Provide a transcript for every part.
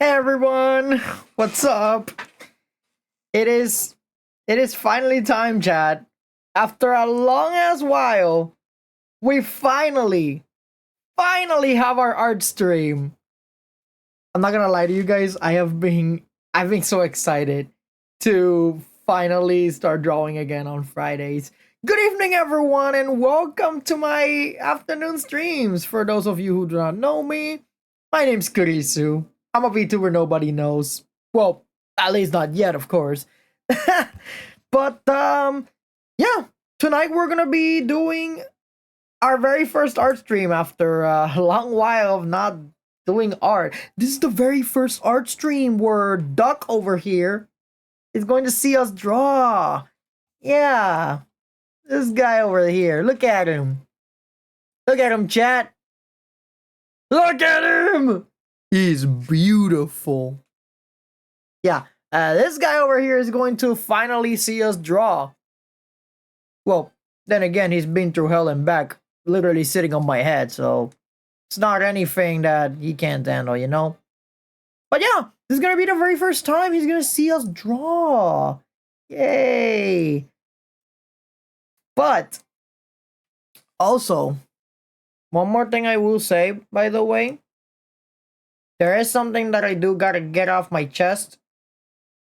Hey everyone, what's up? It is it is finally time, chat. After a long ass while, we finally have our art stream. I'm not gonna lie to you guys, I've been so excited to finally start drawing again on Fridays. Good evening everyone and welcome to my afternoon streams. For those of you who do not know me, my name's Kurisu. I'm a VTuber nobody knows. Well, at least not yet, of course. But yeah, tonight we're gonna be doing our very first art stream after a long while of not doing art. This is the very first art stream where Duck over here is going to see us draw. Yeah, this guy over here. Look at him. Look at him, chat. Look at him. He's beautiful. Yeah, this guy over here is going to finally see us draw. Well, then again, he's been through hell and back, literally sitting on my head, so it's not anything that he can't handle, you know? But yeah, this is gonna be the very first time he's gonna see us draw. Yay! But also, one more thing I will say, by the way, there is something that I do gotta get off my chest,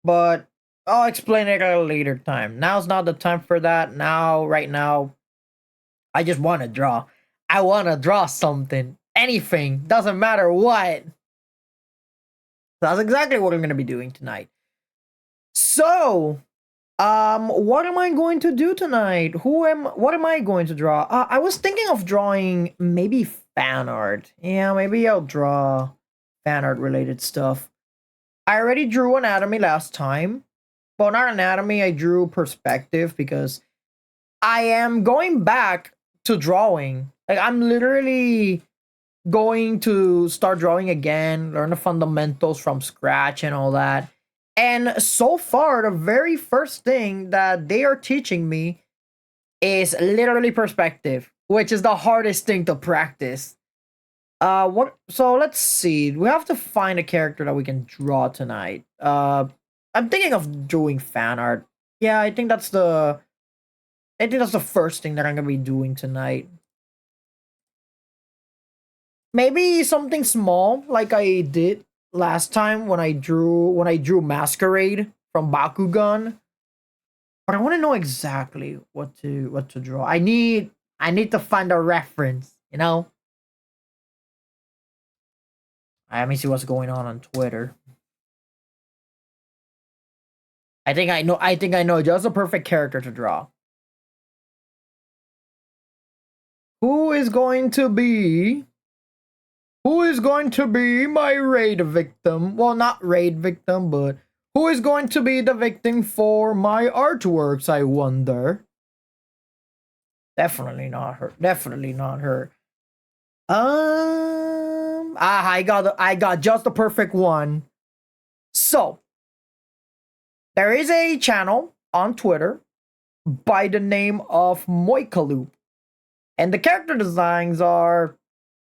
but I'll explain it at a later time. Now's not the time for that. Right now, I just want to draw. I want to draw something. Anything. Doesn't matter what. That's exactly what I'm going to be doing tonight. So, what am I going to do tonight? What am I going to draw? I was thinking of drawing maybe fan art. Yeah, maybe I'll draw fan art related stuff. I already drew anatomy last time. Well, not anatomy, I drew perspective because I am going back to drawing. Like, I'm literally going to start drawing again, learn the fundamentals from scratch and all that. And so far, the very first thing that they are teaching me is literally perspective, which is the hardest thing to practice. So let's see. We have to find a character that we can draw tonight. I'm thinking of doing fan art. Yeah, I think that's the first thing that I'm gonna be doing tonight. Maybe something small like I did last time when I drew Masquerade from Bakugan. But I want to know exactly what to draw. I need to find a reference, you know? Let me see what's going on Twitter. I think I know just the perfect character to draw. Who is going to be my raid victim? Well, not raid victim, but who is going to be the victim for my artworks, I wonder? Definitely not her. Definitely not her. I got just the perfect one. So, there is a channel on Twitter by the name of Moikaloop. And the character designs are,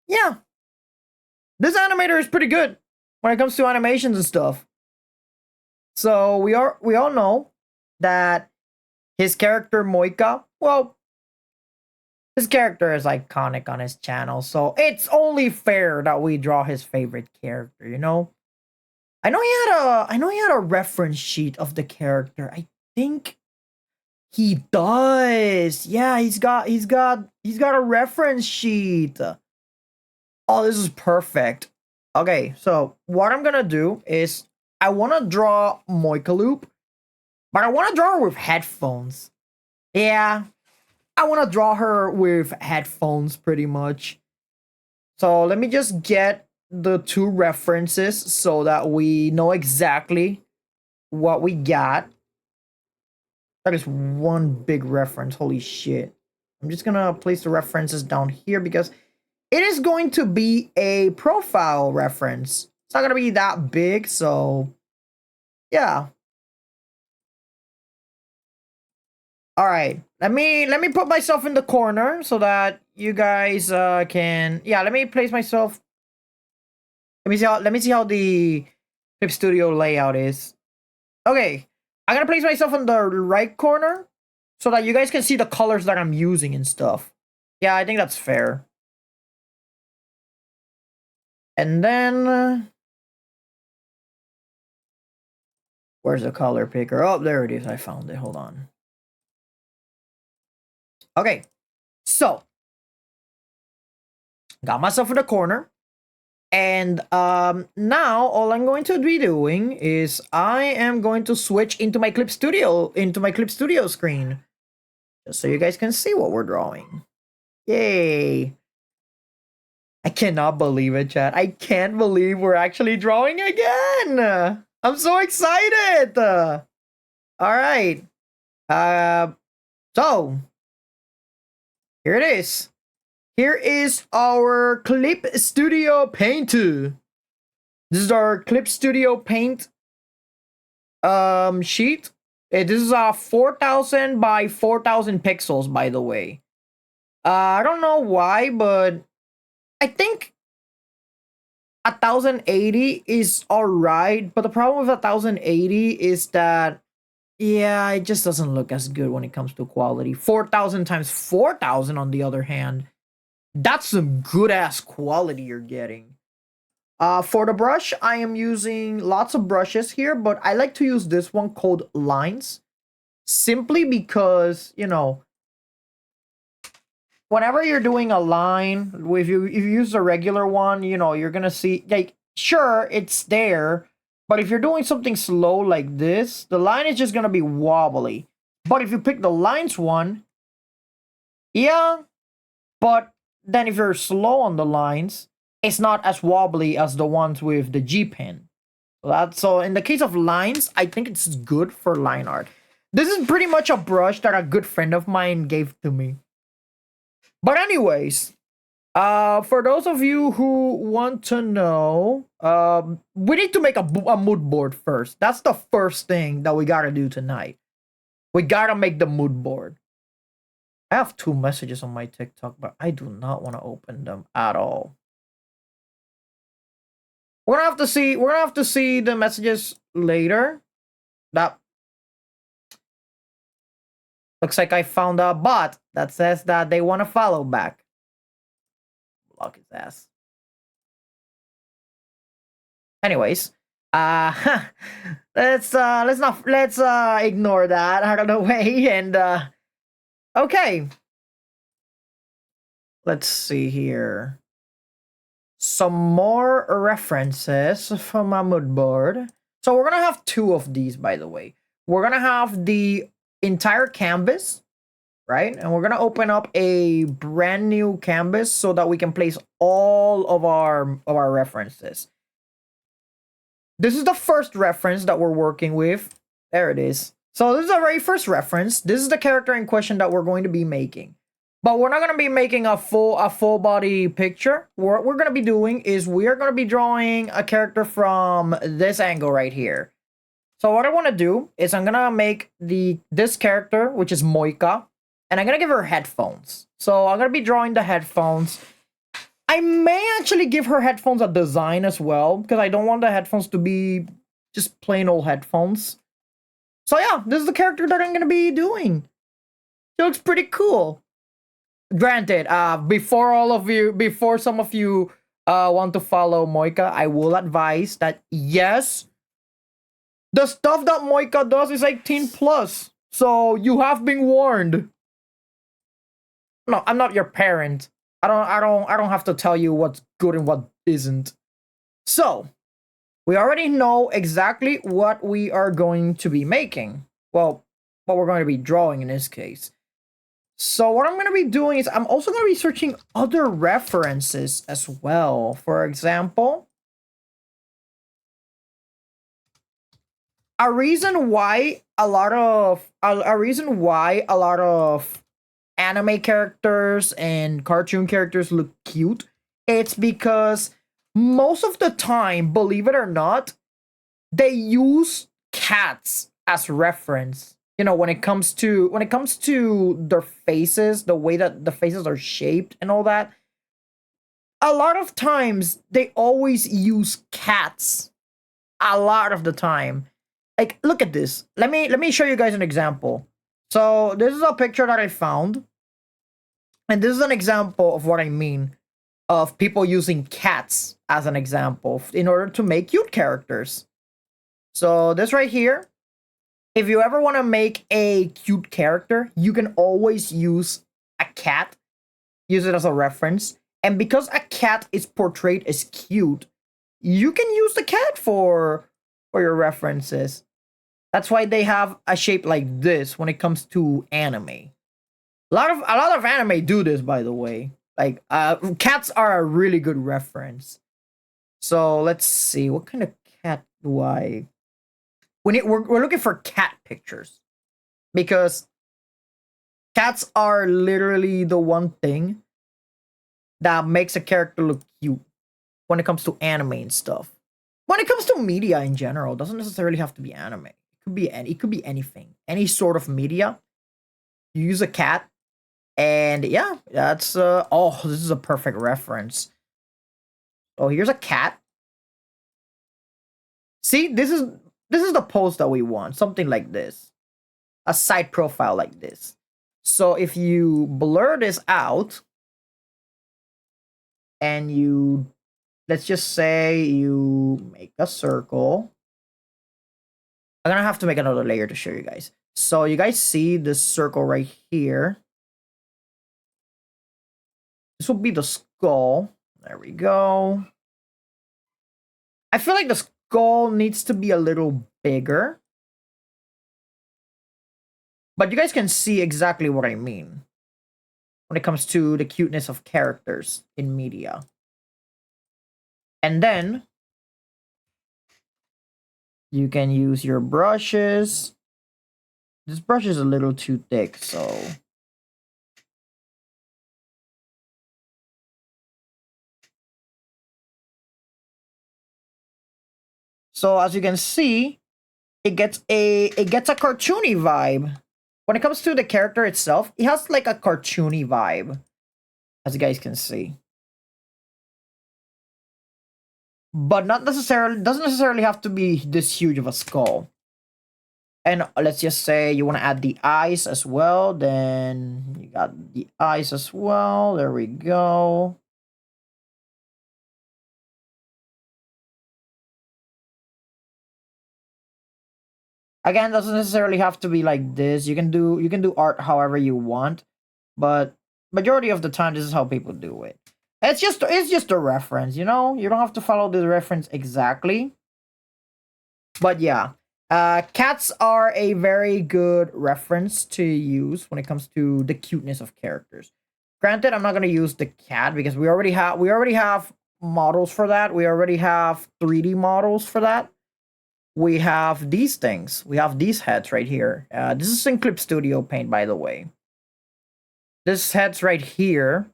yeah. This animator is pretty good when it comes to animations and stuff. So we all know that his character Moika, well, his character is iconic on his channel, so it's only fair that we draw his favorite character, you know? I know he had a reference sheet of the character. I think he does. Yeah, he's got a reference sheet. Oh, this is perfect. Okay, so what I'm gonna do is I want to draw Moikaloop, but I want to draw her with headphones. Yeah, I want to draw her with headphones pretty much. So let me just get the two references so that we know exactly what we got. That is one big reference. Holy shit. I'm just gonna place the references down here because it is going to be a profile reference. It's not gonna be that big, so yeah. All right. Let me put myself in the corner so that you guys can, yeah, let me place myself. Let me see how the Clip Studio layout is. Okay, I'm gonna place myself in the right corner so that you guys can see the colors that I'm using and stuff. Yeah, I think that's fair. And then where's the color picker? Oh, there it is. I found it. Hold on. Okay, so got myself in the corner. And now all I'm going to be doing is I am going to switch into my Clip Studio screen. Just so you guys can see what we're drawing. Yay. I cannot believe it, chat. I can't believe we're actually drawing again. I'm so excited. All right. So here it is. Here is our Clip Studio Paint. This is our Clip Studio Paint sheet. This is 4,000 by 4,000 pixels, by the way. I don't know why, but I think 1080 is alright. But the problem with 1080 is that, yeah, it just doesn't look as good when it comes to quality. 4,000 times 4,000, on the other hand, that's some good ass quality you're getting. For the brush, I am using lots of brushes here, but I like to use this one called Lines. Simply because, you know, whenever you're doing a line, if you use a regular one, you know, you're gonna see, like, sure, it's there, but if you're doing something slow like this, the line is just gonna be wobbly. But if you pick the Lines one, yeah, but then if you're slow on the lines, it's not as wobbly as the ones with the G pen. So in the case of Lines, I think it's good for line art. This is pretty much a brush that a good friend of mine gave to me. But anyways, for those of you who want to know, we need to make a mood board first. That's the first thing that we gotta do tonight. We gotta make the mood board. I have 2 messages on my TikTok, but I do not want to open them at all. We're gonna have to see the messages later. That looks like I found a bot that says that they want to follow back. Block his ass. Anyways, let's ignore that out of the way and okay. Let's see here. Some more references from my mood board. So we're gonna have 2 of these, by the way. We're gonna have the entire canvas, right? And we're gonna open up a brand new canvas so that we can place all of our references. This is the first reference that we're working with. There it is. So this is our very first reference. This is the character in question that we're going to be making. But we're not going to be making a full body picture. What we're going to be doing is we are going to be drawing a character from this angle right here. So what I want to do is I'm going to make this character, which is Moika, and I'm going to give her headphones. So I'm going to be drawing the headphones. I may actually give her headphones a design as well, because I don't want the headphones to be just plain old headphones. So yeah, this is the character that I'm going to be doing. She looks pretty cool. Granted, before some of you want to follow Moika, I will advise that yes, the stuff that Moika does is 18+. So you have been warned. No, I'm not your parent. I don't have to tell you what's good and what isn't. So, we already know exactly what we are going to be making. Well, what we're going to be drawing in this case. So what I'm going to be doing is I'm also going to be searching other references as well. For example, a reason why a lot of anime characters and cartoon characters look cute, it's because most of the time, believe it or not, they use cats as reference. You know, when it comes to their faces, the way that the faces are shaped and all that, a lot of times they always use cats a lot of the time. Like, look at this. Let me show you guys an example. So this is a picture that I found, and this is an example of what I mean of people using cats as an example in order to make cute characters. So this right here, if you ever want to make a cute character, you can always use a cat, use it as a reference. And because a cat is portrayed as cute, you can use the cat for your references. That's why they have a shape like this when it comes to anime. A lot of anime do this, by the way. Like cats are a really good reference. So let's see, what kind of cat do I? We're looking for cat pictures because cats are literally the one thing that makes a character look cute when it comes to anime and stuff. When it comes to media in general, it doesn't necessarily have to be anime. It could be anything, any sort of media. You use a cat, and yeah, that's oh, this is a perfect reference. Oh, here's a cat. See, this is the pose that we want, something like this, a side profile like this. So if you blur this out, and you, let's just say you make a circle. I'm gonna have to make another layer to show you guys. So you guys see this circle right here. This will be the skull. There we go. I feel like the skull needs to be a little bigger. But you guys can see exactly what I mean when it comes to the cuteness of characters in media. And then you can use your brushes. This brush is a little too thick, so as you can see, it gets a cartoony vibe. When it comes to the character itself, it has like a cartoony vibe, as you guys can see. But not necessarily, doesn't necessarily have to be this huge of a skull. And let's just say you want to add the eyes as well, then you got the eyes as well. There we go. Again, doesn't necessarily have to be like this. You can do art however you want, but majority of the time this is how people do it. It's just a reference, you know? You don't have to follow the reference exactly. But yeah, cats are a very good reference to use when it comes to the cuteness of characters. Granted, I'm not gonna use the cat because we already have models for that. We already have 3D models for that. We have these things. We have these heads right here. This is in Clip Studio Paint, by the way. This heads right here.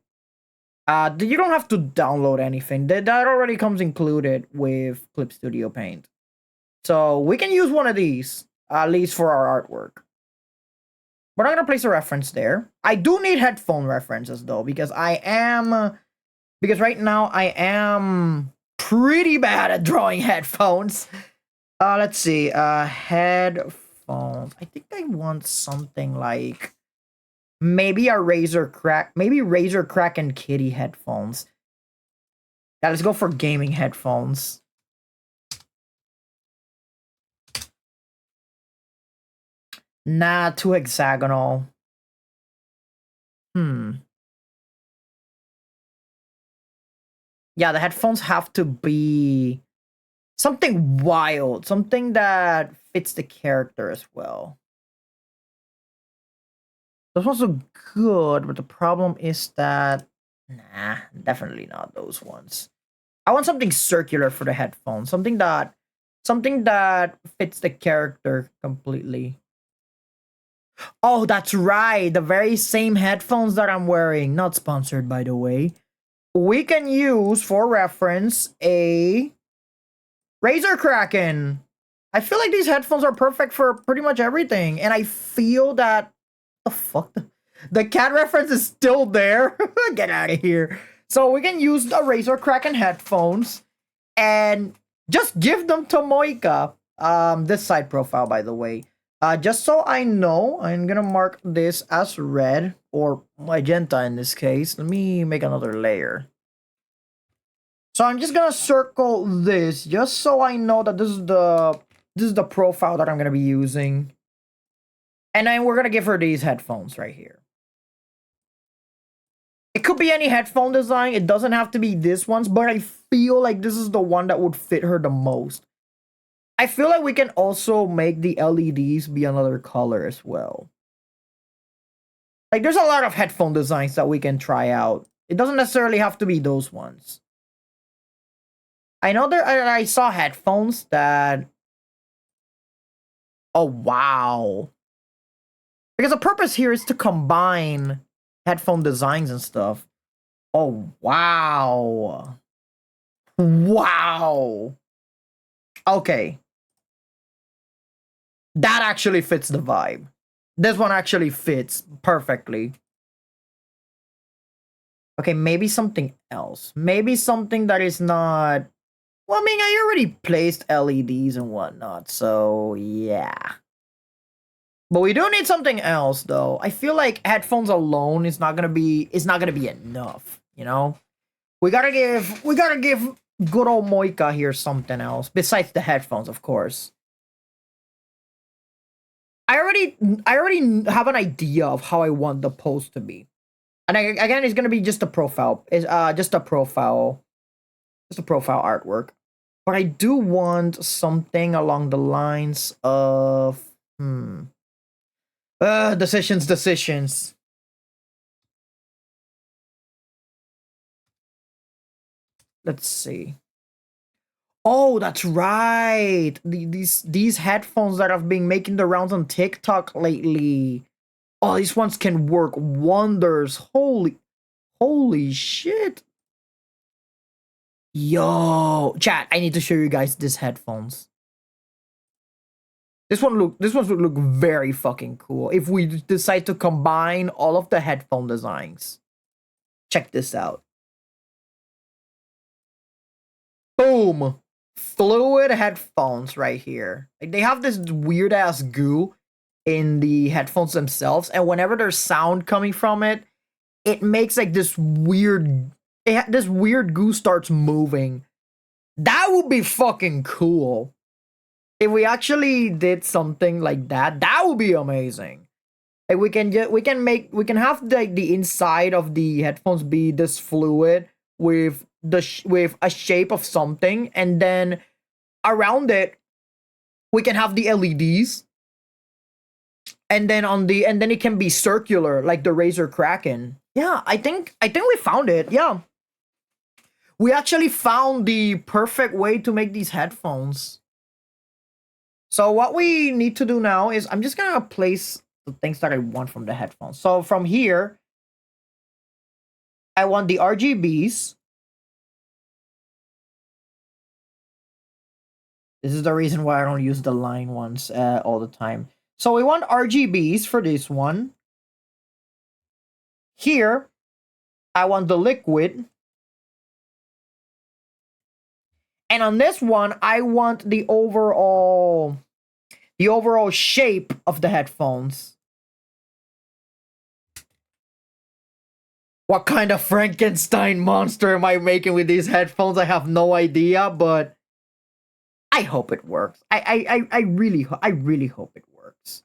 You don't have to download anything. That already comes included with Clip Studio Paint. So we can use one of these, at least for our artwork. We're not gonna place a reference there. I do need headphone references though, because right now I am pretty bad at drawing headphones. Let's see. Headphones. I think I want something like maybe Razer Kraken Kitty headphones. Yeah, let's go for gaming headphones. Nah, too hexagonal. Yeah, the headphones have to be something wild, something that fits the character as well. Those ones are good, but the problem is that nah, definitely not those ones. I want something circular for the headphones, something that fits the character completely. Oh, that's right. The very same headphones that I'm wearing, not sponsored by the way. We can use for reference a Razer Kraken. I feel like these headphones are perfect for pretty much everything, and I feel that the fuck, the cat reference is still there. Get out of here. So we can use the Razer Kraken headphones, and Just give them to Moika. This side profile, by the way. Just so I know, I'm gonna mark this as red or magenta in this case. Let me make another layer. So I'm just gonna circle this just so I know that this is the profile that I'm gonna be using. And then we're gonna give her these headphones right here. It could be any headphone design. It doesn't have to be this ones, but I feel like this is the one that would fit her the most. I feel like we can also make the LEDs be another color as well. Like, there's a lot of headphone designs that we can try out. It doesn't necessarily have to be those ones. I know I saw headphones that... Oh, wow. Because the purpose here is to combine headphone designs and stuff. Oh, wow. Wow. Okay. That actually fits the vibe. This one actually fits perfectly. Okay, maybe something else. Maybe something that is not... Well, I mean, I already placed LEDs and whatnot, so yeah. But we do need something else, though. I feel like headphones alone is not gonna be enough, you know? We gotta give good old Moika here something else besides the headphones, of course. I already have an idea of how I want the post to be. And again, it's gonna be just a profile. It's just a profile artwork. But I do want something along the lines of decisions. Let's see. Oh, that's right. These headphones that have been making the rounds on TikTok lately. Oh, these ones can work wonders. Holy shit. Yo, chat, I need to show you guys these headphones. This one would look very fucking cool if we decide to combine all of the headphone designs. Check this out. Boom. Fluid headphones right here. Like, they have this weird ass goo in the headphones themselves, and whenever there's sound coming from it, it makes like this weird goo starts moving. That would be fucking cool. If we actually did something like that, that would be amazing. Like, we can have the inside of the headphones be this fluid with with a shape of something, and then around it we can have the LEDs, and then it can be circular like the Razer Kraken. Yeah, I think we found it. Yeah, we actually found the perfect way to make these headphones. So what we need to do now is I'm just gonna place the things that I want from the headphones. So from here, I want the RGBs. This is the reason why I don't use the line ones all the time. So we want RGBs for this one. Here, I want the liquid. And on this one, I want the overall shape of the headphones. What kind of Frankenstein monster am I making with these headphones? I have no idea, but I hope it works. I really hope it works.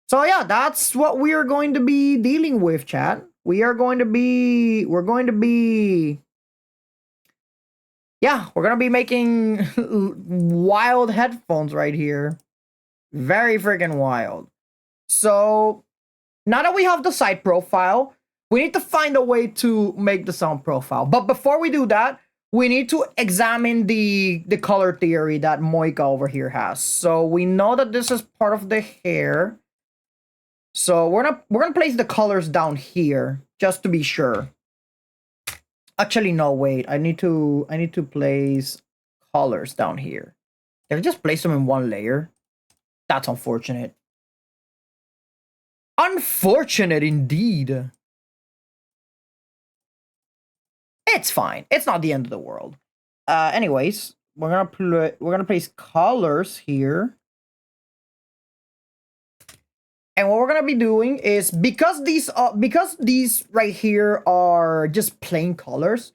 So yeah, that's what we are going to be dealing with, chat. We're going to be making wild headphones right here. Very freaking wild. So now that we have the side profile, we need to find a way to make the sound profile. But before we do that, we need to examine the color theory that Moika over here has. So we know that this is part of the hair. So we're gonna place the colors down here just to be sure. Actually, no, wait. I need to place colors down here. If I just place them in one layer, that's unfortunate. Unfortunate indeed. It's fine. It's not the end of the world. Anyways, we're gonna place colors here. And what we're gonna be doing is because these right here are just plain colors,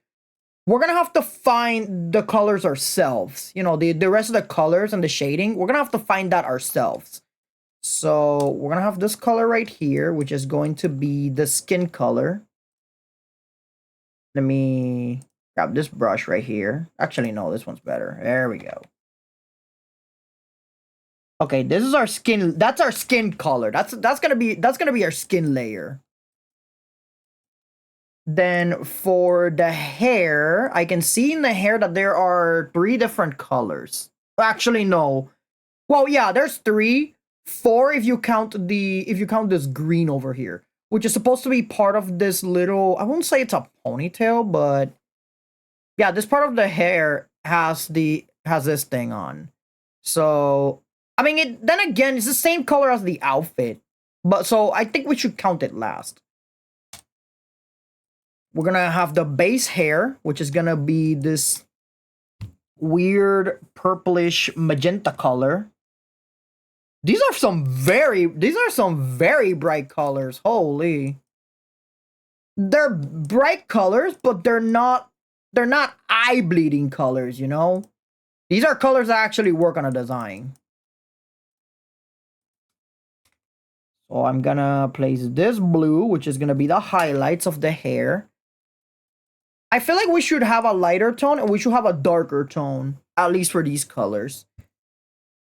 we're gonna have to find the colors ourselves. You know, the rest of the colors and the shading, we're gonna have to find that ourselves. So we're gonna have this color right here, which is going to be the skin color. Let me grab this brush right here. Actually, no, this one's better. There we go. Okay, this is our skin. That's our skin color. That's gonna be our skin layer. Then for the hair, I can see in the hair that there are 3 different colors. Actually, no. Well, yeah, there's 3. 4 if you count this green over here, which is supposed to be part of this little, I won't say it's a ponytail, but yeah, this part of the hair has this thing on. So, I mean, then again, it's the same color as the outfit. But so I think we should count it last. We're gonna have the base hair, which is gonna be this weird purplish magenta color. These are some very bright colors. Holy. They're bright colors, but they're not eye-bleeding colors, you know? These are colors that actually work on a design. So I'm gonna place this blue, which is gonna be the highlights of the hair. I feel like we should have a lighter tone and we should have a darker tone, at least for these colors.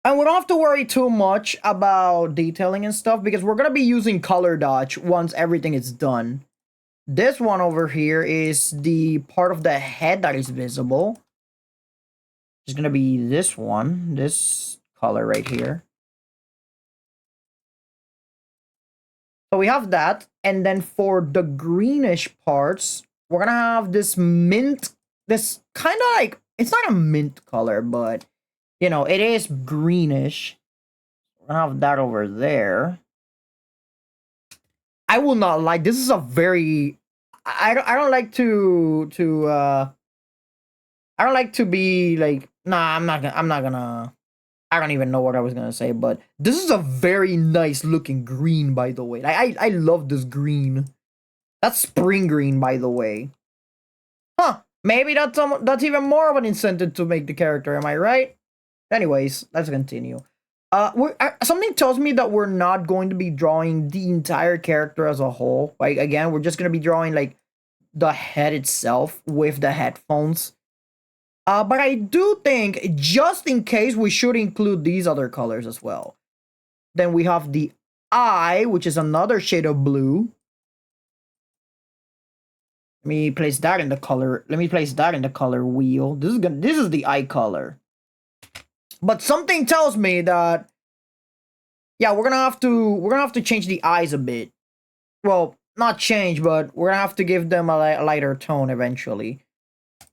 And we don't have to worry too much about detailing and stuff because we're going to be using color dodge once everything is done. This one over here is the part of the head that is visible. It's going to be this one, this color right here. So we have that. And then for the greenish parts, we're going to have this mint, this kind of like, it's not a mint color, but you know, it is greenish. We're gonna have that over there. I will not like, this is a very, I don't like I don't like to be like, nah, I'm not gonna, I don't even know what I was gonna say, but this is a very nice looking green, by the way. I love this green. That's spring green, by the way. Huh, maybe that's even more of an incentive to make the character, am I right? Anyways, let's continue. Something tells me that we're not going to be drawing the entire character as a whole. Like, again, we're just going to be drawing, like, the head itself with the headphones. But I do think, just in case, we should include these other colors as well. Then we have the eye, which is another shade of blue. Let me place that in the color. Let me place that in the color wheel. This is the eye color. But something tells me that, yeah, we're gonna have to change the eyes a bit. Well, not change, but we're gonna have to give them a lighter tone eventually.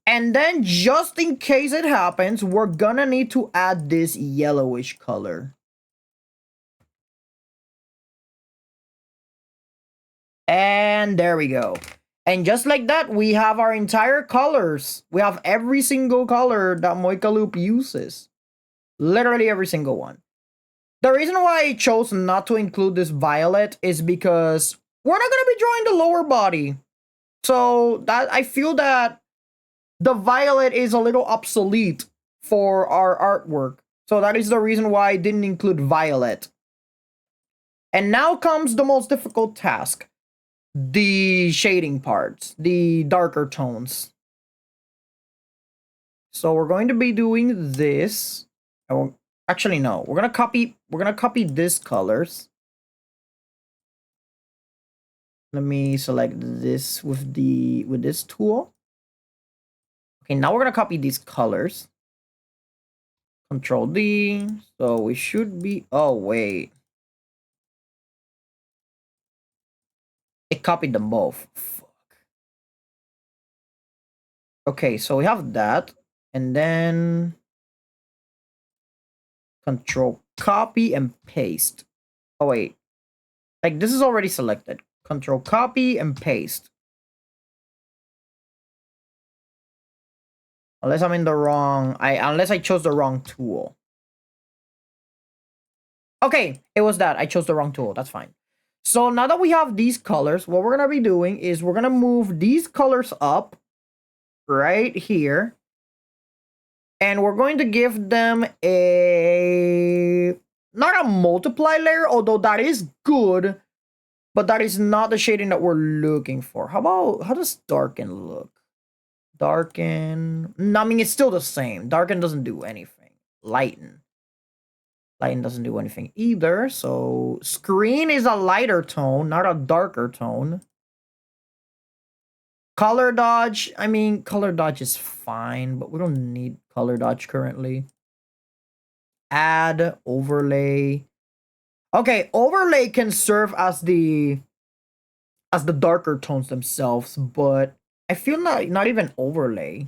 And then, just in case it happens, we're gonna need to add this yellowish color. And there we go. And just like that, we have our entire colors. We have every single color that Moicaloop uses. Literally every single one. The reason why I chose not to include this violet is because we're not going to be drawing the lower body. So that I feel that the violet is a little obsolete for our artwork. So that is the reason why I didn't include violet. And now comes the most difficult task. The shading parts, the darker tones. So we're going to be doing this. Actually, no. We're gonna copy this colors. Let me select this with this tool. Okay, now we're gonna copy these colors. Control D. So we should be, oh wait. It copied them both. Fuck. Okay, so we have that. And then Control copy and paste. Oh wait. Like, this is already selected. Control copy and paste. Unless I'm in the wrong, unless I chose the wrong tool. Okay, it was that. I chose the wrong tool. That's fine. So now that we have these colors, what we're going to be doing is we're going to move these colors up right here. And we're going to give them a... not a multiply layer, although that is good. But that is not the shading that we're looking for. How does darken look? Darken... no, I mean, it's still the same. Darken doesn't do anything. Lighten. Lighten doesn't do anything either. So screen is a lighter tone, not a darker tone. Color dodge, I mean, color dodge is fine, but we don't need color dodge currently. Add overlay. Okay, overlay can serve as the darker tones themselves, but I feel not even overlay.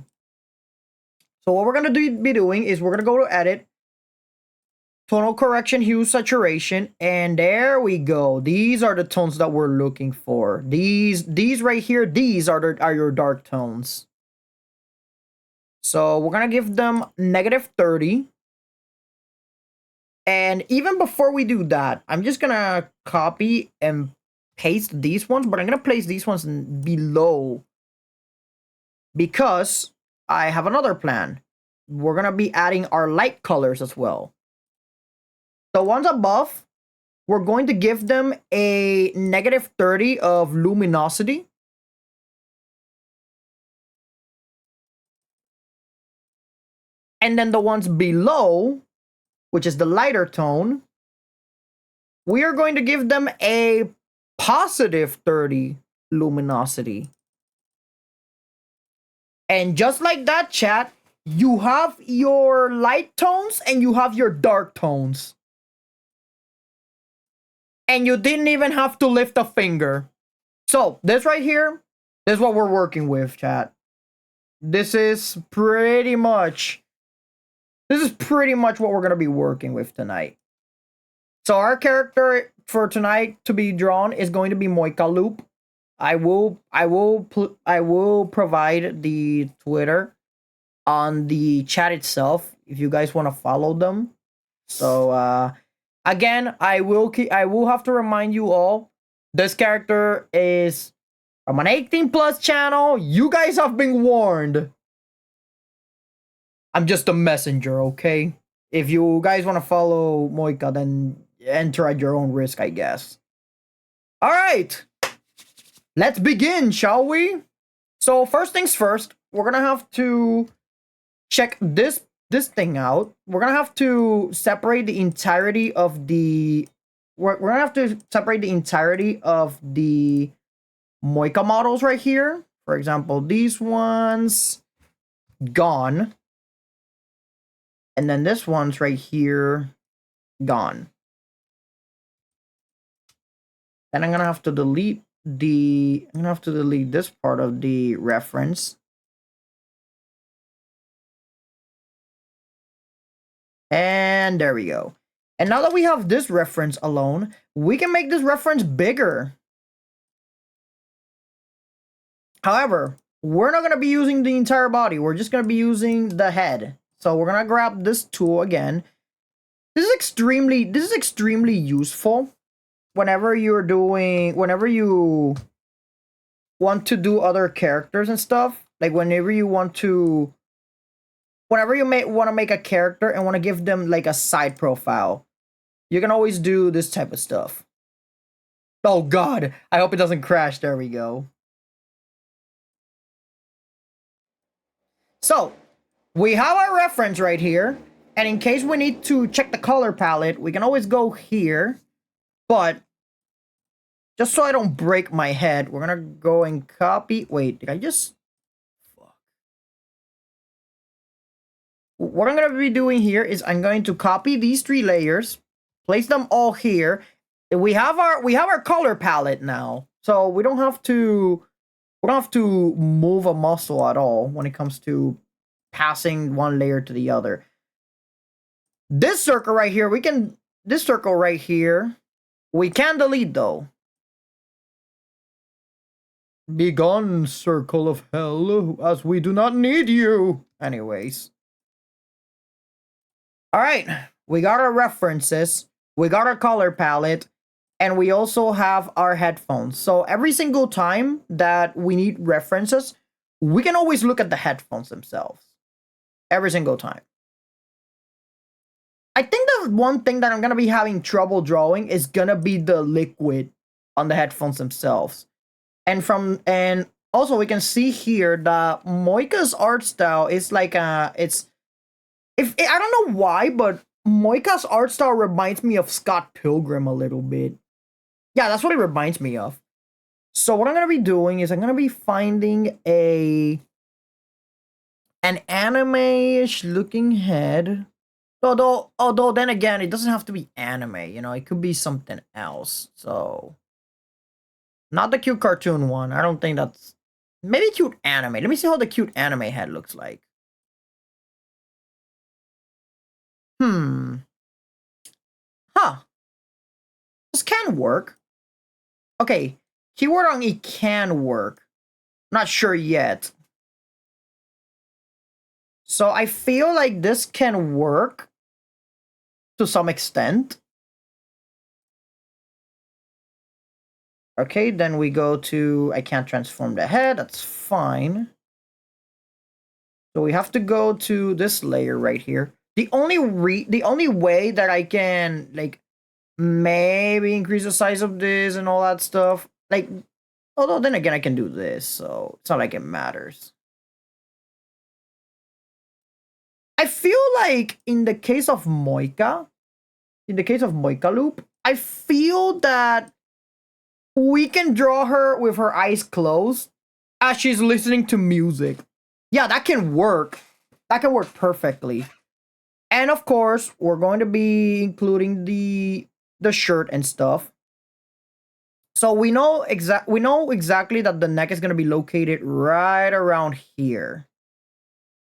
So what we're gonna be doing is we're gonna go to edit, tonal correction, hue, saturation, and there we go. These are the tones that we're looking for. These right here, these are your dark tones. So we're gonna give them -30. And even before we do that, I'm just gonna copy and paste these ones, but I'm gonna place these ones below because I have another plan. We're gonna be adding our light colors as well. The ones above, we're going to give them a -30 of luminosity. And then the ones below, which is the lighter tone, we are going to give them a +30 luminosity. And just like that, chat, you have your light tones and you have your dark tones. And you didn't even have to lift a finger. So this right here, this is what we're working with, chat. This is pretty much what we're going to be working with tonight. So our character for tonight to be drawn is going to be Moicaloop. I will provide the Twitter on the chat itself if you guys want to follow them. So again, I will have to remind you all, this character is from an 18+ channel. You guys have been warned. I'm just a messenger, okay? If you guys want to follow Moika, then enter at your own risk, I guess. All right. Let's begin, shall we? So first things first, we're going to have to check this thing out. We're going to have to separate the entirety of the... we're going to have to separate the entirety of the Moika models right here. For example, these ones, gone. And then this one's right here, gone. And I'm going to have to delete this part of the reference. And there we go. And now that we have this reference alone, we can make this reference bigger. However, we're not going to be using the entire body. We're just going to be using the head. So we're going to grab this tool again. This is extremely useful whenever you want to do other characters and stuff. Like whenever you want to make a character and want to give them like a side profile, you can always do this type of stuff. Oh god, I hope it doesn't crash. There we go. So we have our reference right here, and in case we need to check the color palette, we can always go here. But just so I don't break my head, we're gonna go and copy. Wait, did I just... fuck. What I'm gonna be doing here is I'm going to copy these 3 layers, place them all here. We have our color palette now, so we don't have to move a muscle at all when it comes to passing one layer to the other. This circle right here, we can delete though. Be gone, circle of hell, as we do not need you. Anyways. Alright, we got our references, we got our color palette, and we also have our headphones. So every single time that we need references, we can always look at the headphones themselves. Every single time. I think the one thing that I'm gonna be having trouble drawing is gonna be the liquid on the headphones themselves. And also we can see here that Moika's art style is like it's if I don't know why, but Moika's art style reminds me of Scott Pilgrim a little bit. Yeah, that's what it reminds me of. So what I'm gonna be doing is I'm gonna be finding an anime-ish looking head. Although then again, it doesn't have to be anime, you know, it could be something else. So not the cute cartoon one. I don't think that's maybe cute anime. Let me see how the cute anime head looks like. Hmm. Huh. This can work. Okay. Keyword on it can work. Not sure yet. So I feel like this can work to some extent. Okay, then we go to I can't transform the head. That's fine. So we have to go to this layer right here. The only way that I can like maybe increase the size of this and all that stuff, like, although then again I can do this, so it's not like it matters. I feel like in the case of Moika, Loop, I feel that we can draw her with her eyes closed as she's listening to music. Yeah, that can work. That can work perfectly. And of course, we're going to be including the shirt and stuff. So we know exactly that the neck is going to be located right around here.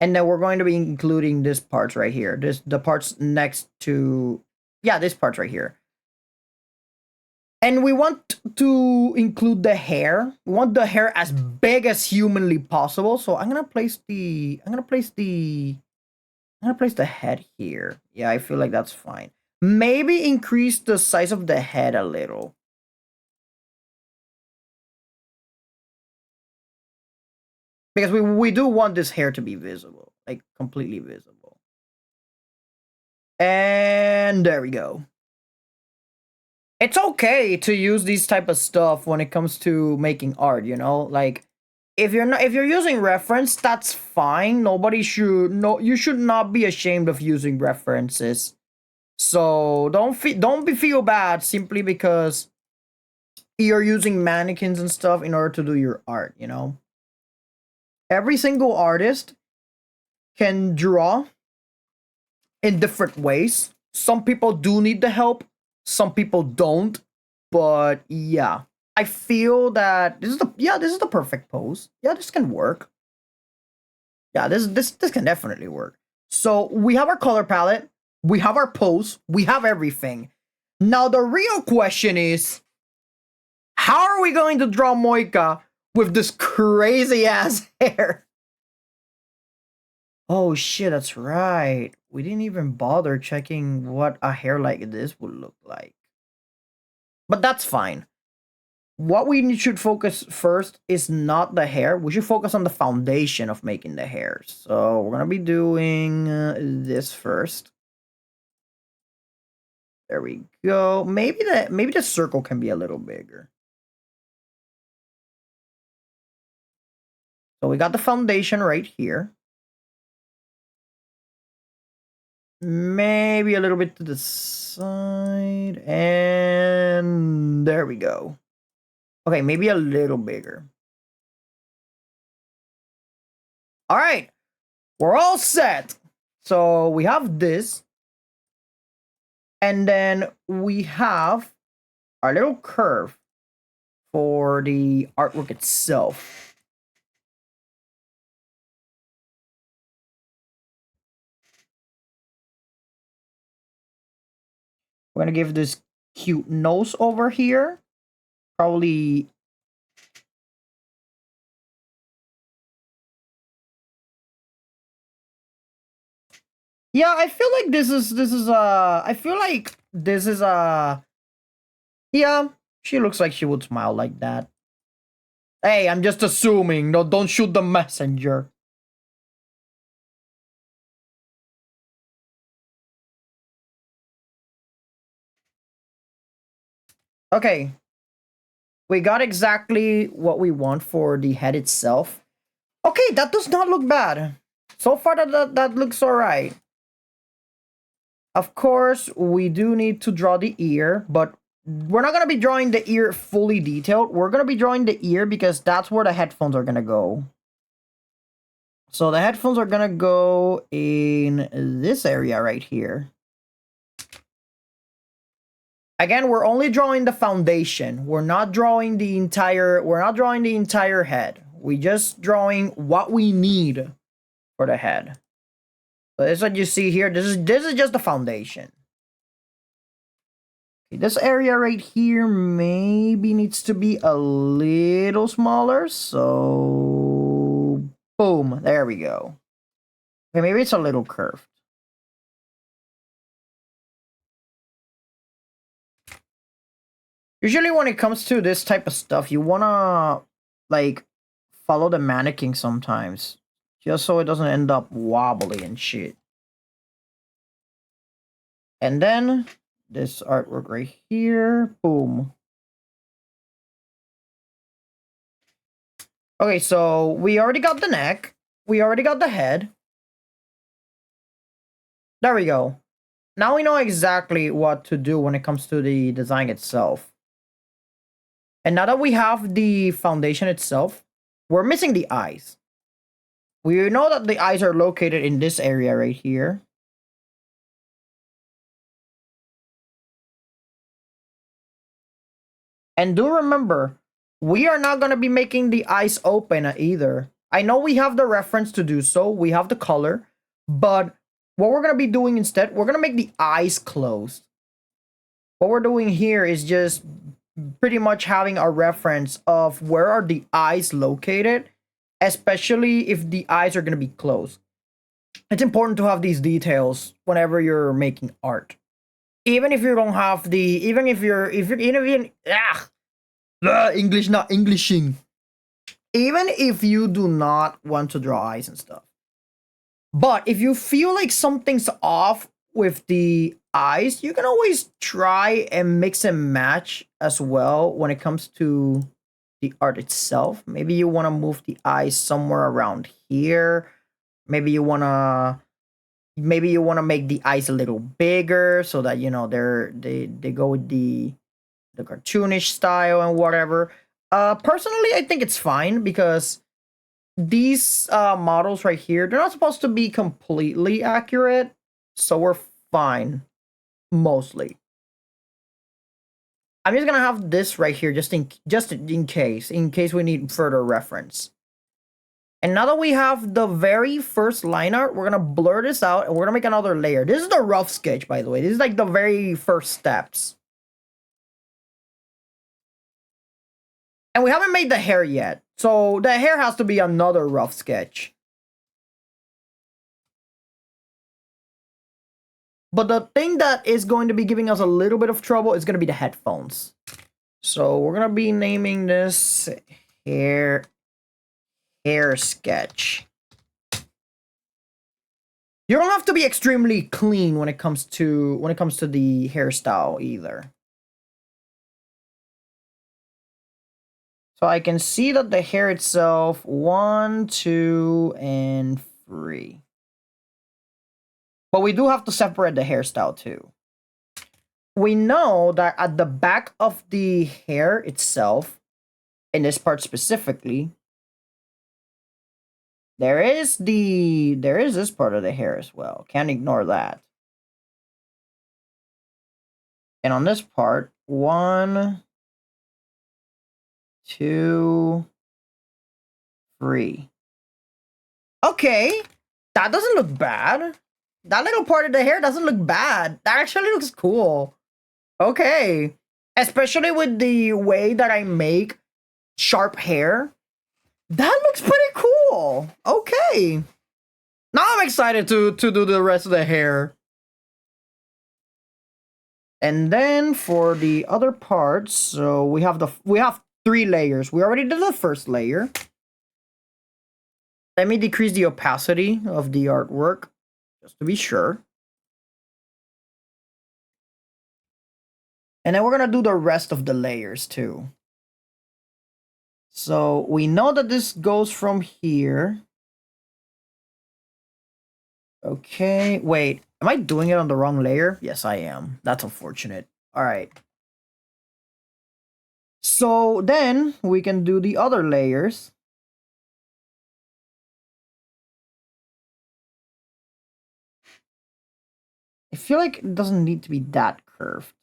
And then we're going to be including this parts right here. The parts next to this parts right here. And we want to include the hair. We want the hair as big as humanly possible. So I'm gonna place the head here. Yeah, I feel like that's fine. Maybe increase the size of the head a little. Because we do want this hair to be visible, like completely visible. And there we go. It's okay to use these type of stuff when it comes to making art, you know? Like if you're using reference, that's fine. You should not be ashamed of using references. So don't feel bad simply because you're using mannequins and stuff in order to do your art, you know? Every single artist can draw in different ways. Some people do need the help, some people don't. But yeah, I feel that this is the perfect pose. Yeah, this can work. Yeah, this can definitely work. So we have our color palette, we have our pose, we have everything. Now the real question is, how are we going to draw Moika with this crazy ass hair? Oh shit, that's right. We didn't even bother checking what a hair like this would look like. But that's fine. What we should focus first is not the hair. We should focus on the foundation of making the hair. So we're gonna be doing this first. There we go. Maybe the circle can be a little bigger. So we got the foundation right here. Maybe a little bit to the side, and there we go. Okay, maybe a little bigger. All right, we're all set. So we have this, and then we have our little curve for the artwork itself. We're gonna give this cute nose over here. Probably Yeah, I feel like I feel like this is yeah, she looks like she would smile like that. Hey, I'm just assuming. No, don't shoot the messenger. Okay. We got exactly what we want for the head itself. Okay, that does not look bad. So far, that looks alright. Of course, we do need to draw the ear, but we're not going to be drawing the ear fully detailed. We're going to be drawing the ear because that's where the headphones are going to go. So the headphones are going to go in this area right here. Again, we're only drawing the foundation. We're not drawing the entire head. We just drawing what we need for the head. So this is what you see here. This is just the foundation. Okay, this area right here maybe needs to be a little smaller. So boom, there we go. Okay, maybe it's a little curved. Usually when it comes to this type of stuff, you wanna like follow the mannequin sometimes. Just so it doesn't end up wobbly and shit. And then this artwork right here. Boom. Okay, so we already got the neck. We already got the head. There we go. Now we know exactly what to do when it comes to the design itself. And now that we have the foundation itself, we're missing the eyes. We know that the eyes are located in this area right here. And do remember, we are not going to be making the eyes open either. I know we have the reference to do so. We have the color. But what we're going to be doing instead, we're going to make the eyes closed. What we're doing here is just pretty much having a reference of where are the eyes located, especially if the eyes are going to be closed. It's important to have these details whenever you're making art. Even if you don't have the, even if you're, even, English not Englishing. Even if you do not want to draw eyes and stuff. But if you feel like something's off with the eyes, you can always try and mix and match as well when it comes to the art itself. Maybe you want to move the eyes somewhere around here. Maybe you want to make the eyes a little bigger so that you know they go with the cartoonish style and whatever. Personally, I think it's fine because these models right here, they're not supposed to be completely accurate, so we're fine mostly. I'm just gonna have this right here just in case we need further reference. And now that we have the very first line art, we're gonna blur this out and we're gonna make another layer. This is the rough sketch, by the way. This is like the very first steps. And we haven't made the hair yet. So the hair has to be another rough sketch. But the thing that is going to be giving us a little bit of trouble is going to be the headphones. So we're going to be naming this hair sketch. You don't have to be extremely clean when it comes to the hairstyle either. So I can see that the hair itself, 1, 2, and 3. But we do have to separate the hairstyle too. We know that at the back of the hair itself, in this part specifically, there is this part of the hair as well. Can't ignore that. And on this part, 1, 2, 3. Okay, that doesn't look bad. That little part of the hair doesn't look bad. That actually looks cool. Okay. Especially with the way that I make sharp hair. That looks pretty cool. Okay. Now I'm excited to do the rest of the hair. And then for the other parts, so we have 3 layers. We already did the first layer. Let me decrease the opacity of the artwork just to be sure. And then we're gonna do the rest of the layers too. So we know that this goes from here. Okay, wait. Am I doing it on the wrong layer? Yes, I am. That's unfortunate. All right. So then we can do the other layers. I feel like it doesn't need to be that curved.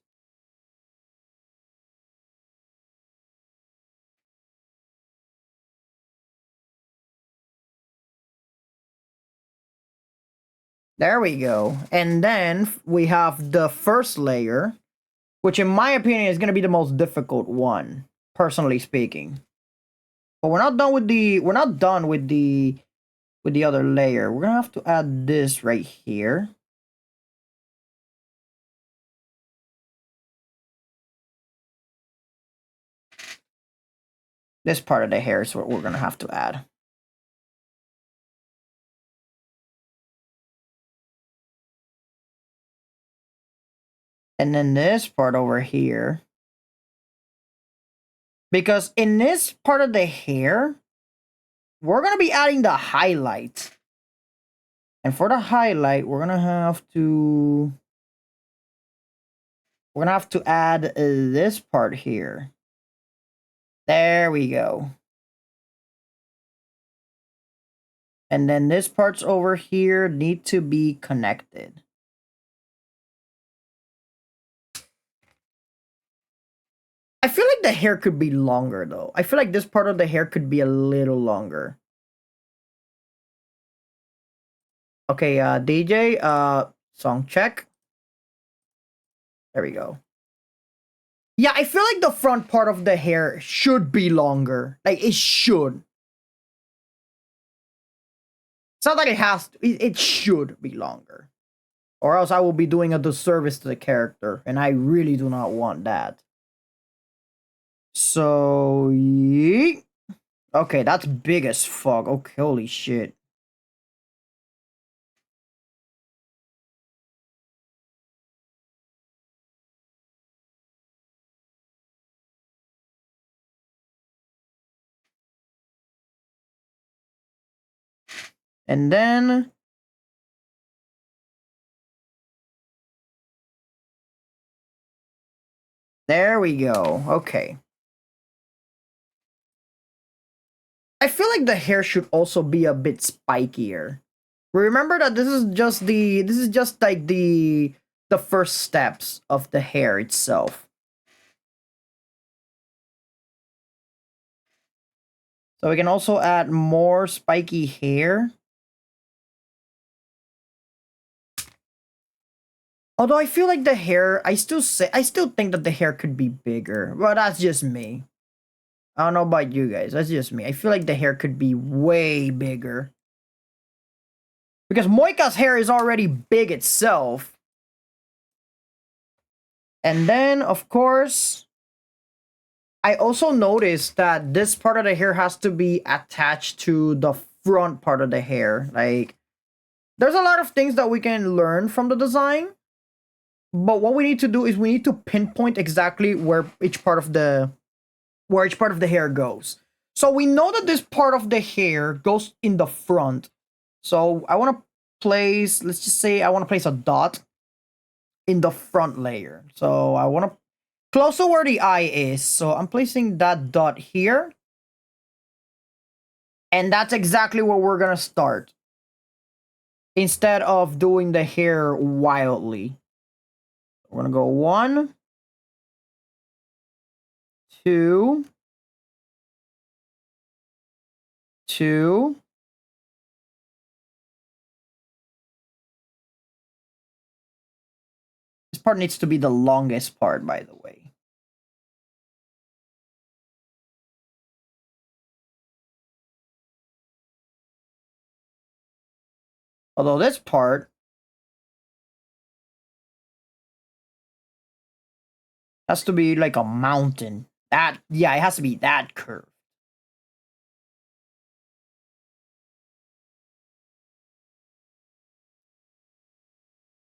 There we go. And then we have the first layer, which in my opinion is going to be the most difficult one, personally speaking. But we're not done with the other layer. We're going to have to add this right here. This part of the hair is what we're going to have to add. And then this part over here. Because in this part of the hair, we're going to be adding the highlight. And for the highlight, we're going to have to add this part here. There we go. And then this parts over here need to be connected. I feel like the hair could be longer though. I feel like this part of the hair could be a little longer. Okay, DJ, song check. There we go. Yeah, I feel like the front part of the hair should be longer. Like, it should. It's not like it has to. It should be longer. Or else I will be doing a disservice to the character. And I really do not want that. So, yeet. Okay, that's big as fuck. Okay, holy shit. And then there we go. Okay. I feel like the hair should also be a bit spikier. Remember that this is just like the first steps of the hair itself. So we can also add more spiky hair. Although I feel like the hair, I still think that the hair could be bigger. But that's just me. I don't know about you guys. That's just me. I feel like the hair could be way bigger. Because Moika's hair is already big itself. And then, of course, I also noticed that this part of the hair has to be attached to the front part of the hair. Like, there's a lot of things that we can learn from the design. But what we need to do is we need to pinpoint exactly where each part of the hair goes. So we know that this part of the hair goes in the front. So I want to place, let's just say I want to place a dot in the front layer. So I want to close to where the eye is. So I'm placing that dot here. And that's exactly where we're going to start. Instead of doing the hair wildly. We're going to go 1, 2, 2. This part needs to be the longest part, by the way. Although this part has to be like a mountain. That, yeah, it has to be that curve.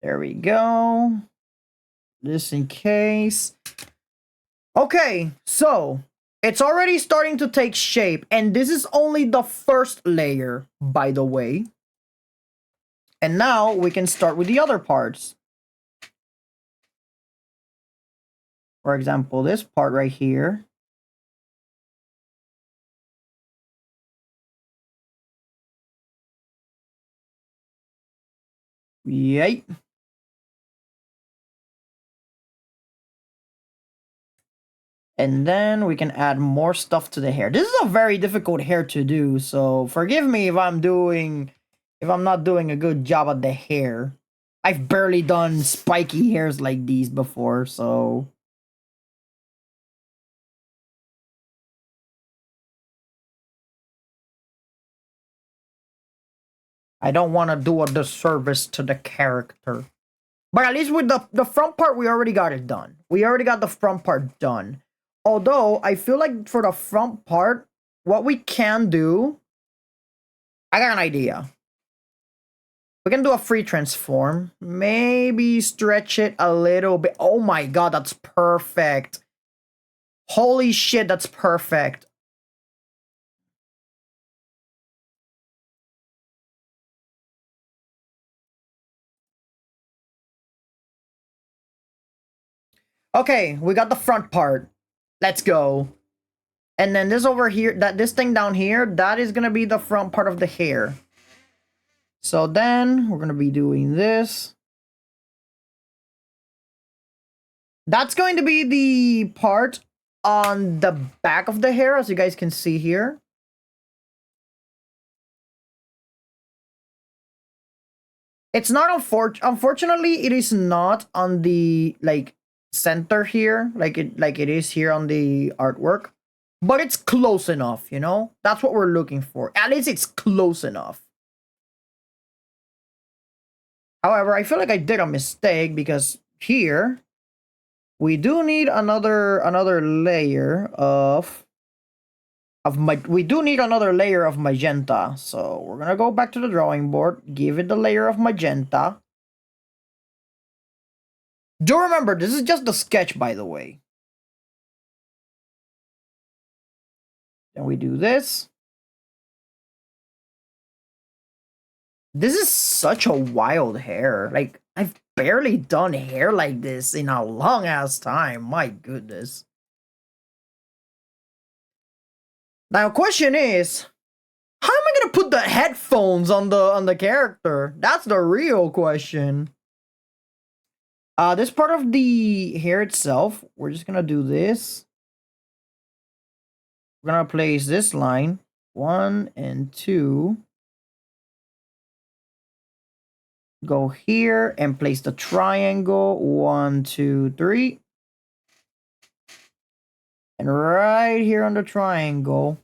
There we go. Just in case. Okay, so it's already starting to take shape, and this is only the first layer, by the way. And now we can start with the other parts. For example, this part right here. Yay. And then we can add more stuff to the hair. This is a very difficult hair to do, so forgive me if I'm not doing a good job at the hair. I've barely done spiky hairs like these before, so I don't want to do a disservice to the character. But at least with the front part, we already got it done. We already got the front part done. Although, I feel like for the front part, what we can do... I got an idea. We can do a free transform. Maybe stretch it a little bit. Oh my god, that's perfect. Holy shit, that's perfect. Okay, we got the front part. Let's go. And then this over here, this thing down here, that is gonna be the front part of the hair. So then we're gonna be doing this. That's going to be the part on the back of the hair, as you guys can see here. It's not unfortunately, it is not on the like center here, like it is here on the artwork. But it's close enough, you know? That's what we're looking for. At least it's close enough. However, I feel like I did a mistake because here we do need another layer of we do need another layer of magenta. So we're gonna go back to the drawing board, give it the layer of magenta. Do remember, this is just the sketch, by the way. Then we do this. This is such a wild hair. Like, I've barely done hair like this in a long ass time. My goodness. Now, question is, how am I gonna put the headphones on the character? That's the real question. This part of the hair itself, we're just gonna do this. We're gonna place this line, 1 and 2. Go here and place the triangle, 1, 2, 3. And right here on the triangle,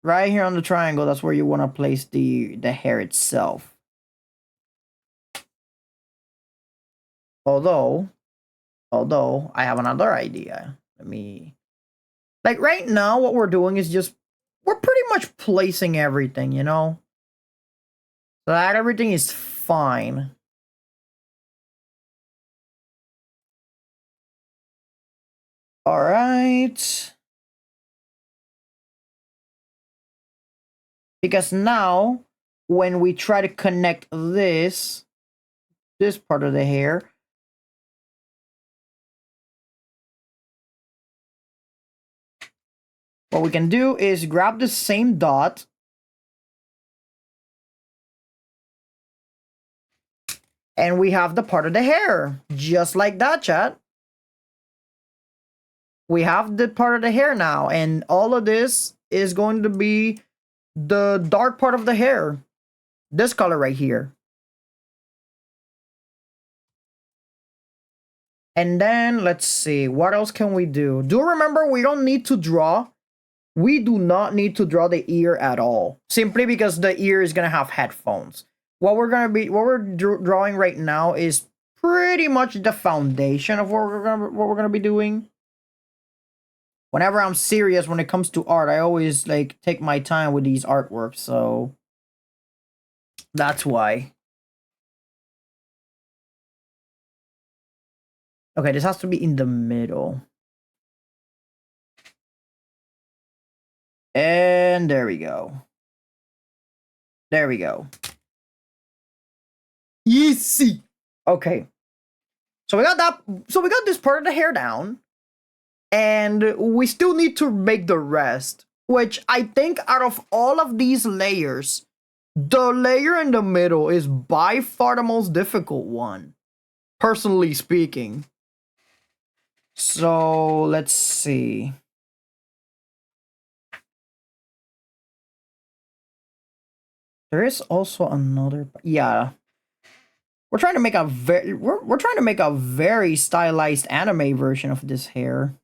right here on the triangle, that's where you want to place the hair itself. Although I have another idea. Let me, like, right now what we're doing is just, we're pretty much placing everything, you know, so that everything is fine. All right. Because now when we try to connect this part of the hair, what we can do is grab the same dot and we have the part of the hair. Just like that, chat. We have the part of the hair now, and all of this is going to be the dark part of the hair. This color right here. And then let's see, what else can we do? Do remember, we don't need to draw we do not need to draw the ear at all, simply because the ear is gonna have headphones. What we're drawing right now is pretty much the foundation of what we're gonna be doing. Whenever I'm serious when it comes to art, I always like take my time with these artworks, so that's why. Okay, this has to be in the middle. And there we go. There we go. Easy. Okay. So we got that. So we got this part of the hair down. And we still need to make the rest. Which I think out of all of these layers, the layer in the middle is by far the most difficult one. Personally speaking. So let's see. There is also another, yeah. We're trying to make a we're trying to make a very stylized anime version of this hair.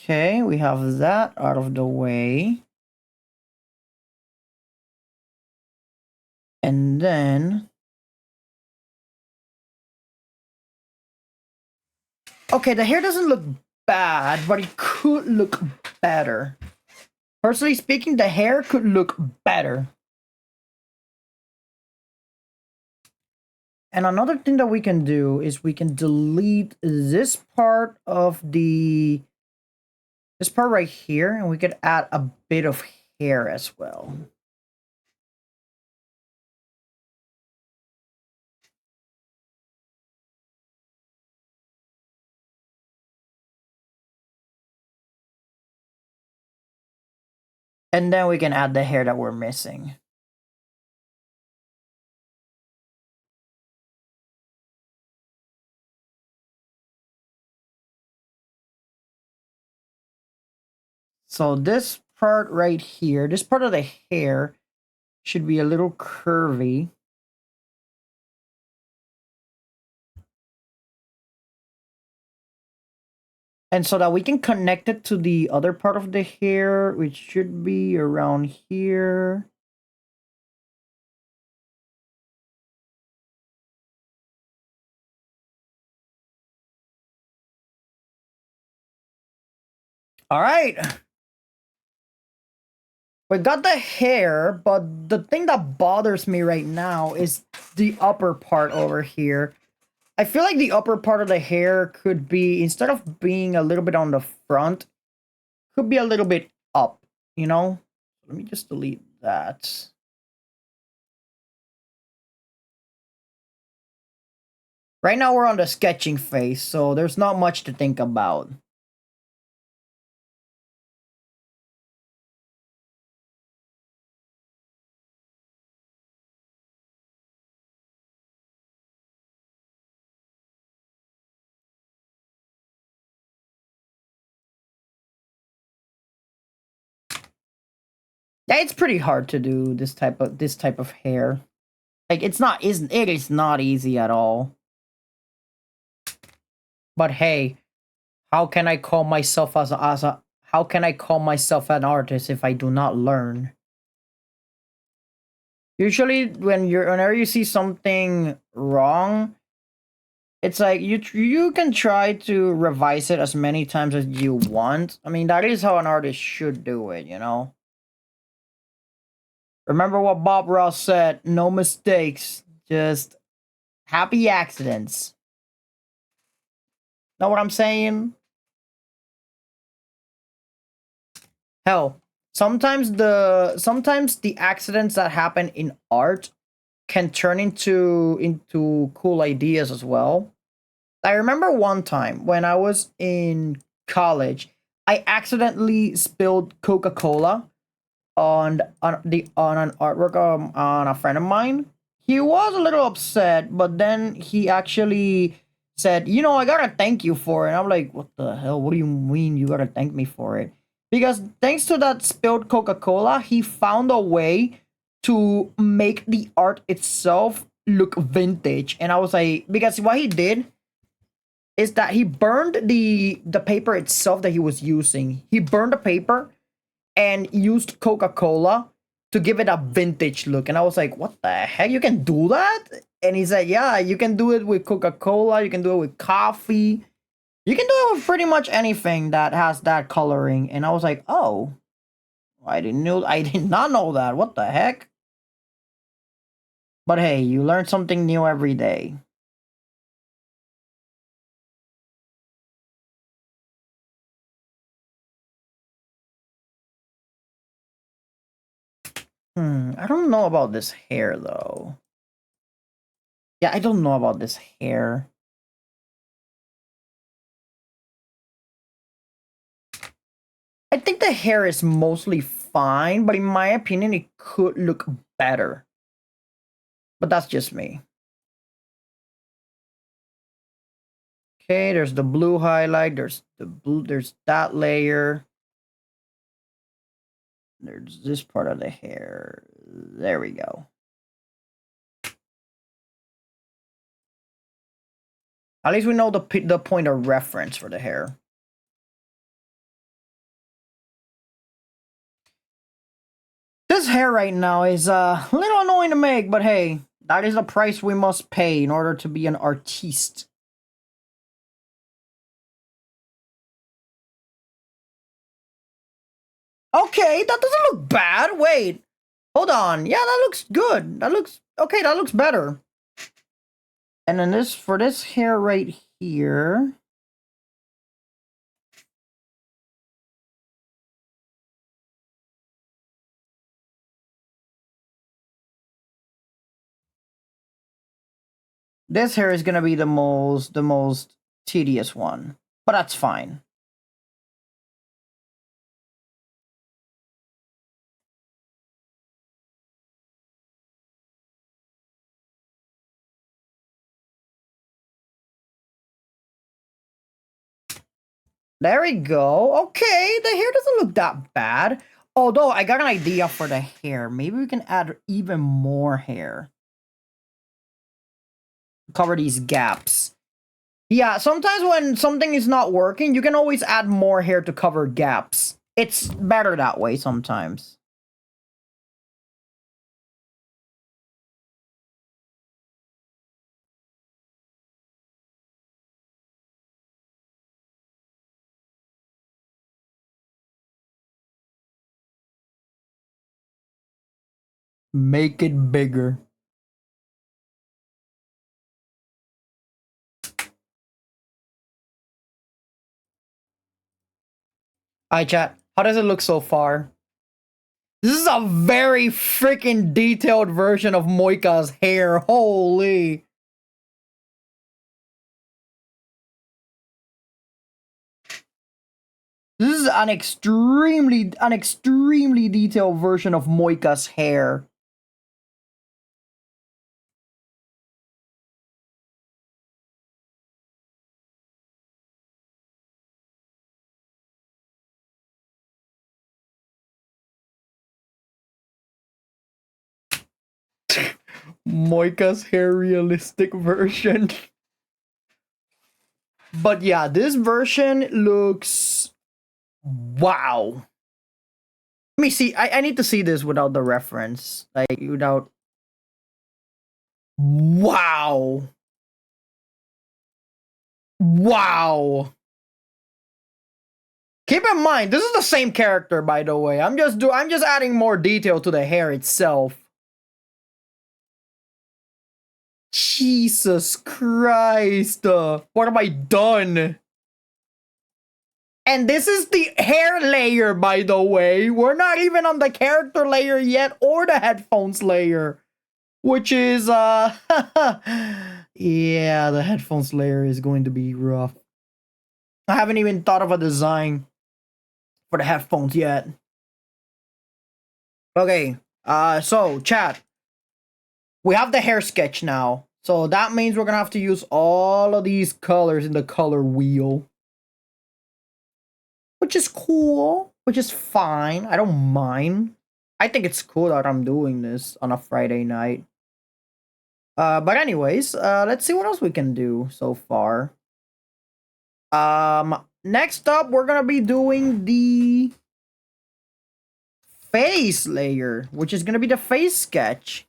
Okay, we have that out of the way. And then okay, the hair doesn't look bad, but it could look better. Personally speaking, the hair could look better. And another thing that we can do is we can delete this part of this part right here, and we could add a bit of hair as well. And then we can add the hair that we're missing. So this part right here, this part of the hair should be a little curvy. And so that we can connect it to the other part of the hair, which should be around here. All right. We got the hair, but the thing that bothers me right now is the upper part over here. I feel like the upper part of the hair could be, instead of being a little bit on the front, could be a little bit up, you know? Let me just delete that. Right now we're on the sketching phase, so there's not much to think about. Yeah, it's pretty hard to do this type of hair. Like it is not easy at all. But hey, how can I call myself how can I call myself an artist if I do not learn? Usually whenever you see something wrong, it's like you can try to revise it as many times as you want. I mean, that is how an artist should do it, you know? Remember what Bob Ross said, no mistakes, just happy accidents. Know what I'm saying? Hell, sometimes the accidents that happen in art can turn into cool ideas as well. I remember one time when I was in college, I accidentally spilled Coca-Cola on an artwork on a friend of mine. He was a little upset, but then he actually said, "You know, I gotta thank you for it." And I'm like, "What the hell? What do you mean you gotta thank me for it?" Because thanks to that spilled Coca-Cola, he found a way to make the art itself look vintage. And I was like, because what he did is that he burned the paper itself that he was using. He burned the paper and used Coca-Cola to give it a vintage look. And I was like, what the heck? You can do that? And he said, yeah, you can do it with Coca-Cola. You can do it with coffee. You can do it with pretty much anything that has that coloring. And I was like, oh, I did not know that. What the heck? But hey, you learn something new every day. I don't know about this hair though. Yeah, I don't know about this hair. I think the hair is mostly fine, but in my opinion, it could look better. But that's just me. Okay, there's the blue highlight. There's the blue. There's that layer. There's this part of the hair. There we go. At least we know the point of reference for the hair. This hair right now is a little annoying to make, but hey, that is the price we must pay in order to be an artiste. Okay, that doesn't look bad. Wait, hold on. Yeah, that looks good. That looks okay. That looks better. And then this for this hair right here. This hair is gonna be the most tedious one, but that's fine. There we go. Okay, the hair doesn't look that bad. Although I got an idea for the hair. Maybe we can add even more hair. Cover these gaps. Yeah, sometimes when something is not working, you can always add more hair to cover gaps. It's better that way sometimes. Make it bigger. Alright, chat. How does it look so far? This is a very freaking detailed version of Moika's hair. Holy. This is an extremely detailed version of Moika's hair. Moika's hair realistic version. But yeah, this version looks wow. Let me see. I need to see this without the reference. Like without wow. Wow. Keep in mind, this is the same character, by the way. I'm just adding more detail to the hair itself. Jesus Christ. What have I done? And this is the hair layer, by the way. We're not even on the character layer yet or the headphones layer. Which is, yeah, the headphones layer is going to be rough. I haven't even thought of a design for the headphones yet. Okay. So chat. We have the hair sketch now. So that means we're gonna have to use all of these colors in the color wheel. Which is cool. Which is fine. I don't mind. I think it's cool that I'm doing this on a Friday night. But anyways, let's see what else we can do so far. Next up, we're gonna be doing the face layer, which is gonna be the face sketch.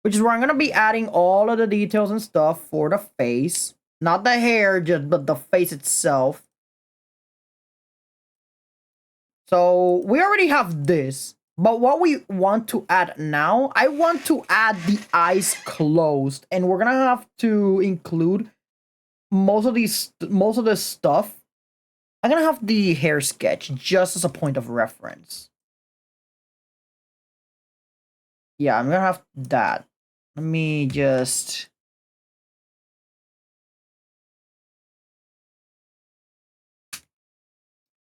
Which is where I'm gonna be adding all of the details and stuff for the face. Not the hair, but the face itself. So we already have this. But what we want to add now, I want to add the eyes closed. And we're gonna have to include most of this stuff. I'm gonna have the hair sketch just as a point of reference. Yeah, I'm gonna have that. Let me just...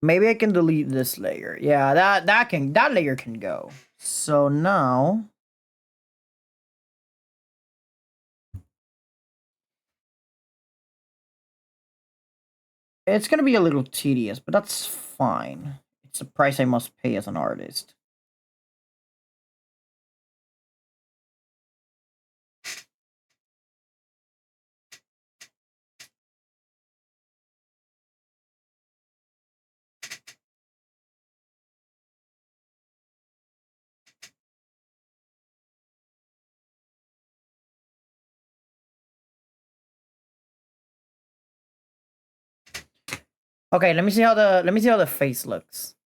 Maybe I can delete this layer. Yeah, that layer can go. So now... It's gonna be a little tedious, but that's fine. It's a price I must pay as an artist. Okay, let me see how the face looks.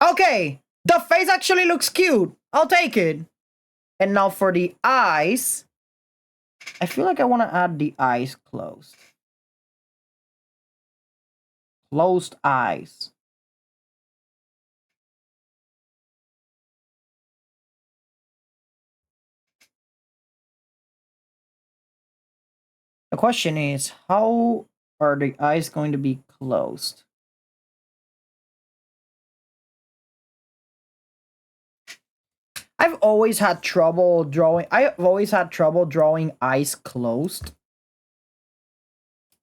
Okay, the face actually looks cute. I'll take it. And now for the eyes, I feel like I want to add the eyes closed. Closed eyes. The question is, how are the eyes going to be closed? I've always had trouble drawing eyes closed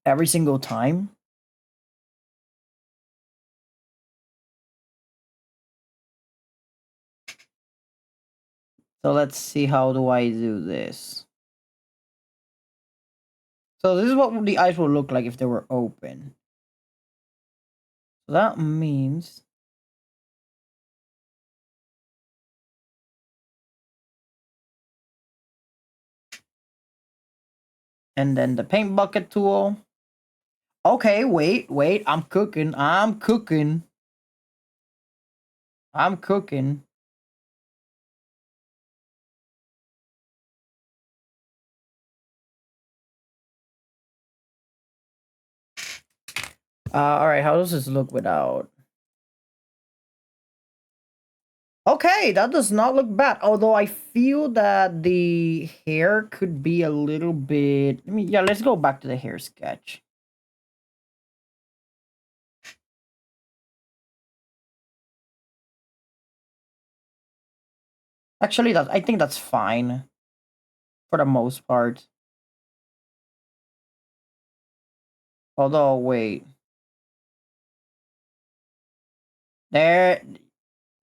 every single time. So let's see, how do I do this? So this is what the eyes would look like if they were open. So that means... And then the paint bucket tool. Okay, wait, I'm cooking. Alright, how does this look without? Okay, that does not look bad. Although I feel that the hair could be a little bit... let's go back to the hair sketch. Actually, I think that's fine. For the most part. Although, wait. There...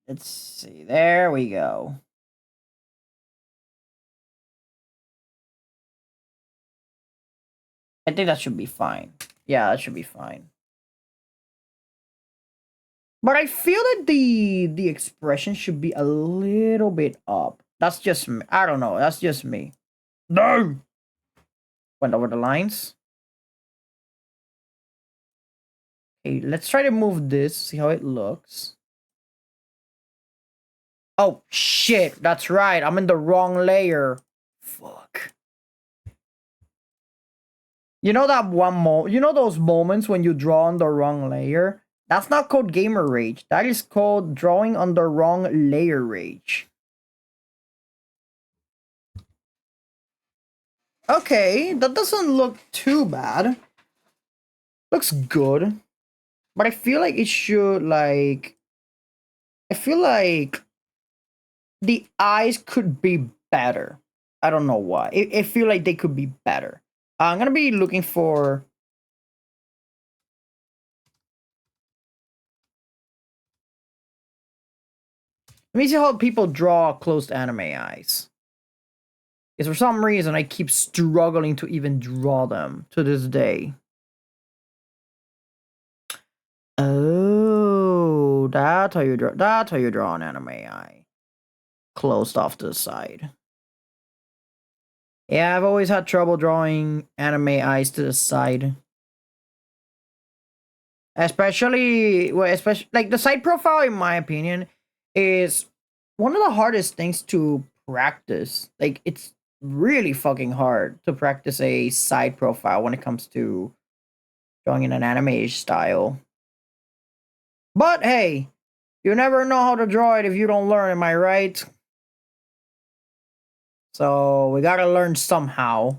Let's see. There we go. I think that should be fine. Yeah, that should be fine. But I feel that the expression should be a little bit up. That's just me. I don't know. That's just me. No! Went over the lines. Okay, let's try to move this. See how it looks. Oh, shit. That's right. I'm in the wrong layer. Fuck. You know that you know those moments when you draw on the wrong layer? That's not called gamer rage. That is called drawing on the wrong layer rage. Okay, that doesn't look too bad. Looks good. But I feel like it should, like... I feel like the eyes could be better. I don't know why. I feel like they could be better. I'm gonna be looking for. Let me see how people draw closed anime eyes. Because for some reason I keep struggling to even draw them to this day. Oh, that's how you draw. That's how you draw an anime eye. Closed off to the side. Yeah, I've always had trouble drawing anime eyes to the side. Especially like the side profile, in my opinion, is one of the hardest things to practice. Like, it's really fucking hard to practice a side profile when it comes to drawing in an anime style. But hey, you never know how to draw it if you don't learn, am I right? So we gotta learn somehow.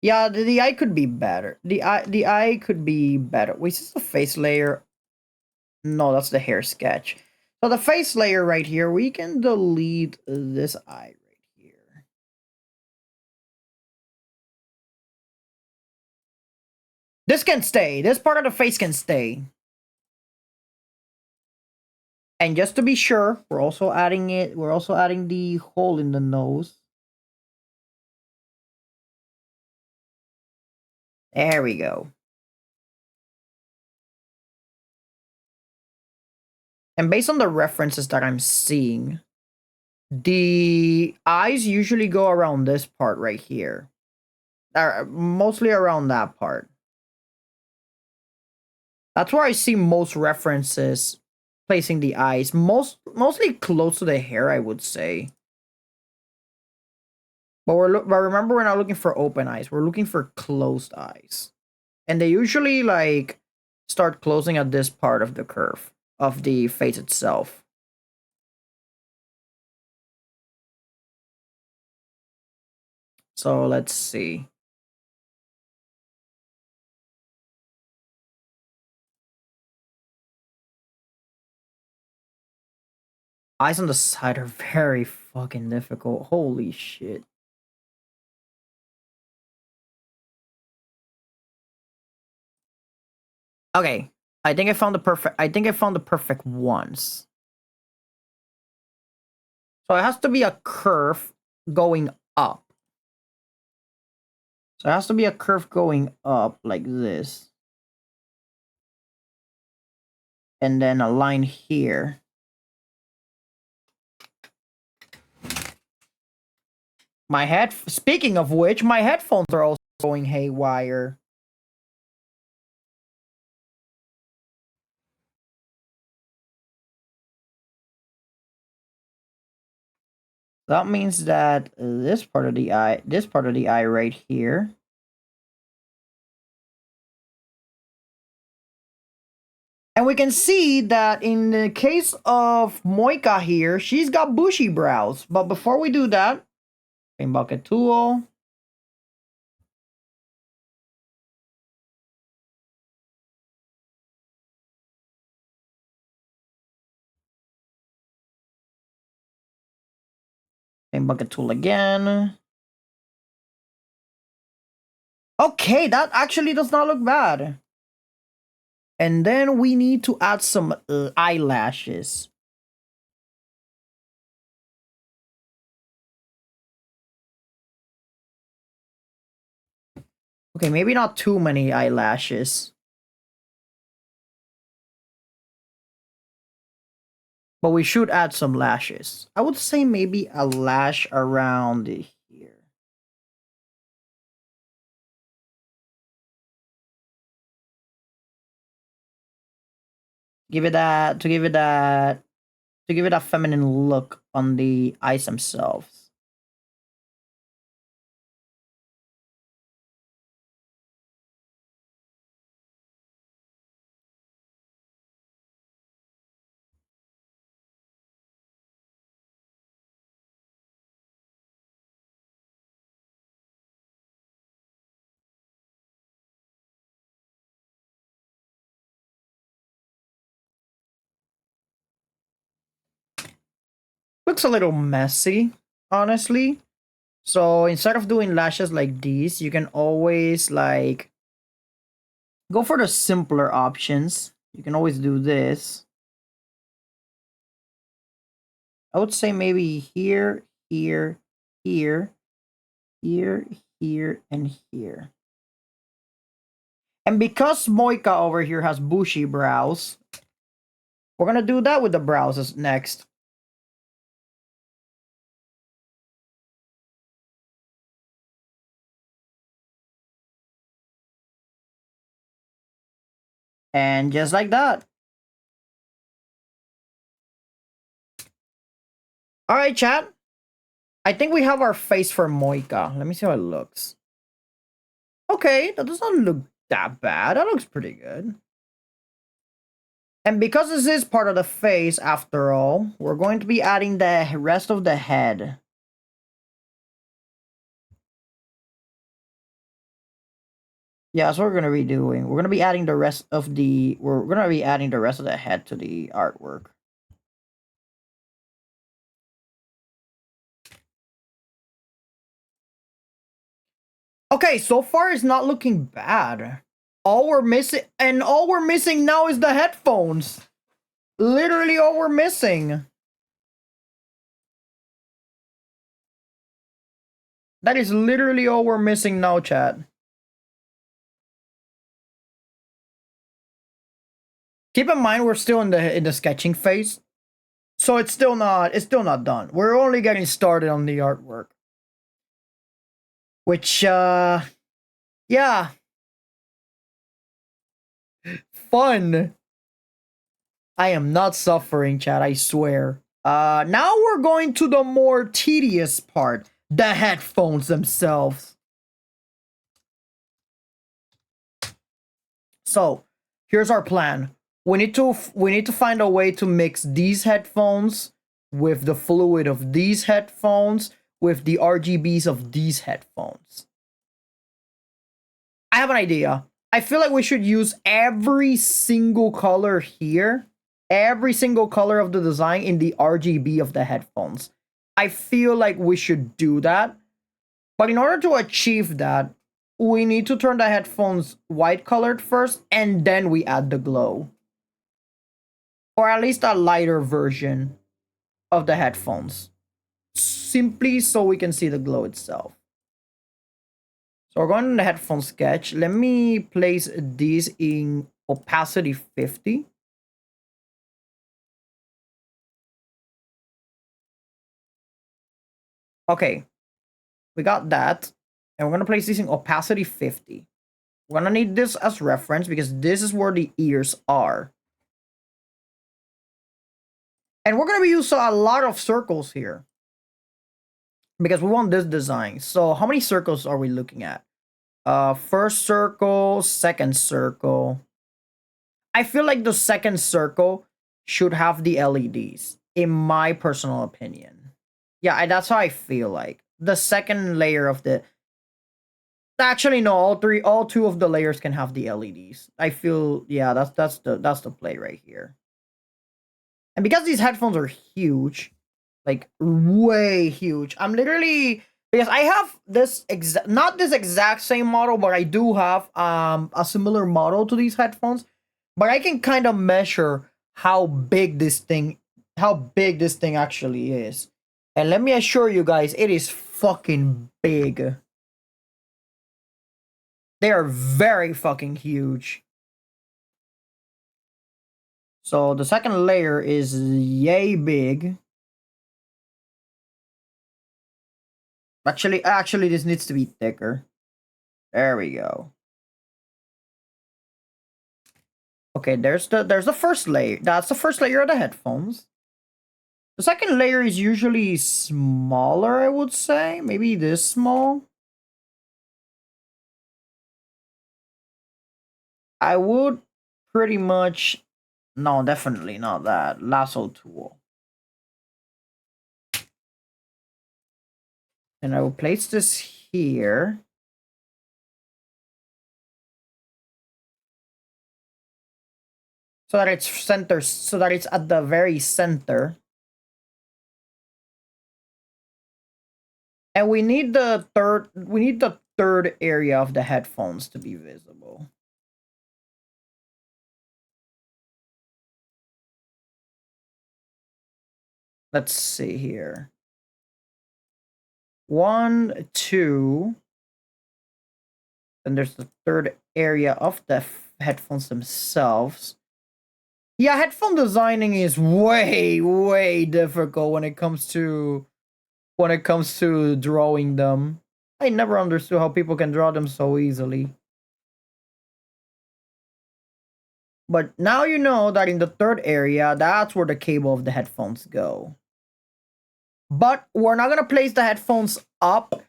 Yeah, the eye could be better. The eye could be better. Wait, is this the face layer? No, that's the hair sketch. So the face layer right here, we can delete this eye right here. This can stay. This part of the face can stay. And just to be sure, we're also adding it. We're also adding the hole in the nose. There we go. And based on the references that I'm seeing, the eyes usually go around this part right here. Mostly around that part. That's where I see most references placing the eyes. Mostly close to the hair, I would say. But remember, we're not looking for open eyes. We're looking for closed eyes. And they usually like start closing at this part of the curve of the face itself. So let's see. Eyes on the side are very fucking difficult. Holy shit. Okay. I think I found the perfect ones. So it has to be a curve going up. So it has to be a curve going up like this. And then a line here. Speaking of which, my headphones are also going haywire. That means that this part of the eye right here. And we can see that in the case of Moika here, she's got bushy brows. But before we do that, paint bucket tool. Paint bucket tool again. Okay, that actually does not look bad. And then we need to add some eyelashes. Okay, maybe not too many eyelashes. But we should add some lashes. I would say maybe a lash around here. Give it that to give it that to give it a feminine look on the eyes themselves. looks a little messy, honestly. So instead of doing lashes like these, you can always like go for the simpler options. You can always do this. I would say maybe here, here, here, here, here, and here. And because Moika over here has bushy brows, we're gonna do that with the brows next. And just like that. Alright, chat. I think we have our face for Moika. Let me see how it looks. Okay, that doesn't look that bad. That looks pretty good. And because this is part of the face, after all, we're going to be adding the rest of the head. Yeah, that's what we're going to be doing. We're going to be adding the rest of the... We're going to be adding the rest of the head to the artwork. Okay, so far it's not looking bad. All we're missing now is the headphones. Literally all we're missing. That is literally all we're missing now, chat. Keep in mind we're still in the sketching phase. So it's still not done. We're only getting started on the artwork. Which yeah. Fun. I am not suffering, chat, I swear. Now we're going to the more tedious part. The headphones themselves. So, here's our plan. We need to find a way to mix these headphones with the fluid of these headphones with the RGBs of these headphones. I have an idea. I feel like we should use every single color here, every single color of the design in the RGB of the headphones. I feel like we should do that. But in order to achieve that, we need to turn the headphones white colored first, and then we add the glow. Or at least a lighter version of the headphones. Simply so we can see the glow itself. So we're going to the headphone sketch. Let me place these in opacity 50. Okay, we got that. And we're going to place these in opacity 50. We're going to need this as reference because this is where the ears are. And we're going to be using a lot of circles here because we want this design. So how many circles are we looking at? First circle, second circle. I feel like the second circle should have the LEDs, in my personal opinion. Yeah, that's how I feel like. The second layer of the... Actually, no, all two of the layers can have the LEDs. I feel, yeah, that's the play right here. And because these headphones are huge, like way huge, I'm literally... Because I have this not this exact same model, but I do have a similar model to these headphones. But I can kind of measure how big this thing actually is. And let me assure you guys, it is fucking big. They are very fucking huge. So the second layer is yay big. Actually, this needs to be thicker. There we go. Okay, there's the first layer. That's the first layer of the headphones. The second layer is usually smaller, I would say. Maybe this small. I would pretty much... No, definitely not that. Lasso tool. And I will place this here. So that it's at the very center. And we need the third area of the headphones to be visible. Let's see here. 1, 2. And there's the third area of the headphones themselves. Yeah, headphone designing is way difficult when it comes to drawing them. I never understood how people can draw them so easily. But now you know that in the third area, that's where the cable of the headphones go. But we're not gonna place the headphones up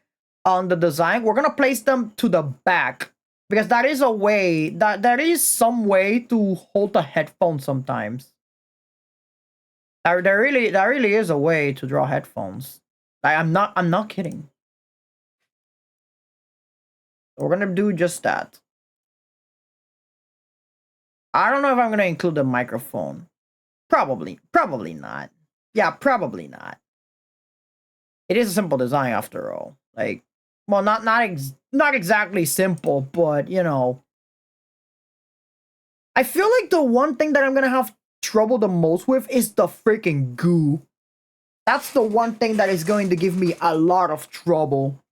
on the design. We're gonna place them to the back because that is a way that there is some way to hold the headphone sometimes. There really is a way to draw headphones. I'm not kidding. We're gonna do just that. I don't know if I'm gonna include the microphone. Probably not. Yeah, probably not. It is a simple design after all. Like, well, not exactly simple, but you know, I feel like the one thing that I'm gonna have trouble the most with is the freaking goo. That's the one thing that is going to give me a lot of trouble.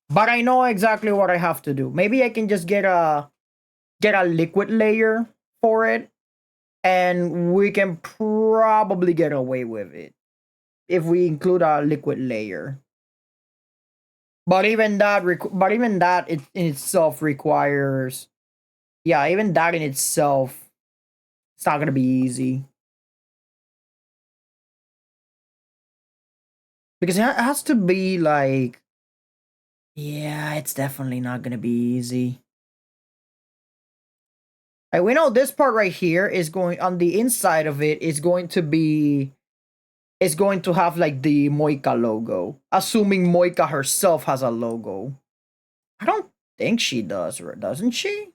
But I know exactly what I have to do. Maybe I can just get a liquid layer for it, and we can probably get away with it if we include a liquid layer. But even that in itself requires, yeah, even that in itself, it's not gonna be easy because it has to be like, yeah, it's definitely not gonna be easy. Like, we know this part right here is going on the inside of it is going to be is going to have like the Moika logo, assuming Moika herself has a logo. I don't think she does, doesn't she?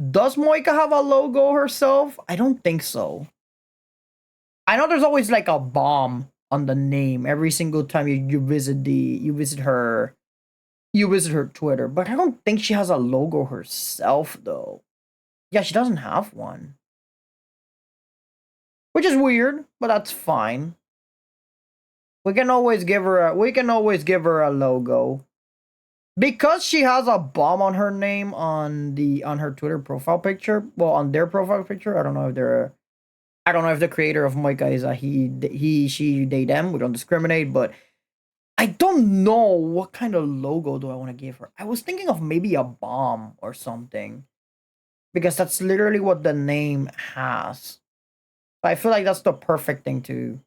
Does Moika have a logo herself? I don't think so. I know there's always like a bomb on the name every single time you visit her Twitter, but I don't think she has a logo herself though. Yeah, she doesn't have one. Which is weird, but that's fine. We can always give her a logo. Because she has a bomb on her name on her Twitter profile picture. Well, on their profile picture, I don't know if the creator of Moika is a he, she, they, them. We don't discriminate, but I don't know what kind of logo do I want to give her. I was thinking of maybe a bomb or something, because that's literally what the name has. But I feel like that's the perfect thing to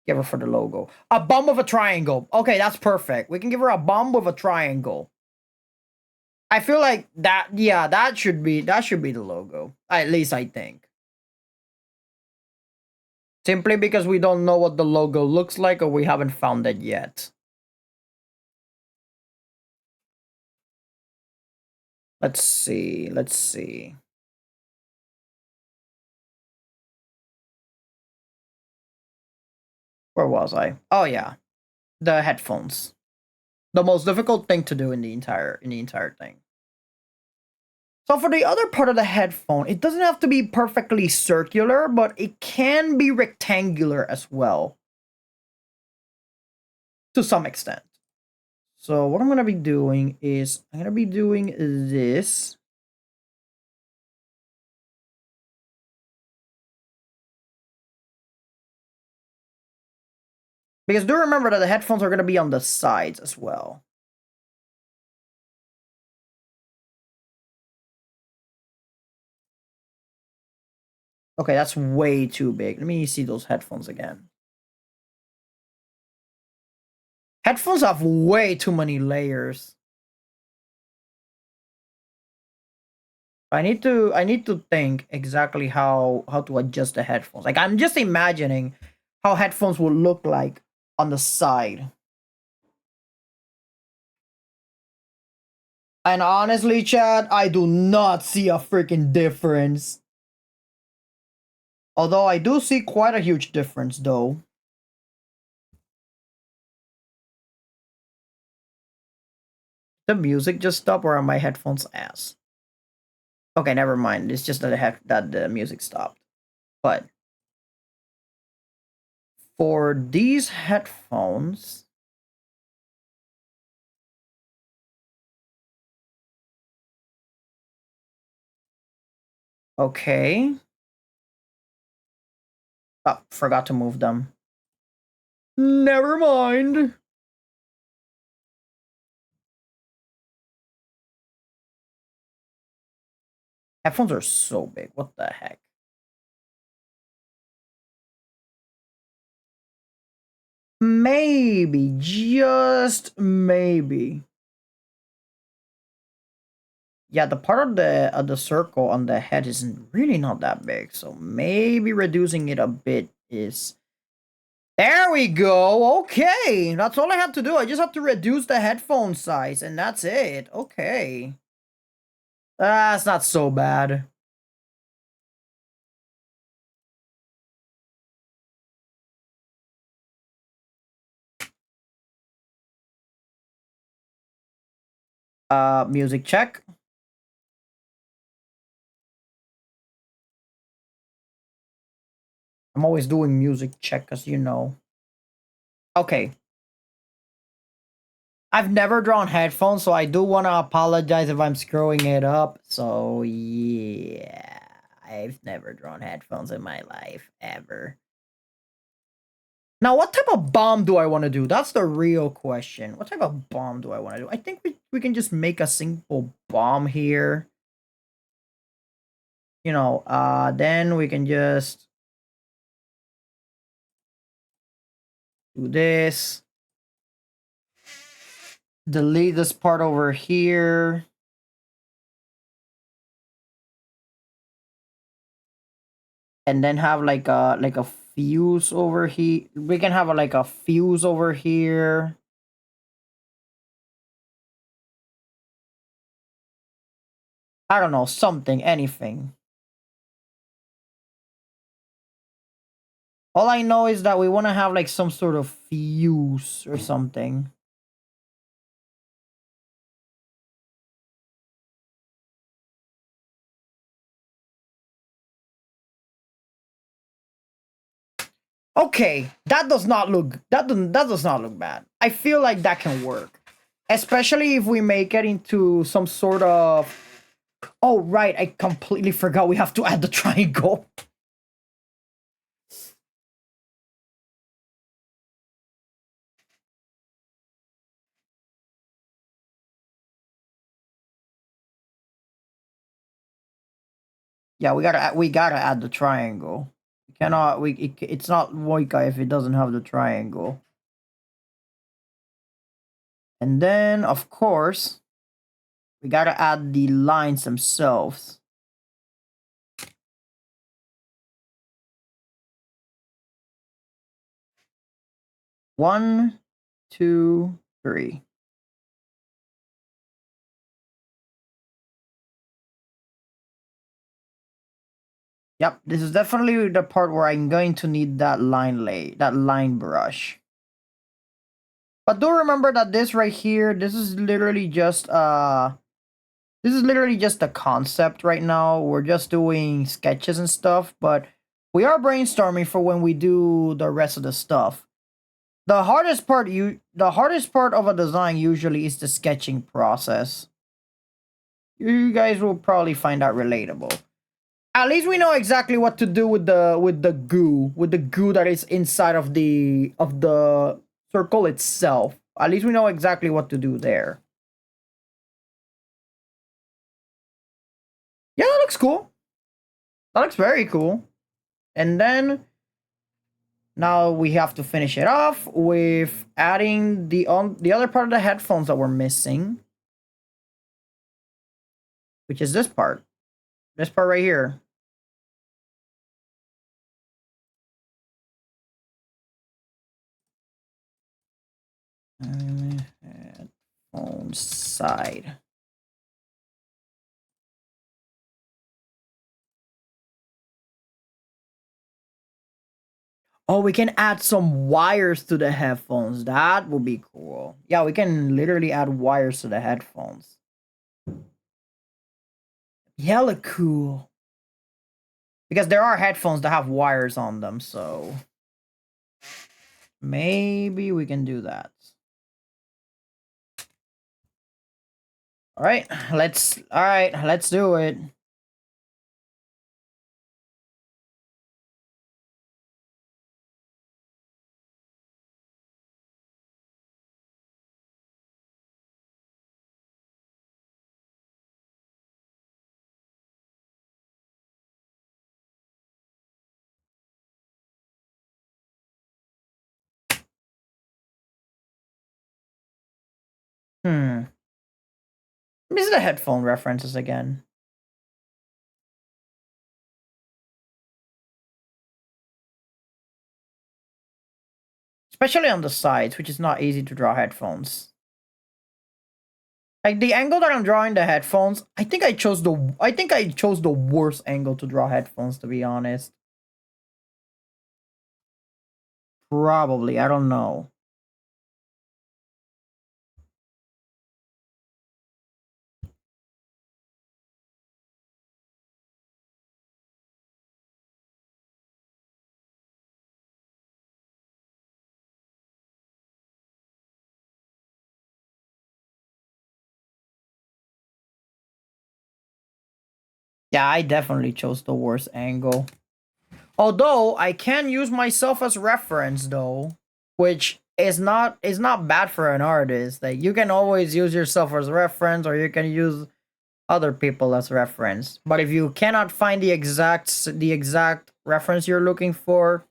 give her for the logo. A bomb with a triangle. Okay, that's perfect. We can give her a bomb with a triangle. I feel like that, yeah, that should be the logo. At least I think. Simply because we don't know what the logo looks like, or we haven't found it yet. Let's see. Where was I? Oh yeah. The headphones. The most difficult thing to do in the entire thing. So for the other part of the headphone, it doesn't have to be perfectly circular, but it can be rectangular as well. To some extent. So what I'm going to be doing is I'm going to be doing this. Because do remember that the headphones are going to be on the sides as well. Okay, that's way too big. Let me see those headphones again. Headphones have way too many layers. I need to think exactly how to adjust the headphones. Like, I'm just imagining how headphones would look like on the side. And honestly, Chad, I do not see a freaking difference. Although I do see quite a huge difference, though. The music just stopped, or are my headphones ass? Okay, never mind. It's just that the music stopped. But for these headphones, okay. Oh, forgot to move them. Never mind. Headphones are so big. What the heck? Maybe, just maybe. Yeah, the part of the circle on the head isn't really not that big, so maybe reducing it a bit is. There we go. Okay, that's all I have to do. I just have to reduce the headphone size, and that's it. Okay, that's not so bad. Music check. I'm always doing music check, cause you know. Okay, I've never drawn headphones, so I do want to apologize if I'm screwing it up. So yeah, I've never drawn headphones in my life ever. Now, what type of bomb do I want to do? That's the real question. What type of bomb do I want to do? I think we can just make a simple bomb here. You know, then we can just do this. Delete this part over here. And then have like a fuse over here. We can have like a fuse over here. I don't know, something, anything. All I know is that we want to have like some sort of fuse or something. Okay, that does not look that does not look bad. I feel like that can work. Especially if we make it into some sort of. Oh right, I completely forgot we have to add the triangle. Yeah, we gotta add the triangle. We cannot it's not Moika if it doesn't have the triangle. And then of course we gotta add the lines themselves. One, two, three. Yep, this is definitely the part where I'm going to need that line brush. But do remember that this right here, this is literally just the concept right now. We're just doing sketches and stuff, but we are brainstorming for when we do the rest of the stuff. The hardest part of a design usually is the sketching process. You guys will probably find that relatable. At least we know exactly what to do with the goo that is inside of the circle itself. At least we know exactly what to do there. Yeah, that looks cool. That looks very cool. And then now we have to finish it off with adding the other part of the headphones that we're missing, which is this part. This part right here. Headphone side. Oh, we can add some wires to the headphones. That would be cool. Yeah, we can literally add wires to the headphones. Hella cool. Because there are headphones that have wires on them, so maybe we can do that. All right, let's do it. This is the headphone references again. Especially on the sides, which is not easy to draw headphones. Like the angle that I'm drawing the headphones, I think I chose the worst angle to draw headphones, to be honest. Probably, I don't know. Yeah, I definitely chose the worst angle. Although I can use myself as reference though, which is not bad for an artist. Like you can always use yourself as reference or you can use other people as reference. But if you cannot find the exact reference you're looking for,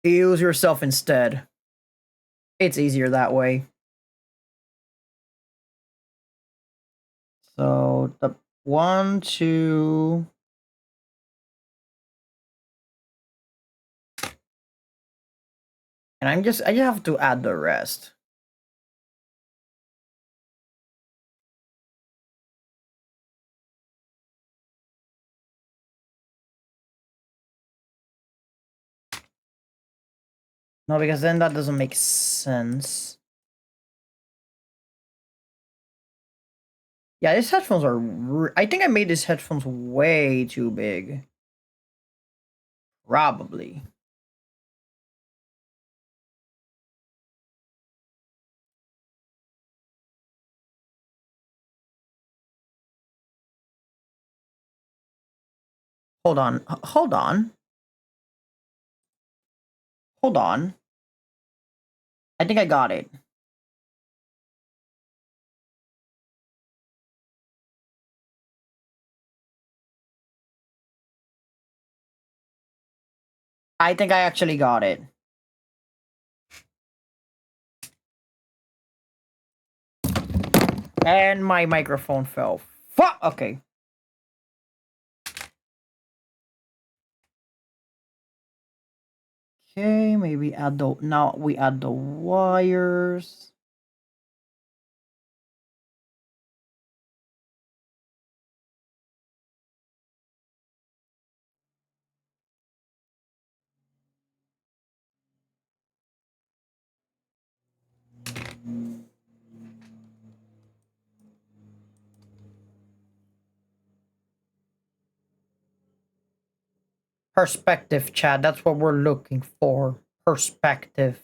use yourself instead. It's easier that way. So the 1, 2. And I just have to add the rest. No, because then that doesn't make sense. Yeah, these headphones are... I think I made these headphones way too big. Probably. Hold on. Hold on. Hold on. I think I got it. I think I actually got it. And my microphone fell. Fuck! Okay. Okay, maybe add the... Now we add the wires. Perspective, Chad. That's what we're looking for. Perspective.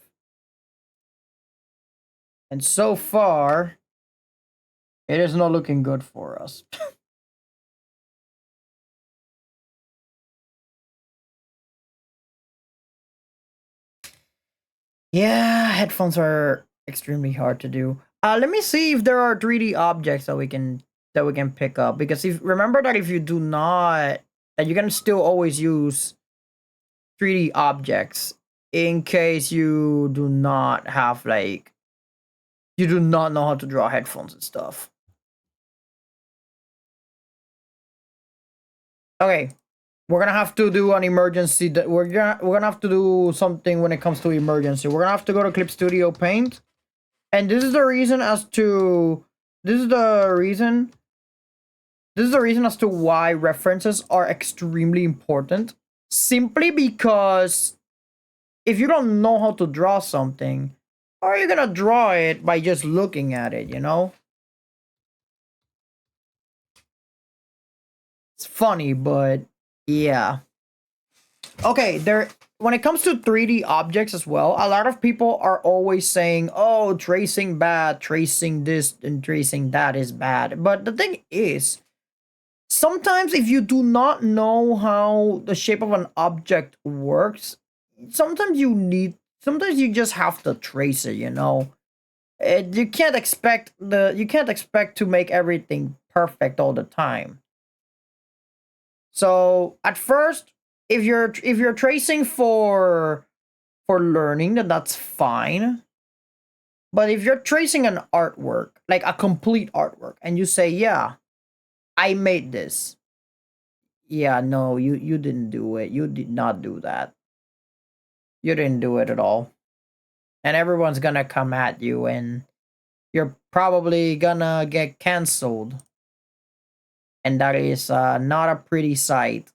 And so far, it is not looking good for us. Yeah, headphones are extremely hard to do. Let me see if there are 3D objects that we can pick up, because if remember that if you do not, that you can still always use 3D objects in case you do not have like you do not know how to draw headphones and stuff. Okay, we're gonna have to do an emergency. We're gonna have to do something when it comes to emergency. We're gonna have to go to Clip Studio Paint, and this is the reason as to this is the reason this is the reason as to why references are extremely important. Simply because if you don't know how to draw something, how are you gonna draw it by just looking at it, you know? It's funny, but yeah. Okay, there when it comes to 3D objects as well, a lot of people are always saying, "Oh, tracing bad, tracing this and tracing that is bad." But the thing is, sometimes if you do not know how the shape of an object works, sometimes you just have to trace it, you know. You can't expect to make everything perfect all the time. So at first, if you're tracing for learning, then that's fine. But if you're tracing an artwork, like a complete artwork, and you say, "Yeah, I made this," yeah, no, you didn't do it. You did not do that. You didn't do it at all. And everyone's gonna come at you, and you're probably gonna get canceled. And that is not a pretty sight.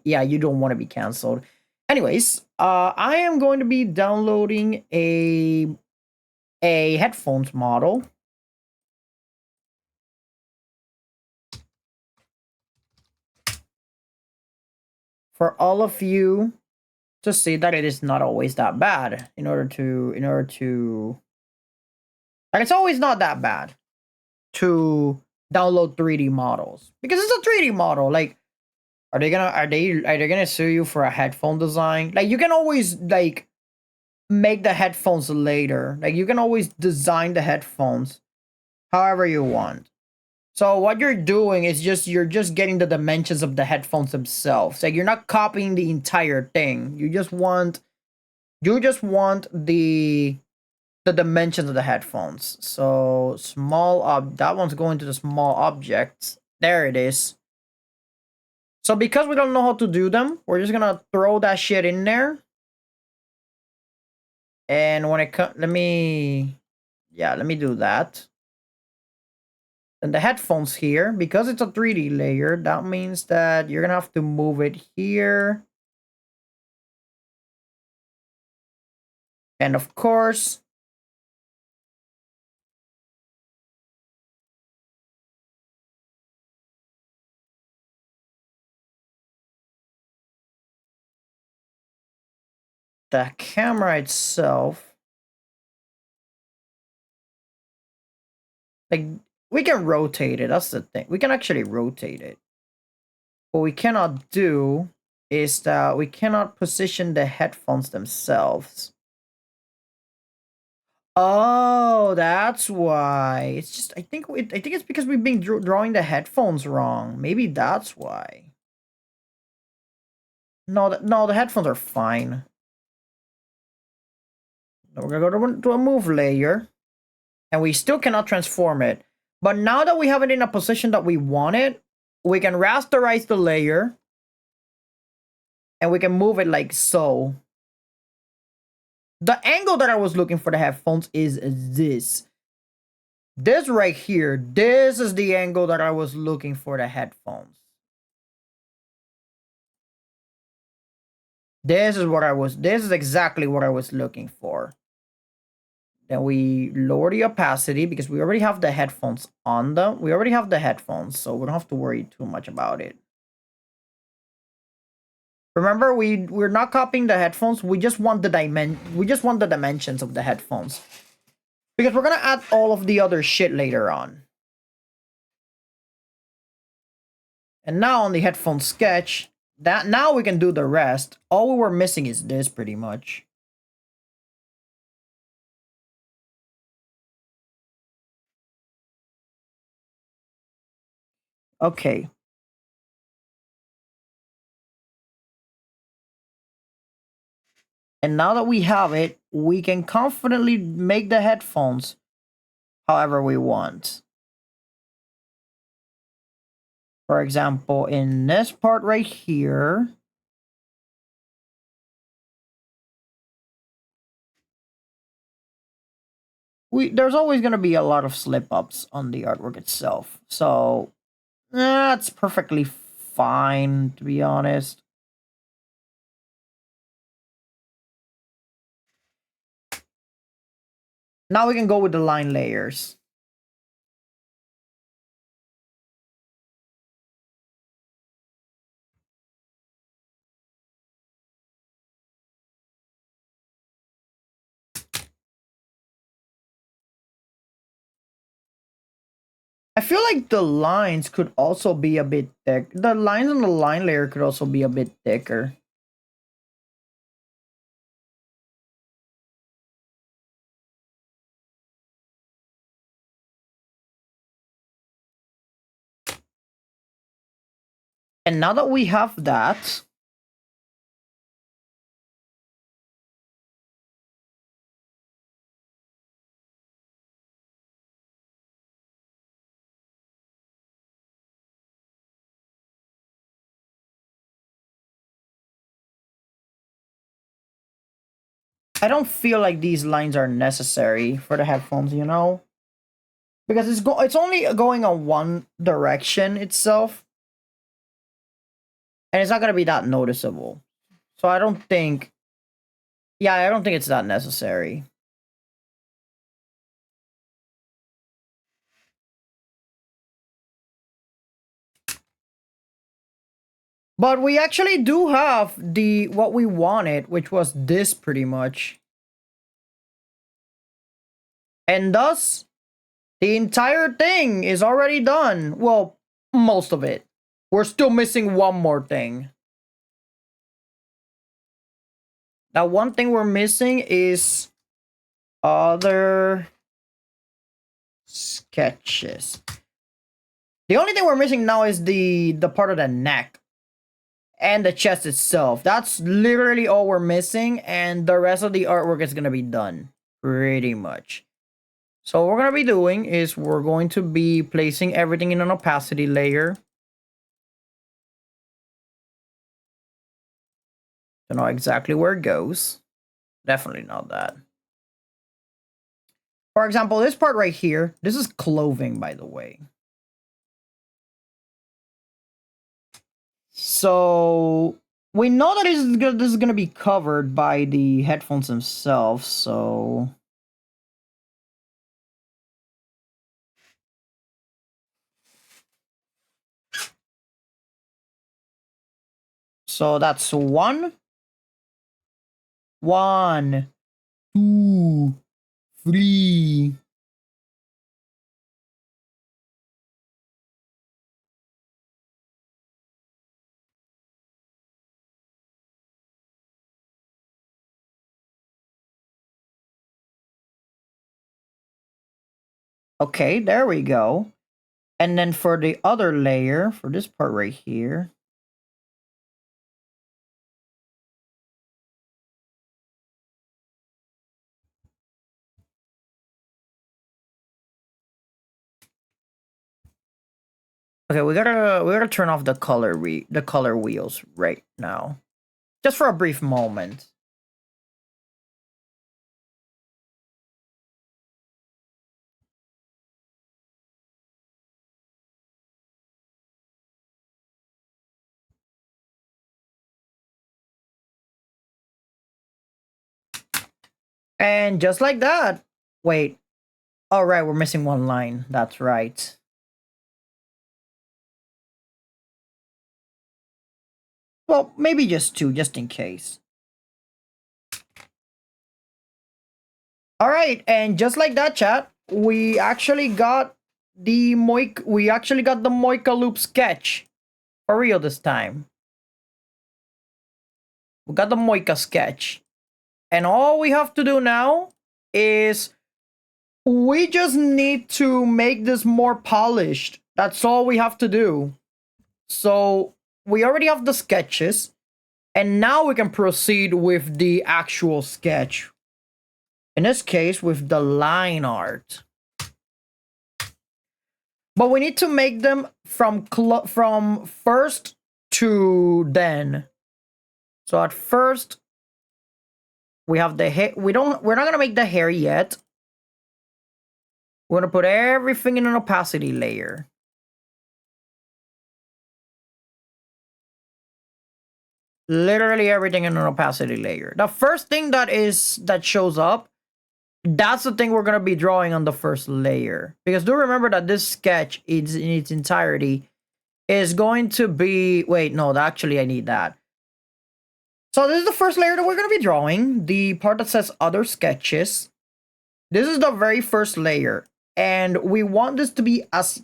Yeah, you don't want to be canceled. Anyways, I am going to be downloading a headphones model. For all of you to see that it is not always that bad like it's always not that bad to download 3D models because it's a 3D model. Like, are they gonna sue you for a headphone design? Like, you can always like make the headphones later. Like, you can always design the headphones however you want. So what you're doing is you're just getting the dimensions of the headphones themselves. Like, you're not copying the entire thing. You just want the dimensions of the headphones. So that one's going to the small objects. There it is. So because we don't know how to do them, we're just gonna throw that shit in there. And when it comes, let me do that. And the headphones here, because it's a 3D layer, that means that you're gonna have to move it here. And of course, the camera itself, like, we can rotate it. That's the thing. We can actually rotate it. What we cannot do is that we cannot position the headphones themselves. Oh, that's why. It's just I think it's because we've been drawing the headphones wrong. Maybe that's why. No, the headphones are fine. We're gonna go to a move layer, and we still cannot transform it. But now that we have it in a position that we want it, we can rasterize the layer, and we can move it like so. The angle that I was looking for the headphones is this. This right here, this is the angle that I was looking for the headphones. This is exactly what I was looking for. Then we lower the opacity because we already have the headphones on them. We already have the headphones, so we don't have to worry too much about it. Remember, we're not copying the headphones. We just want the dimensions of the headphones. Because we're gonna add all of the other shit later on. And now on the headphone sketch, now we can do the rest. All we were missing is this pretty much. Okay. And now that we have it, we can confidently make the headphones however we want. For example, in this part right here, there's always going to be a lot of slip-ups on the artwork itself. So, that's perfectly fine, to be honest. Now we can go with the line layers. I feel like the lines could also be a bit thick. The lines on the line layer could also be a bit thicker. And now that we have that, I don't feel like these lines are necessary for the headphones, you know? Because it's only going on one direction itself. And it's not going to be that noticeable. So I don't think it's that necessary. But we actually do have what we wanted, which was this pretty much. And thus, the entire thing is already done. Well, most of it. We're still missing one more thing. That one thing we're missing is other sketches. The only thing we're missing now is the part of the neck and the chest itself. That's literally all we're missing, and the rest of the artwork is gonna be done pretty much. So what we're gonna be doing is we're going to be placing everything in an opacity layer. Don't know exactly where it goes. Definitely not that. For example, this part right here, this is clothing, by the way. So we know that this is gonna be covered by the headphones themselves, so that's one, 2, 3. Okay, there we go. And then for the other layer, for this part right here, okay, we gotta turn off the color wheels right now, just for a brief moment. And just like that, wait. All right, we're missing one line. That's right. Well, maybe just two, just in case. All right, and just like that, chat, we actually got the Moika Loop sketch for real this time. We got the Moika sketch, and all we have to do now is we just need to make this more polished. That's all we have to do. So we already have the sketches, and now we can proceed with the actual sketch. In this case, with the line art. But we need to make them from first to then. So at first, we have the hair. We're not gonna make the hair yet. We're gonna put everything in an opacity layer. Literally everything in an opacity layer. The first thing that shows up That's the thing we're going to be drawing on the first layer. Because do remember that this sketch is in its entirety is going to be... Wait, no, actually I need that. So this is the first layer that we're going to be drawing. The part that says other sketches. This is the very first layer. And we want this to be as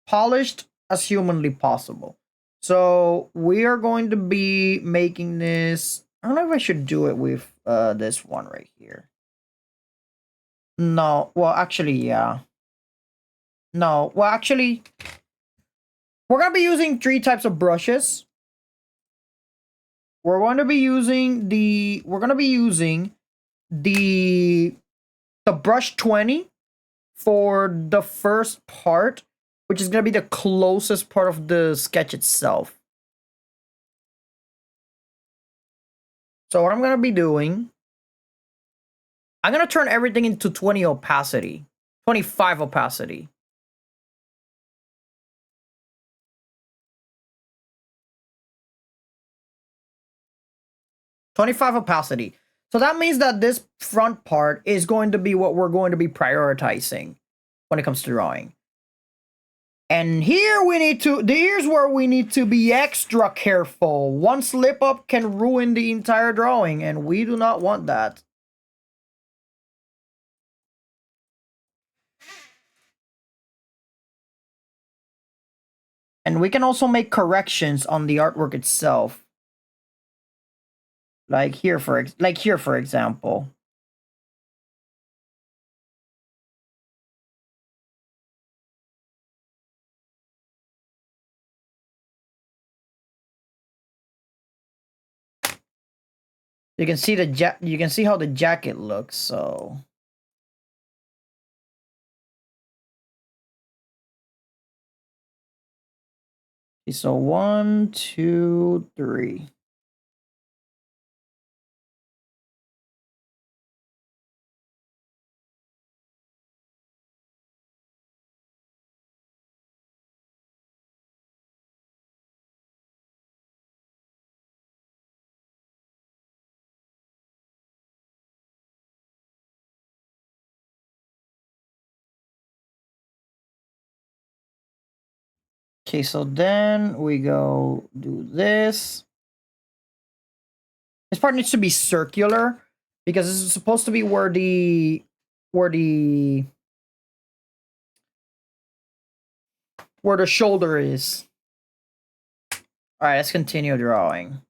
polished as humanly possible. So we are going to be making this... I don't know if I should do it with this one right here. No, well, actually, yeah. No, well, actually, we're going to be using 3 types of brushes. We're going to be using the brush 20 for the first part, which is going to be the closest part of the sketch itself. So what I'm going to be doing, I'm going to turn everything into 20 opacity, 25 opacity. .25 opacity. So that means that this front part is going to be what we're going to be prioritizing when it comes to drawing. And here's where we need to be extra careful. One slip up can ruin the entire drawing, and we do not want that. And we can also make corrections on the artwork itself. Like here, for example. You can see how the jacket looks, so. So 1, 2, 3. Okay, so then we go do this. This part needs to be circular because this is supposed to be where the shoulder is. All right, let's continue drawing.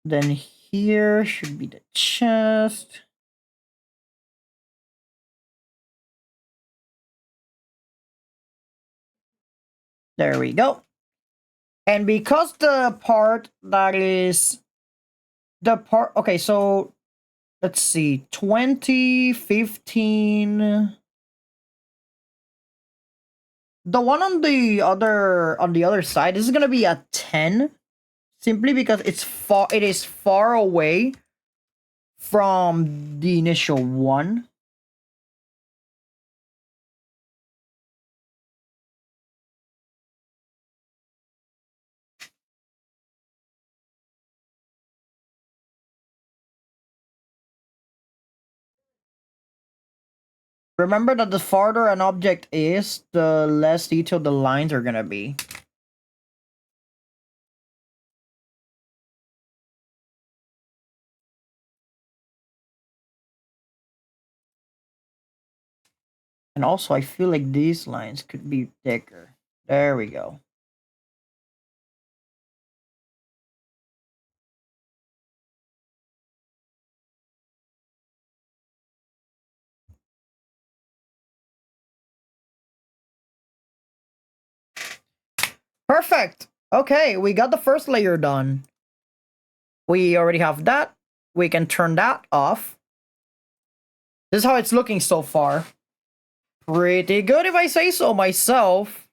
Then here should be the chest. There we go. And because the part that is okay, so let's see, 20, 15. The one on the other side, this is gonna be a 10. Simply because it is far away from the initial one. Remember that the farther an object is, the less detailed the lines are gonna be. And also, I feel like these lines could be thicker. There we go. Perfect. Okay, we got the first layer done. We already have that. We can turn that off. This is how it's looking so far. Pretty good if I say so myself.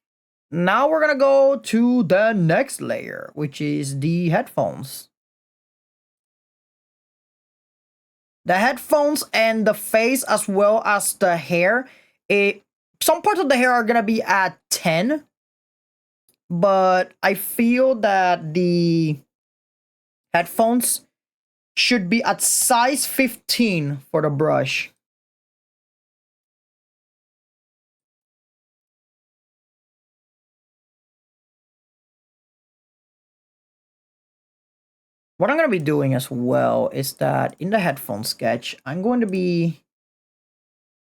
now we're gonna go to the next layer, which is the headphones. The headphones and the face as well as the hair. Some parts of the hair are gonna be at 10, but I feel that the headphones should be at size 15 for the brush. What I'm going to be doing as well is that in the headphone sketch, I'm going to be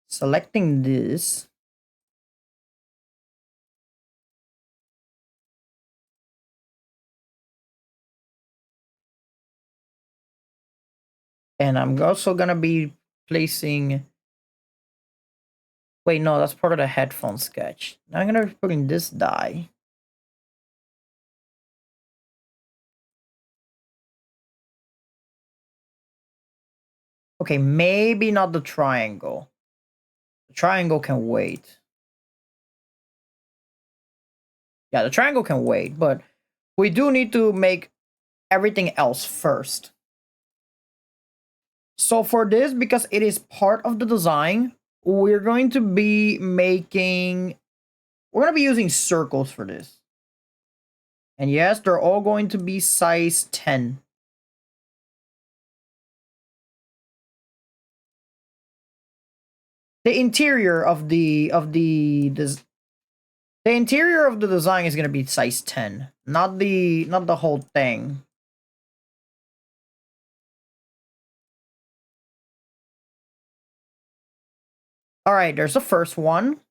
selecting this. And I'm also going to be placing... Wait, no, that's part of the headphone sketch. Now I'm going to be putting this die. Okay, maybe not the triangle. The triangle can wait. Yeah, the triangle can wait, but we do need to make everything else first. So for this, because it is part of the design, we're going to be using circles for this. And yes, they're all going to be size 10. The interior of the interior of the design is going to be size 10, not the whole thing. All right, there's the first one.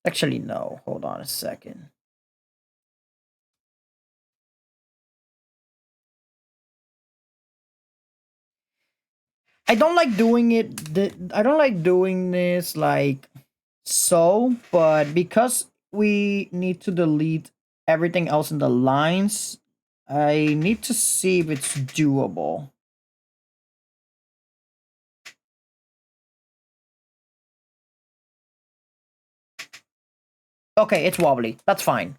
Actually, no. Hold on a second. I don't like doing it. I don't like doing this like so, but because we need to delete everything else in the lines, I need to see if it's doable. Okay, it's wobbly. That's fine.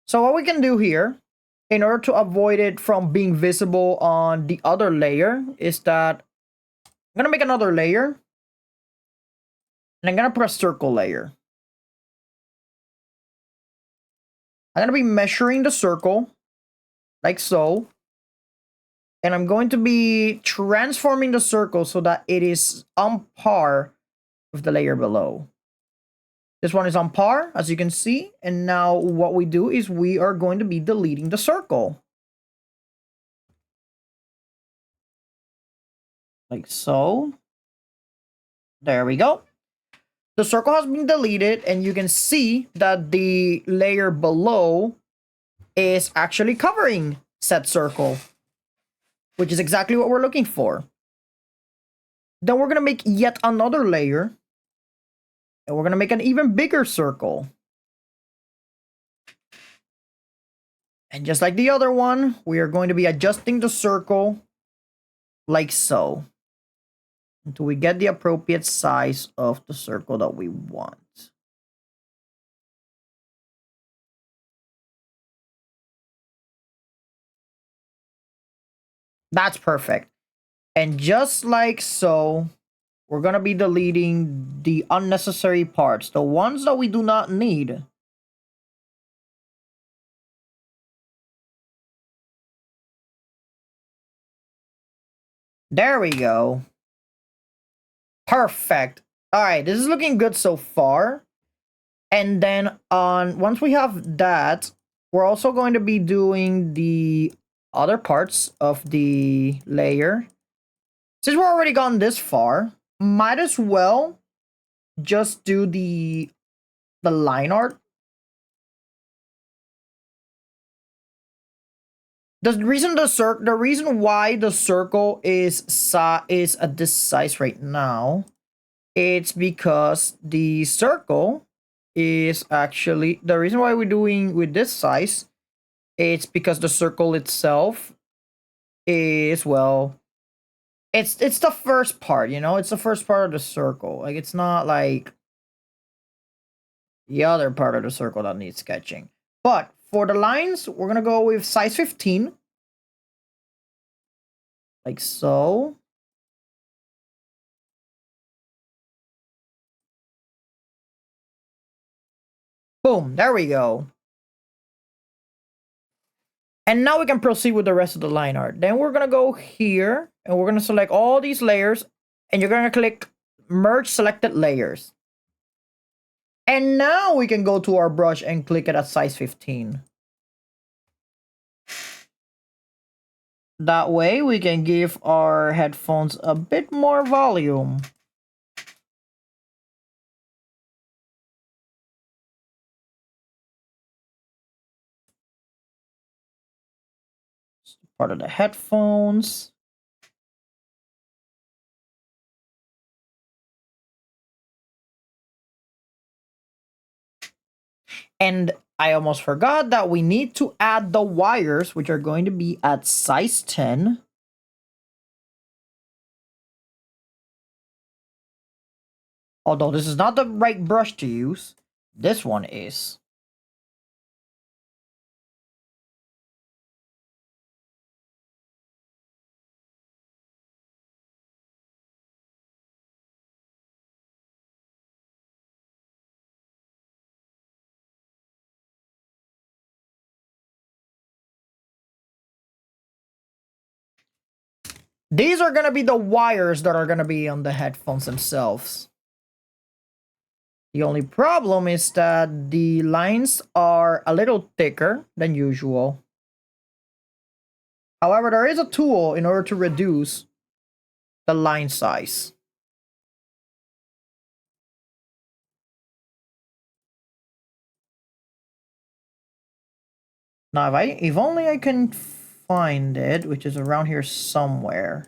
So what we can do here, in order to avoid it from being visible on the other layer, is that I'm gonna make another layer. And I'm gonna put a circle layer. I'm gonna be measuring the circle, like so. And I'm going to be transforming the circle so that it is on par with the layer below. This one is on par, as you can see. And now what we do is we are going to be deleting the circle. Like so. There we go. The circle has been deleted, and you can see that the layer below is actually covering said circle, which is exactly what we're looking for. Then we're going to make yet another layer, and we're going to make an even bigger circle. And just like the other one, we are going to be adjusting the circle like so until we get the appropriate size of the circle that we want. That's perfect. And just like so, we're going to be deleting the unnecessary parts, the ones that we do not need. There we go. Perfect. All right, this is looking good so far. And then once we have that, we're also going to be doing the other parts of the layer. Since we're already gone this far, might as well just do the line art. The reason why the circle is at this size right now, it's because the circle is actually the reason why we're doing with this size. It's because the circle itself is, well, it's the first part, you know, it's the first part of the circle. Like, it's not like the other part of the circle that needs sketching. But for the lines, we're gonna go with size 15. Like so. Boom, there we go. And now we can proceed with the rest of the line art. Then we're gonna go here and we're gonna select all these layers and you're gonna click merge selected layers. And now we can go to our brush and click it at size 15. That way we can give our headphones a bit more volume. Part of the headphones. And I almost forgot that we need to add the wires, which are going to be at size 10. Although this is not the right brush to use, this one is. These are going to be the wires that are going to be on the headphones themselves. The only problem is that the lines are a little thicker than usual. However, there is a tool in order to reduce the line size. Now, if only I can find it, which is around here somewhere.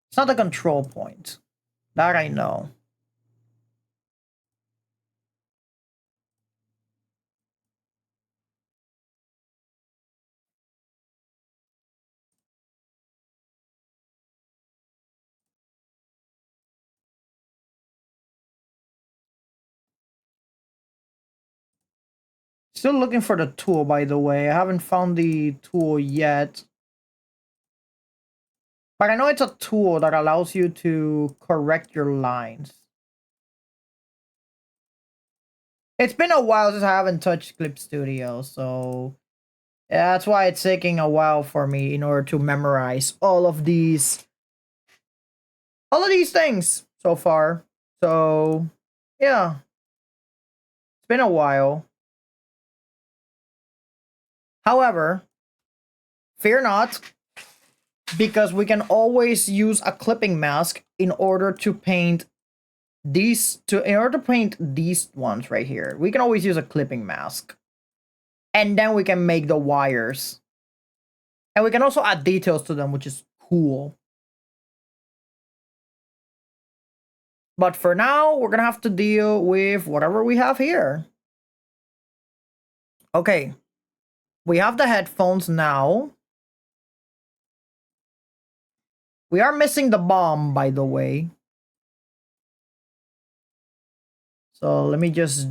It's not a control point. That I know. Still looking for the tool, by the way. I haven't found the tool yet. But I know it's a tool that allows you to correct your lines. It's been a while since I haven't touched Clip Studio, so yeah, that's why it's taking a while for me in order to memorize all of these things so far. So yeah, it's been a while. However, fear not, because we can always use a clipping mask in order to paint these ones right here. We can always use a clipping mask. And then we can make the wires. And we can also add details to them, which is cool. But for now, we're gonna have to deal with whatever we have here. Okay. We have the headphones now. We are missing the bomb, by the way. So let me just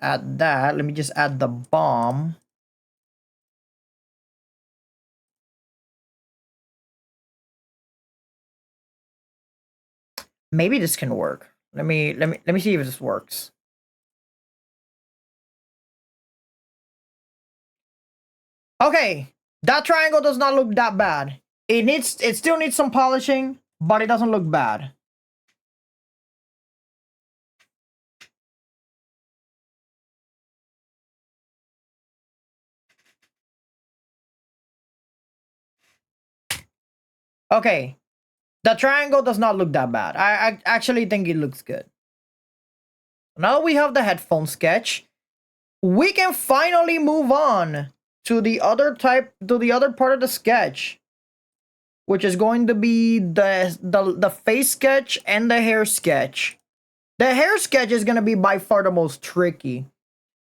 add that. Let me just add the bomb. Maybe this can work. Let me see if this works. Okay, that triangle does not look that bad. It still needs some polishing, but it doesn't look bad. Okay, the triangle does not look that bad. I actually think it looks good. Now we have the headphone sketch. We can finally move on to the other part of the sketch, which is going to be the face sketch and the hair sketch. The hair sketch is going to be by far the most tricky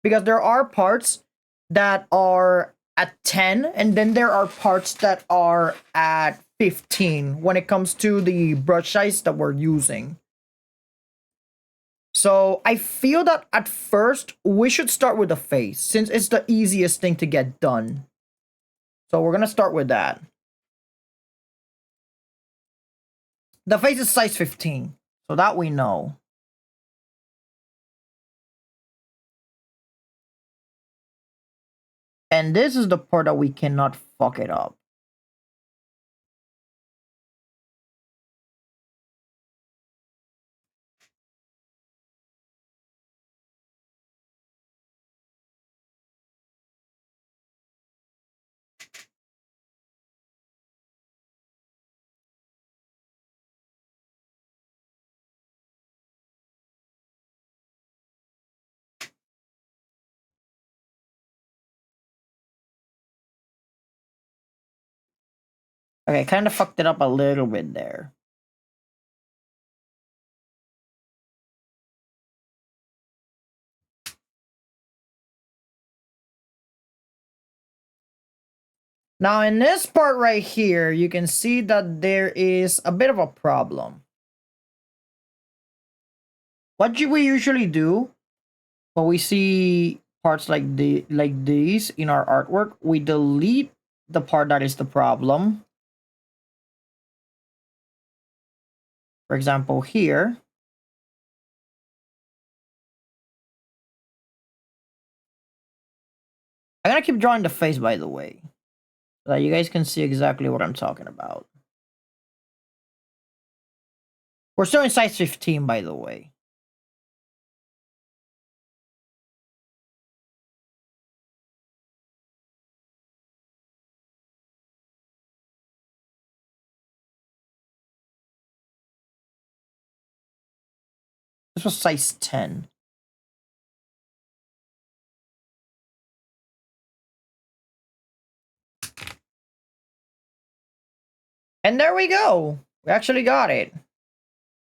because there are parts that are at 10 and then there are parts that are at 15 when it comes to the brush size that we're using. So I feel that at first we should start with the face since it's the easiest thing to get done. So we're gonna start with that. The face is size 15, so that we know. And this is the part that we cannot fuck it up. Okay, kind of fucked it up a little bit there. Now in this part right here, you can see that there is a bit of a problem. What do we usually do when we see parts like these in our artwork? We delete the part that is the problem. For example, here. I'm gonna keep drawing the face, by the way, so that you guys can see exactly what I'm talking about. We're still in size 15, by the way. This was size 10. And there we go. We actually got it.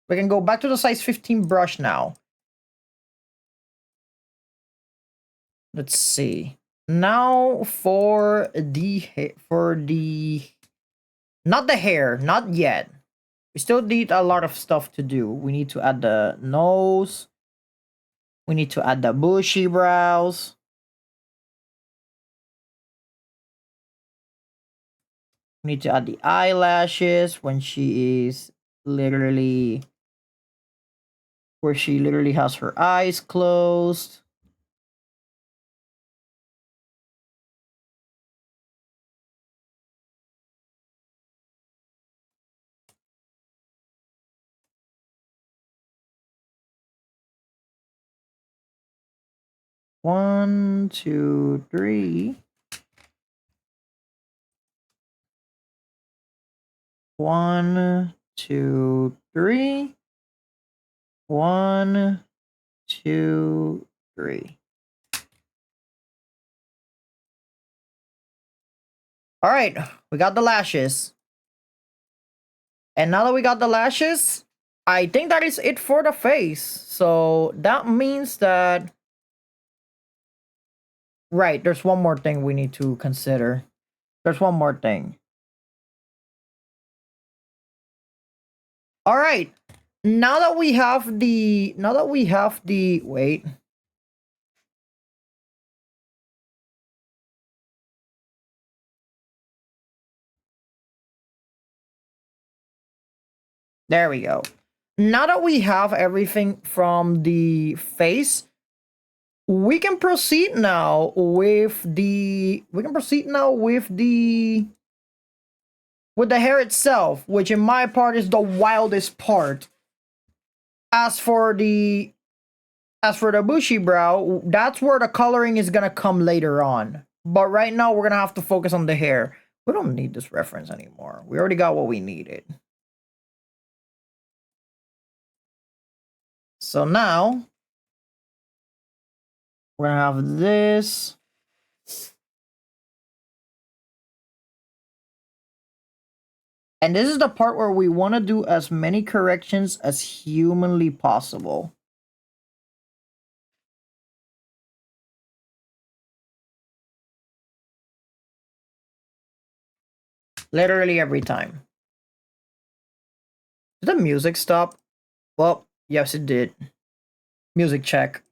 We can go back to the size 15 brush now. Let's see. Now for the not the hair, not yet. We still need a lot of stuff to do. We need to add the nose. We need to add the bushy brows. We need to add the eyelashes when she is literally where she literally has her eyes closed. One, two, three. One, two, three. One, two, three. All right, we got the lashes. And now that we got the lashes, I think that is it for the face. So that means that... Right, there's one more thing we need to consider. There's one more thing. All right. Now that we have the wait. There we go. Now that we have everything from the face, we can proceed now with the hair itself, which in my part is the wildest part. As for the bushy brow, that's where the coloring is gonna come later on. But right now we're gonna have to focus on the hair. We don't need this reference anymore. We already got what we needed. So now we're gonna have this. And this is the part where we want to do as many corrections as humanly possible. Literally every time. Did the music stop? Well, yes, it did. Music check.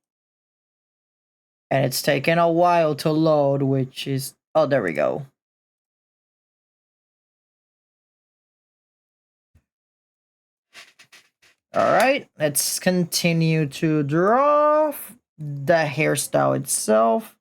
And it's taken a while to load, which is... Oh, there we go. Alright, let's continue to draw the hairstyle itself.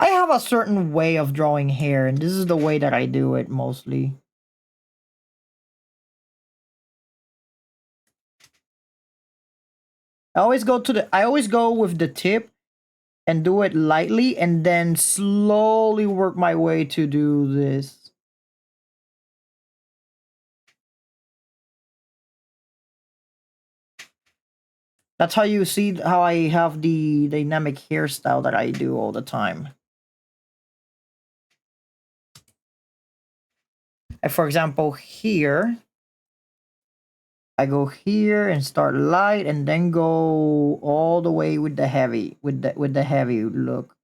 I have a certain way of drawing hair, and this is the way that I do it mostly. I always go with the tip and do it lightly and then slowly work my way to do this. That's how you see how I have the dynamic hairstyle that I do all the time. And for example, here, I go here and start light and then go all the way with the heavy, with the heavy look.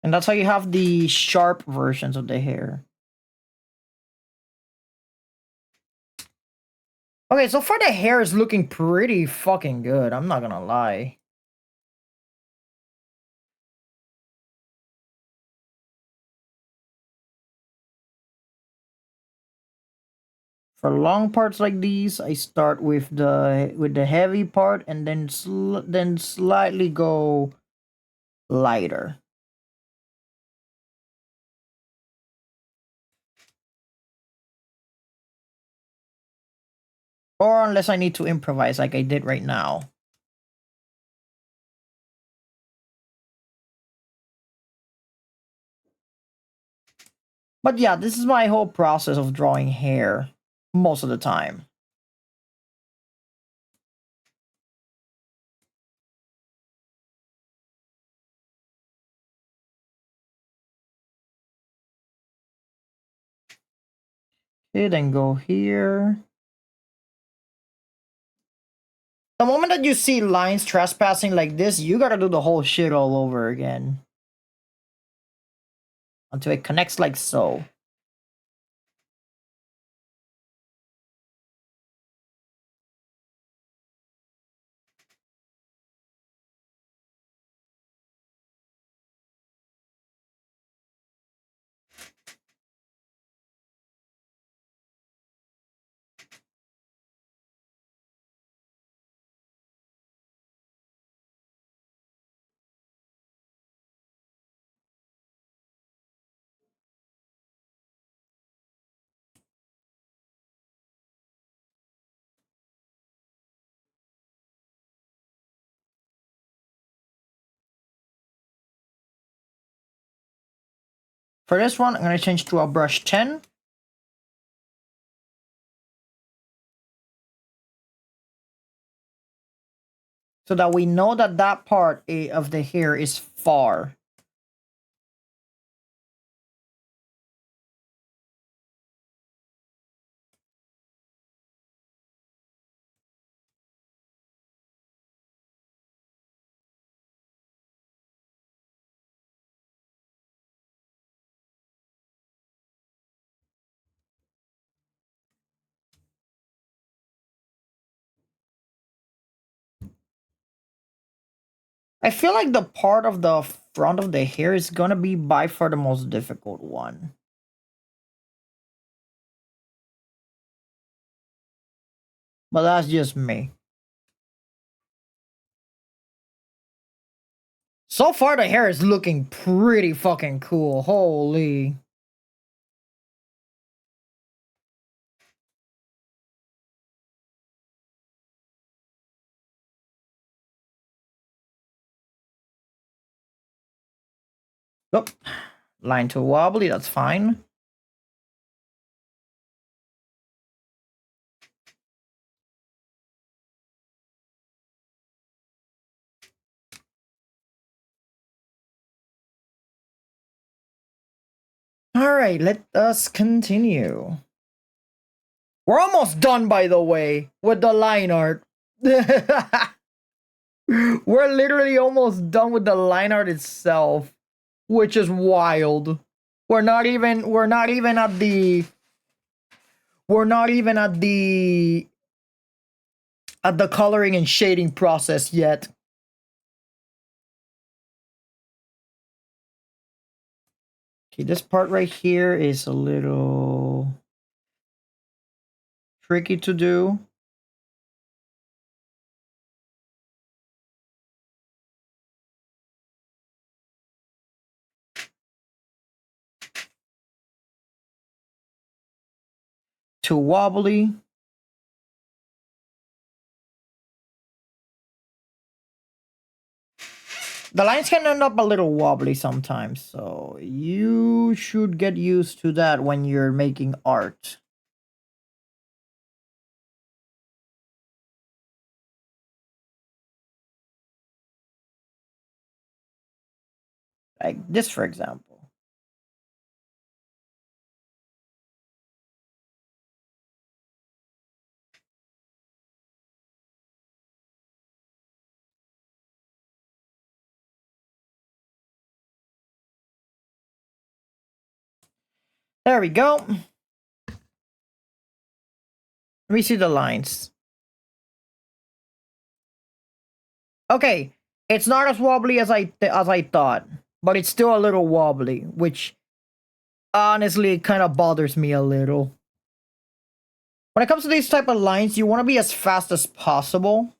And that's how you have the sharp versions of the hair. Okay, so far the hair is looking pretty fucking good. I'm not gonna lie. For long parts like these, I start with the heavy part and then then slightly go lighter. Or unless I need to improvise like I did right now. But yeah, this is my whole process of drawing hair most of the time. Okay, then go here. The moment that you see lines trespassing like this, you gotta do the whole shit all over again. Until it connects like so. For this one, I'm gonna change to a brush 10. So that we know that that part of the hair is far. I feel like the part of the front of the hair is gonna be by far the most difficult one. But that's just me. So far, the hair is looking pretty fucking cool. Holy. Oh, line too wobbly, that's fine. Alright, let us continue. We're almost done, by the way, with the line art. We're literally almost done with the line art itself, which is wild. We're not even at the we're not even at the coloring and shading process yet. Okay, this part right here is a little tricky to do. Too wobbly. The lines can end up a little wobbly sometimes, so you should get used to that when you're making art. Like this, for example. There we go. Let me see the lines. Okay, it's not as wobbly as I thought, but it's still a little wobbly, which honestly kind of bothers me a little. When it comes to these type of lines, you want to be as fast as possible.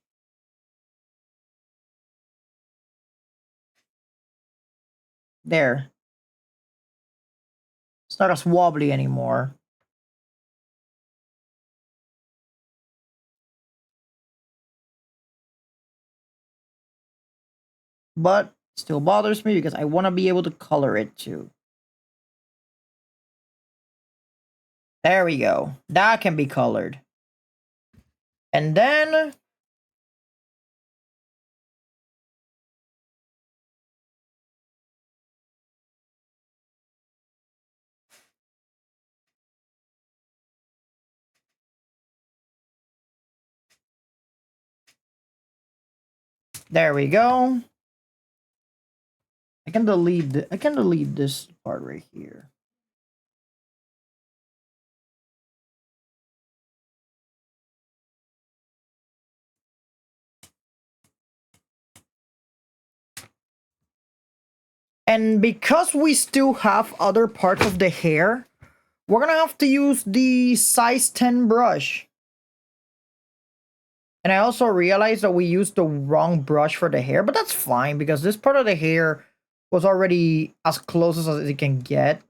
There. It's not as wobbly anymore. But still bothers me because I want to be able to color it too. There we go. That can be colored. And then there we go. I can delete this part right here. And because we still have other parts of the hair, we're gonna have to use the size 10 brush. And I also realized that we used the wrong brush for the hair, but that's fine because this part of the hair was already as close as it can get.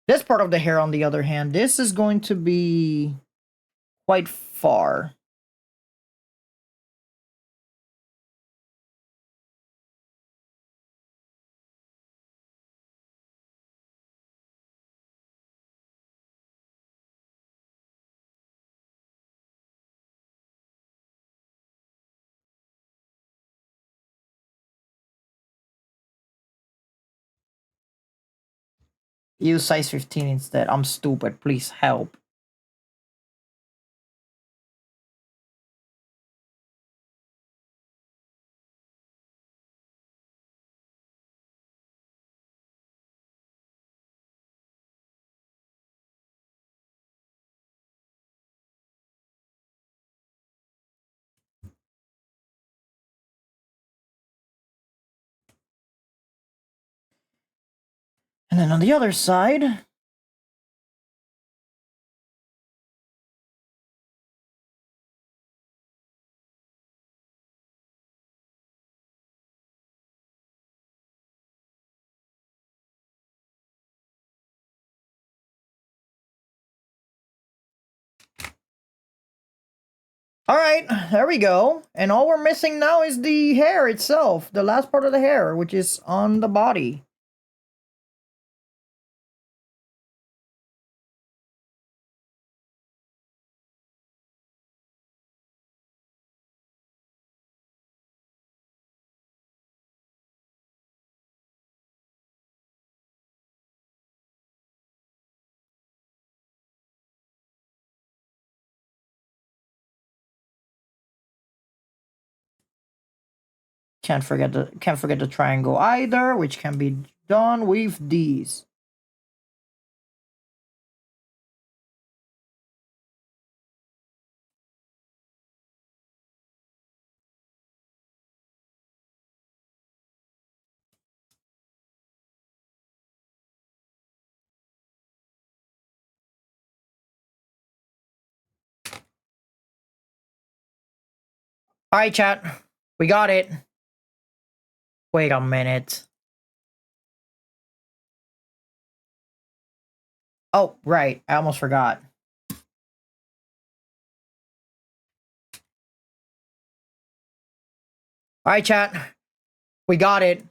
This part of the hair, on the other hand, this is going to be quite far. Use size 15 instead. I'm stupid. Please help. And then on the other side, All right, there we go. And all we're missing now is the hair itself, the last part of the hair, which is on the body. Can't forget the triangle either, which can be done with these. All right, chat. We got it. Wait a minute. Oh, right. I almost forgot. All right, chat. We got it.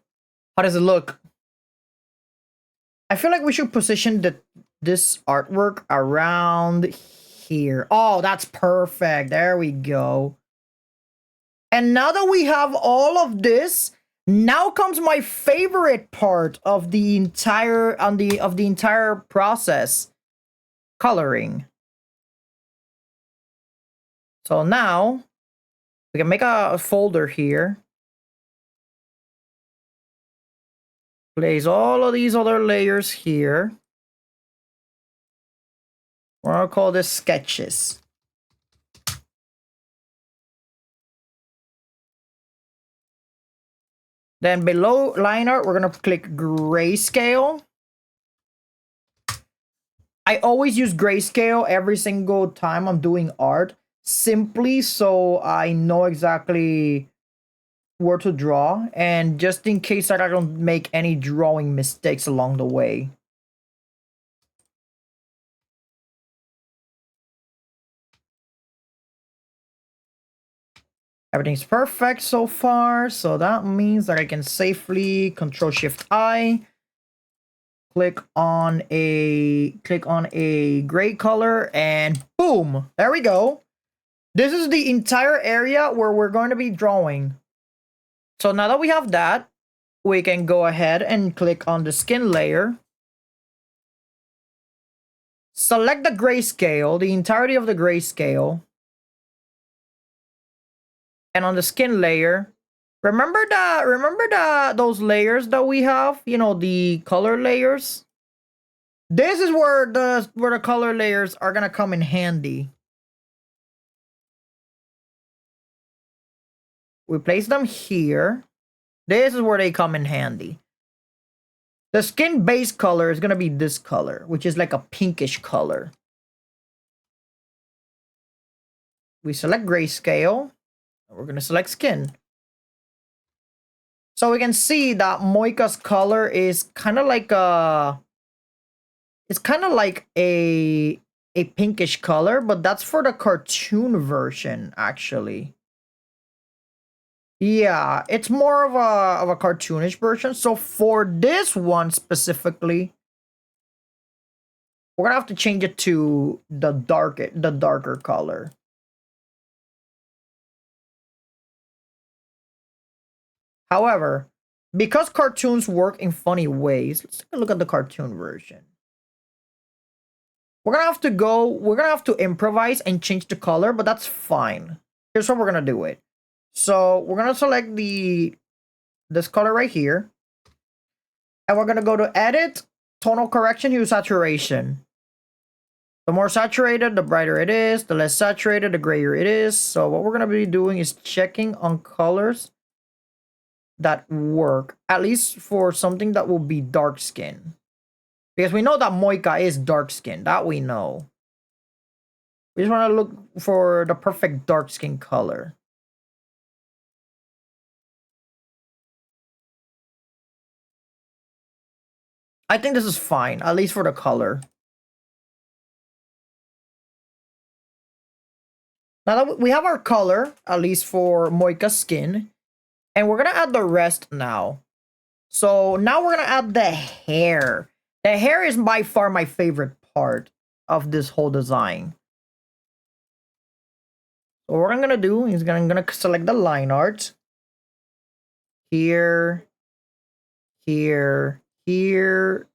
How does it look? I feel like we should position this artwork around here. Oh, that's perfect. There we go. And now that we have all of this, now comes my favorite part of the entire process, coloring. So now we can make a folder here. Place all of these other layers here. We're gonna call this sketches. Then below line art, we're gonna click grayscale. I always use grayscale every single time I'm doing art, simply so I know exactly where to draw, and just in case that I don't make any drawing mistakes along the way. Everything's perfect so far, so that means that I can safely Control-Shift-I, click on a gray color, and boom, there we go. This is the entire area where we're going to be drawing. So now that we have that, we can go ahead and click on the skin layer. Select the grayscale, the entirety of the grayscale. And on the skin layer, remember those layers that we have, you know, the color layers? This is where the color layers are gonna come in handy. We place them here. This is where they come in handy. The skin base color is gonna be this color, which is like a pinkish color. We select grayscale. We're gonna select skin. So we can see that Moika's color is kind of like a... It's kind of like a pinkish color, but that's for the cartoon version, actually. Yeah, it's more of a cartoonish version. So for this one specifically, we're gonna have to change it to the darker color. However, because cartoons work in funny ways, let's take a look at the cartoon version. We're gonna have to improvise and change the color, but that's fine. Here's how we're gonna do it. So we're gonna select this color right here. And we're gonna go to edit, tonal correction, hue saturation. The more saturated, the brighter it is. The less saturated, the grayer it is. So what we're gonna be doing is checking on colors that work, at least for something that will be dark skin. Because we know that Moika is dark skin, that we know. We just want to look for the perfect dark skin color. I think this is fine, at least for the color. Now that we have our color, at least for Moika's skin, and we're gonna add the rest now. So now we're gonna add the hair. The hair is by far my favorite part of this whole design. So what I'm gonna do is I'm gonna select the line art. Here, here, here,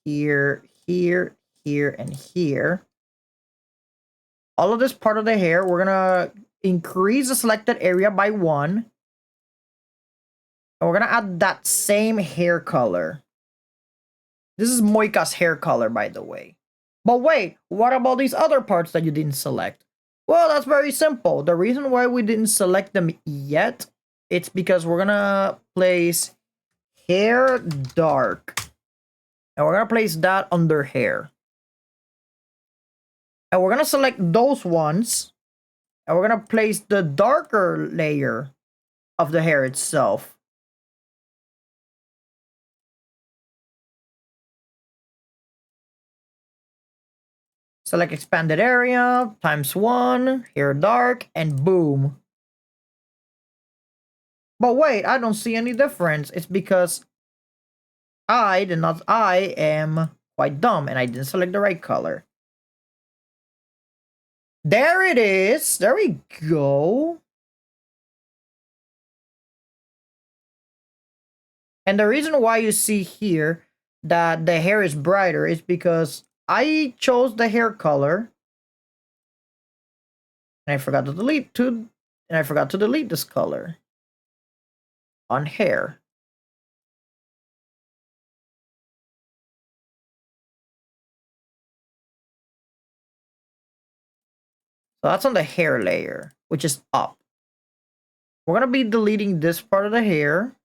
here, here, here, and here. All of this part of the hair, we're gonna increase the selected area by 1. And we're gonna add that same hair color. This is Moika's hair color, by the way. But wait, what about these other parts that you didn't select? Well, that's very simple. The reason why we didn't select them yet, it's because we're gonna place hair dark. And we're gonna place that under hair. And we're gonna select those ones. And we're gonna place the darker layer of the hair itself. Select expanded area, times 1, hair dark, and boom. But wait, I don't see any difference. It's because I am quite dumb and I didn't select the right color. There it is. There we go. And the reason why you see here that the hair is brighter is because I chose the hair color and I forgot to delete this color on hair. So that's on the hair layer, which is up. We're going to be deleting this part of the hair.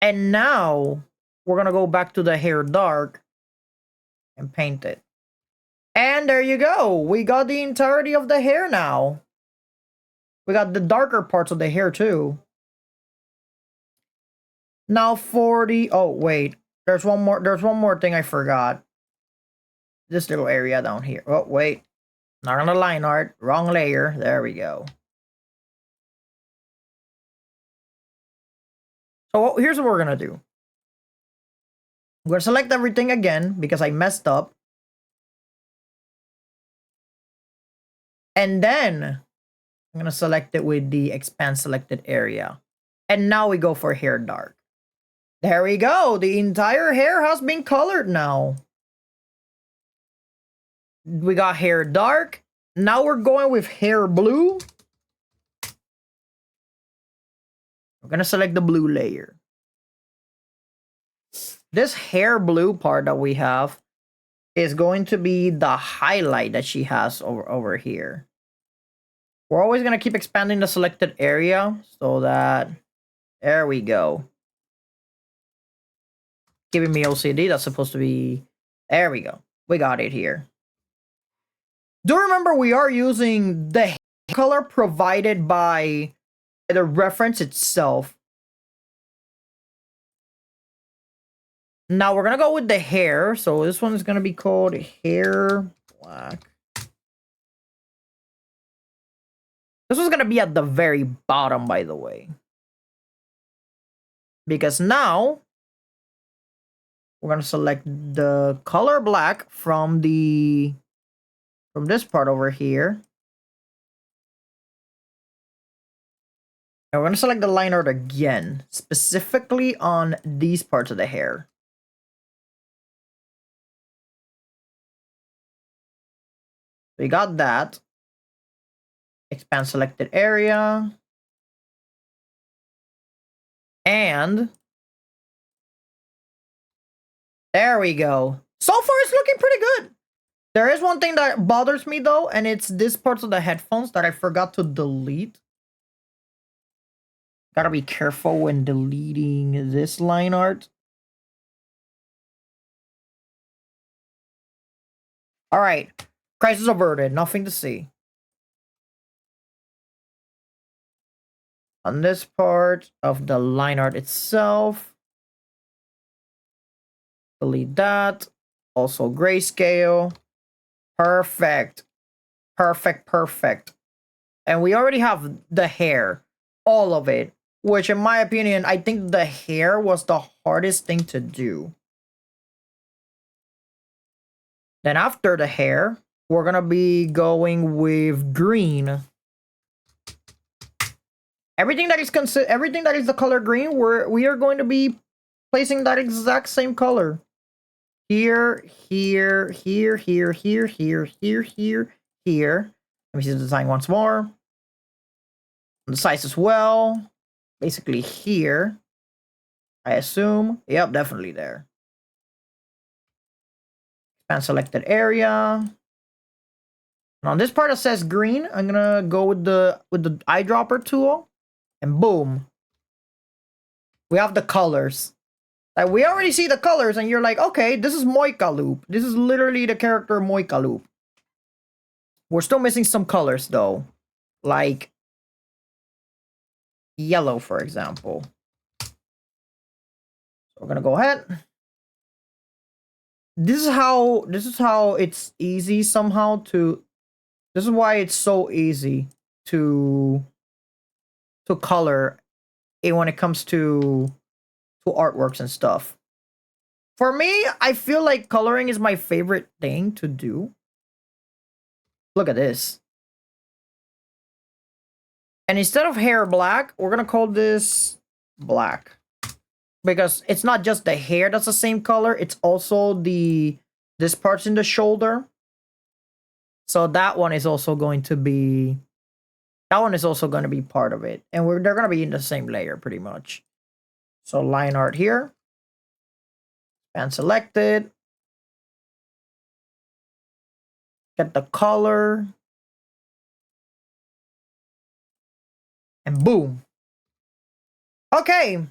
And now we're going to go back to the hair dark and paint it. And there you go. We got the entirety of the hair now. We got the darker parts of the hair too. Now for the... Oh, wait. There's one more thing I forgot. This little area down here. Oh, wait. Not on the line art. Wrong layer. There we go. So here's what we're going to do. I'm going to select everything again because I messed up. And then I'm going to select it with the expand selected area. And now we go for hair dark. There we go. The entire hair has been colored now. We got hair dark. Now we're going with hair blue. We're going to select the blue layer. This hair blue part that we have is going to be the highlight that she has over here. We're always going to keep expanding the selected area so that... There we go. Giving me OCD. That's supposed to be... There we go. We got it here. Do remember we are using the color provided by the reference itself. Now we're going to go with the hair. So this one is going to be called hair black. This was going to be at the very bottom, by the way. Because now we're going to select the color black from this part over here. And we're going to select the line art again, specifically on these parts of the hair. We got that. Expand selected area. And there we go. So far, it's looking pretty good. There is one thing that bothers me, though, and it's this parts of the headphones that I forgot to delete. Gotta be careful when deleting this line art. All right. Crisis averted. Nothing to see. On this part of the line art itself, delete that. Also grayscale. Perfect. Perfect, perfect. And we already have the hair, all of it, which in my opinion, I think the hair was the hardest thing to do. Then after the hair, we're gonna be going with green. Everything that is the color green, we are going to be placing that exact same color. Here, here, here, here, here, here, here, here, here. Let me see the design once more. The size as well. Basically here. I assume. Yep, definitely there. Expand selected area. And on this part that says green, I'm gonna go with the eyedropper tool, and boom, we have the colors. Like we already see the colors, and you're like, okay, this is Moikaloop. This is literally the character Moikaloop. We're still missing some colors though, like yellow, for example. So we're gonna go ahead. This is how it's easy somehow to. This is why it's so easy to color it when it comes to artworks and stuff. For me, I feel like coloring is my favorite thing to do. Look at this. And instead of hair black, we're gonna call this black. Because it's not just the hair that's the same color, it's also this part's in the shoulder. So that one is also going to be part of it. And they're gonna be in the same layer pretty much. So line art here. And selected. Get the color. And boom. Okay.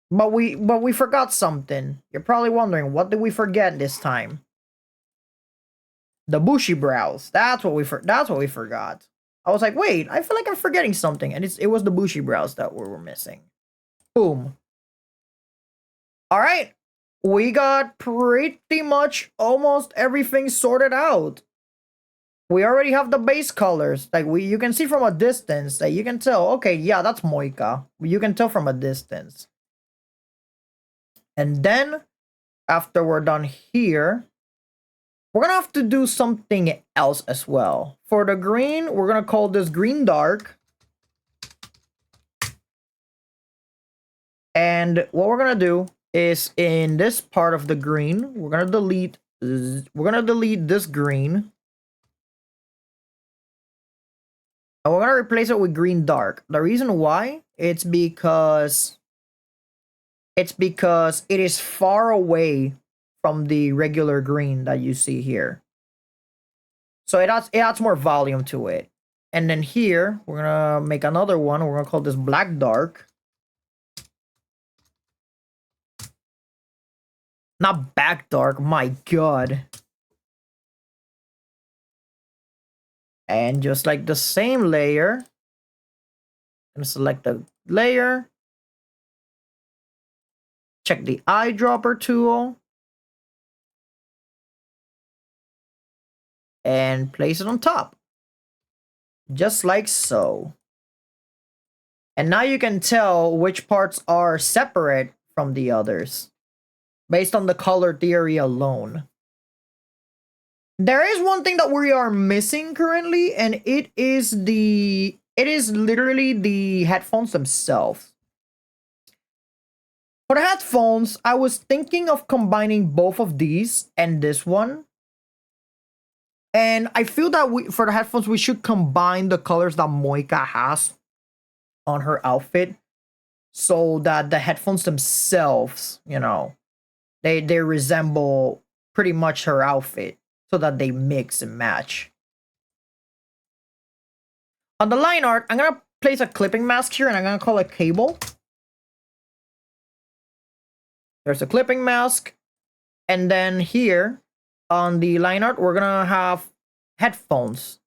But we forgot something. You're probably wondering, what did we forget this time? The bushy brows. That's what we forgot. I was like, wait, I feel like I'm forgetting something, and it was the bushy brows that we were missing. Boom. All right, we got pretty much almost everything sorted out. We already have the base colors. Like you can see from a distance that you can tell. Okay, yeah, that's Moika. You can tell from a distance. And then after we're done here, we're gonna have to do something else as well. For the green, we're gonna call this green dark. And what we're gonna do is in this part of the green, we're gonna delete this green. And we're gonna replace it with green dark. The reason why, it's because it is far away from the regular green that you see here. So it adds more volume to it. And then here, we're gonna make another one. We're gonna call this black dark. Not back dark, my god. And just like the same layer, I'm gonna select the layer. Check the eyedropper tool. And place it on top. Just like so. And now you can tell which parts are separate from the others based on the color theory alone. There is one thing that we are missing currently, and it is literally the headphones themselves. For the headphones, I was thinking of combining both of these and this one. And I feel that for the headphones, we should combine the colors that Moika has on her outfit, so that the headphones themselves, you know, they resemble pretty much her outfit, so that they mix and match. On the line art, I'm gonna place a clipping mask here, and I'm gonna call it cable. There's a clipping mask, and then here on the line art, we're gonna have headphones.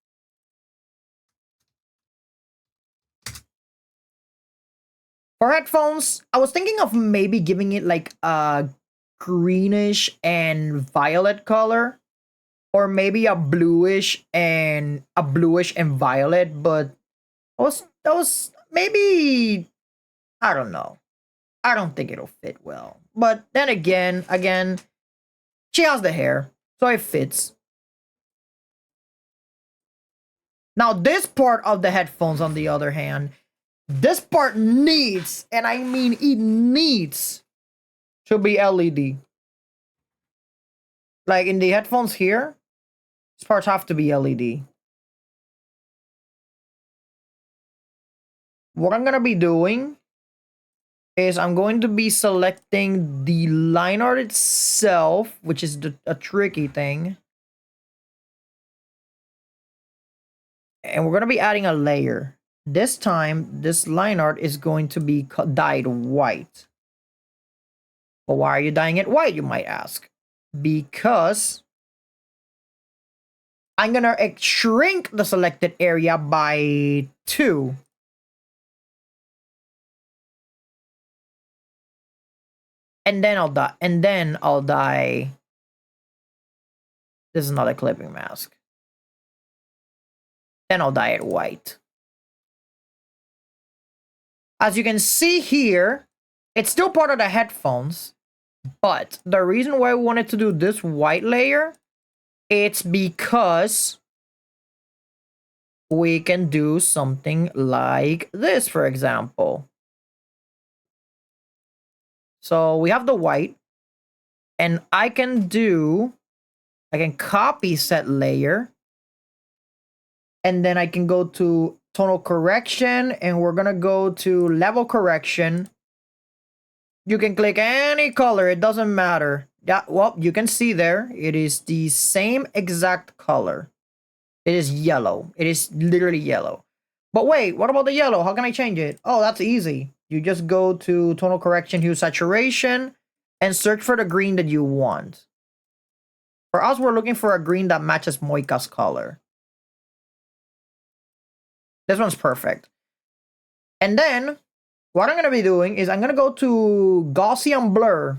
For headphones, I was thinking of maybe giving it like a greenish and violet color. or maybe a bluish and violet, but that was maybe, I don't know. I don't think it'll fit well. But then again, she has the hair, so it fits. Now this part of the headphones, on the other hand, this part needs, and I mean it needs, to be LED. Like in the headphones here, these parts have to be LED. What I'm gonna be doing is I'm going to be selecting the line art itself, which is a tricky thing. And we're gonna be adding a layer. This time, this line art is going to be dyed white. But why are you dyeing it white, you might ask? Because I'm gonna shrink the selected area by 2. And then I'll dye. This is not a clipping mask. Then I'll dye it white. As you can see here, it's still part of the headphones, but the reason why I wanted to do this white layer, it's because we can do something like this, for example. So we have the white, and I can copy set layer, and then I can go to tonal correction, and we're gonna go to level correction. You can click any color, it doesn't matter. Yeah, well, you can see there, it is the same exact color. It is yellow. It is literally yellow. But wait, what about the yellow? How can I change it? Oh, that's easy. You just go to tonal correction, hue saturation, and search for the green that you want. For us, we're looking for a green that matches Moika's color. This one's perfect. And then, what I'm going to be doing is I'm going to go to Gaussian blur.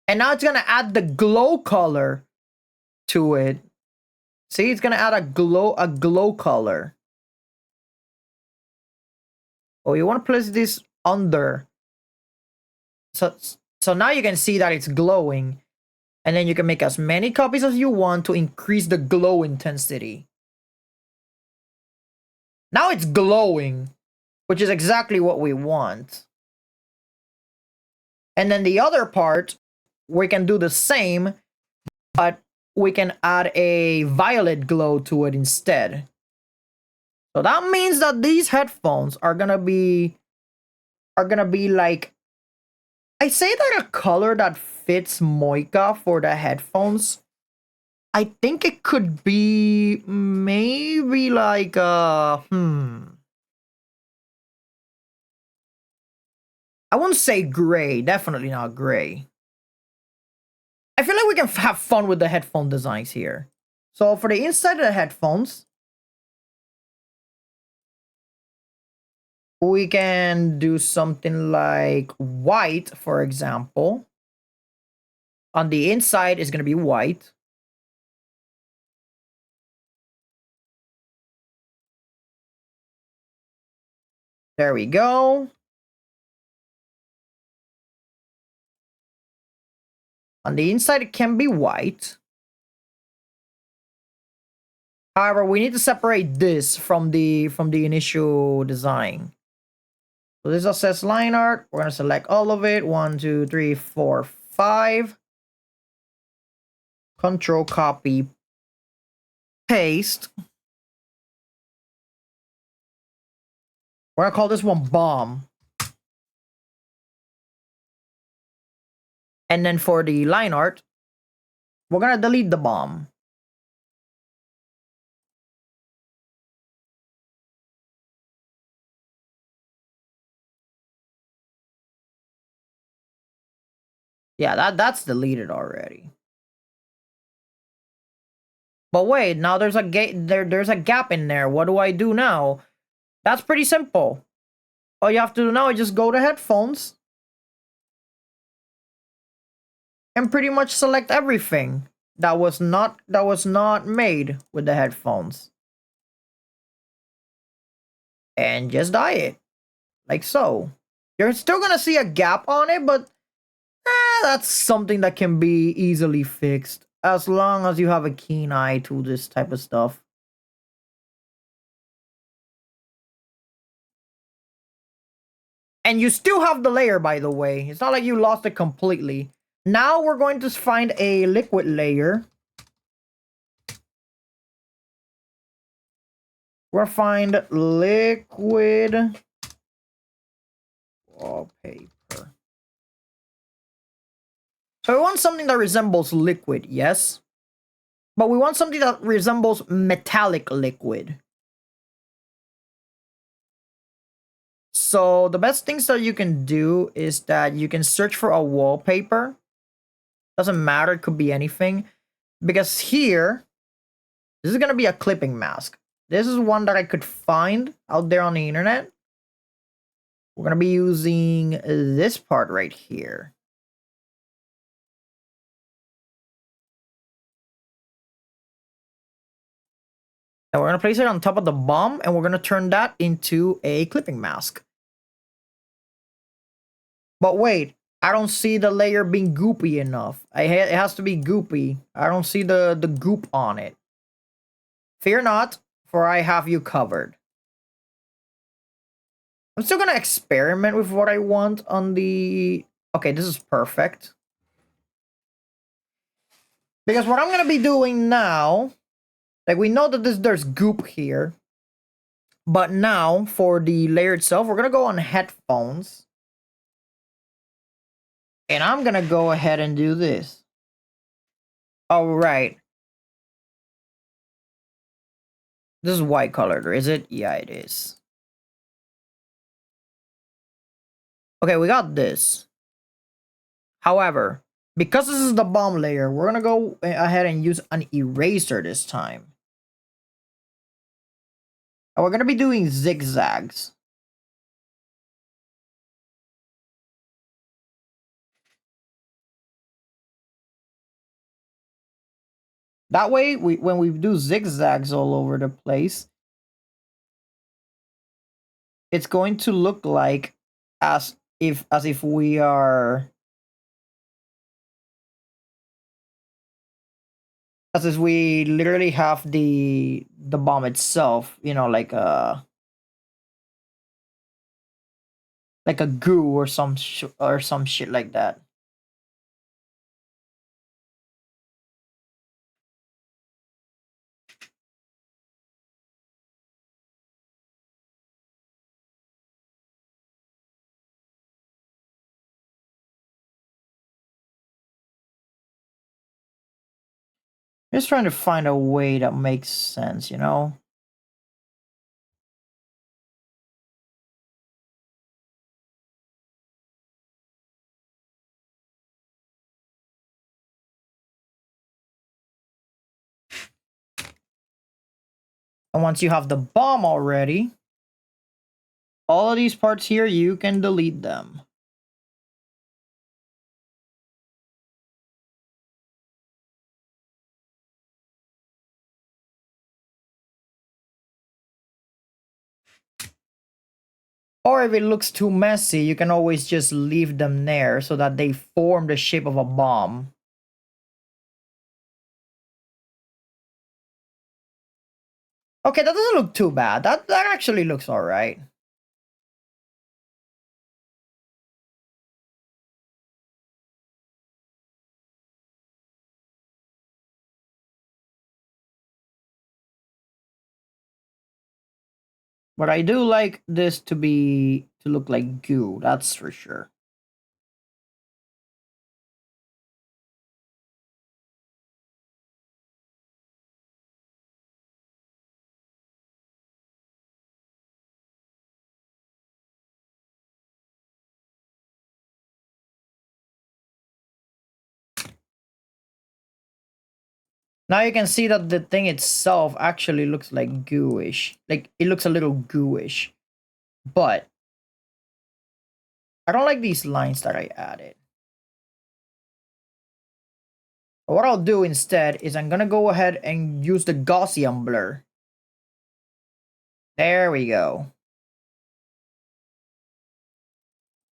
And now it's going to add the glow color to it. See, it's going to add a glow color. Oh, you want to place this under. So now you can see that it's glowing. And then you can make as many copies as you want to increase the glow intensity. Now it's glowing, which is exactly what we want. And then the other part, we can do the same, but we can add a violet glow to it instead. So that means that these headphones are gonna be like, I say that a color that fits Moika for the headphones. I think it could be maybe like I wouldn't say gray, definitely not gray. I feel like we can have fun with the headphone designs here. So for the inside of the headphones, we can do something like white, for example. On the inside is going to be white. There we go. On the inside, it can be white. However, we need to separate this from the initial design. So this says line art. We're gonna select all of it. 1, 2, 3, 4, 5. Control copy paste. We're gonna call this one bomb. And then for the line art, we're gonna delete the bomb. Yeah, that's deleted already. But wait, now there's a there's a gap in there. What do I do now? That's pretty simple. All you have to do now is just go to headphones. and pretty much select everything that was not made with the headphones. And just dye it. Like so. You're still gonna see a gap on it, but that's something that can be easily fixed as long as you have a keen eye to this type of stuff. And you still have the layer, by the way. It's not like you lost it completely. Now we're going to find a liquid layer. We'll find liquid wallpaper. So we want something that resembles liquid, yes? But we want something that resembles metallic liquid. So the best things that you can do is that you can search for a wallpaper. Doesn't matter, it could be anything. Because here, this is going to be a clipping mask. This is one that I could find out there on the internet. We're going to be using this part right here. And we're going to place it on top of the bomb, and we're going to turn that into a clipping mask. But wait, I don't see the layer being goopy enough. It has to be goopy. I don't see the goop on it. Fear not, for I have you covered. I'm still going to experiment with what I want on the... Okay, this is perfect. Because what I'm going to be doing now... Like, we know that there's goop here. But now, for the layer itself, we're going to go on headphones. And I'm going to go ahead and do this. Alright. This is white colored, is it? Yeah, it is. Okay, we got this. However, because this is the bomb layer, we're going to go ahead and use an eraser this time. And we're going to be doing zigzags. That way, when we do zigzags all over the place, it's going to look like as if we are... As if we literally have the bomb itself, you know, like a goo or some shit like that. Just trying to find a way that makes sense, you know? And once you have the bomb already, all of these parts here, you can delete them. Or if it looks too messy, you can always just leave them there so that they form the shape of a bomb. Okay, that doesn't look too bad. That actually looks alright. But I do like this to look like goo, that's for sure. Now you can see that the thing itself actually looks like gooish. Like, it looks a little gooish. But I don't like these lines that I added. What I'll do instead is I'm gonna go ahead and use the Gaussian blur. There we go.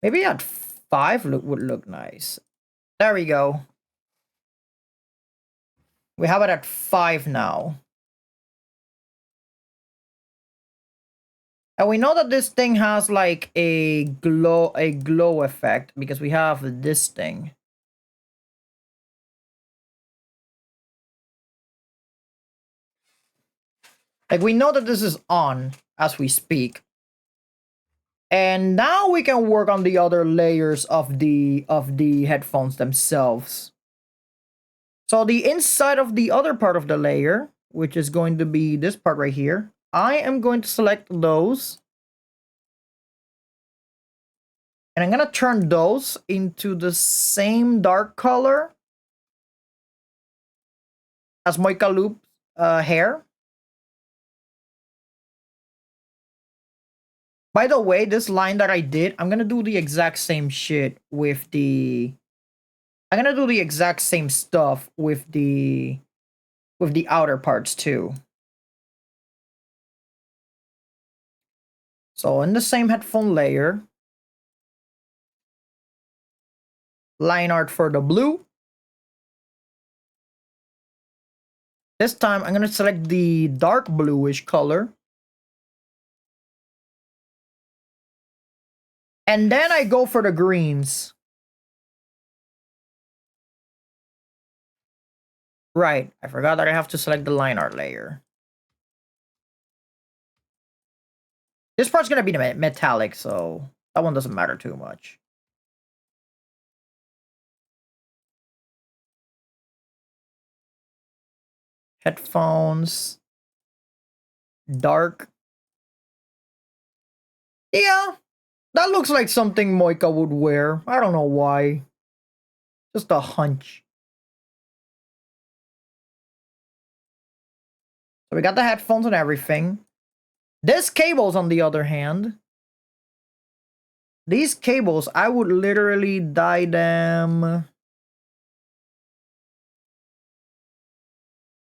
Maybe at 5 would look nice. There we go. We have it at 5 now. And we know that this thing has like a glow effect because we have this thing. Like we know that this is on as we speak. And now we can work on the other layers of the headphones themselves. So the inside of the other part of the layer, which is going to be this part right here, I am going to select those. And I'm going to turn those into the same dark color as Moika Loop's hair. By the way, this line that I did, I'm going to do the exact same shit with the... I'm going to do the exact same stuff with the outer parts too. So in the same headphone layer, line art for the blue. This time I'm going to select the dark bluish color. And then I go for the greens. Right, I forgot that I have to select the line art layer. This part's going to be metallic, so that one doesn't matter too much. Headphones. Dark. Yeah, that looks like something Moika would wear. I don't know why. Just a hunch. So we got the headphones and everything. This cables, on the other hand, these cables, I would literally dye them.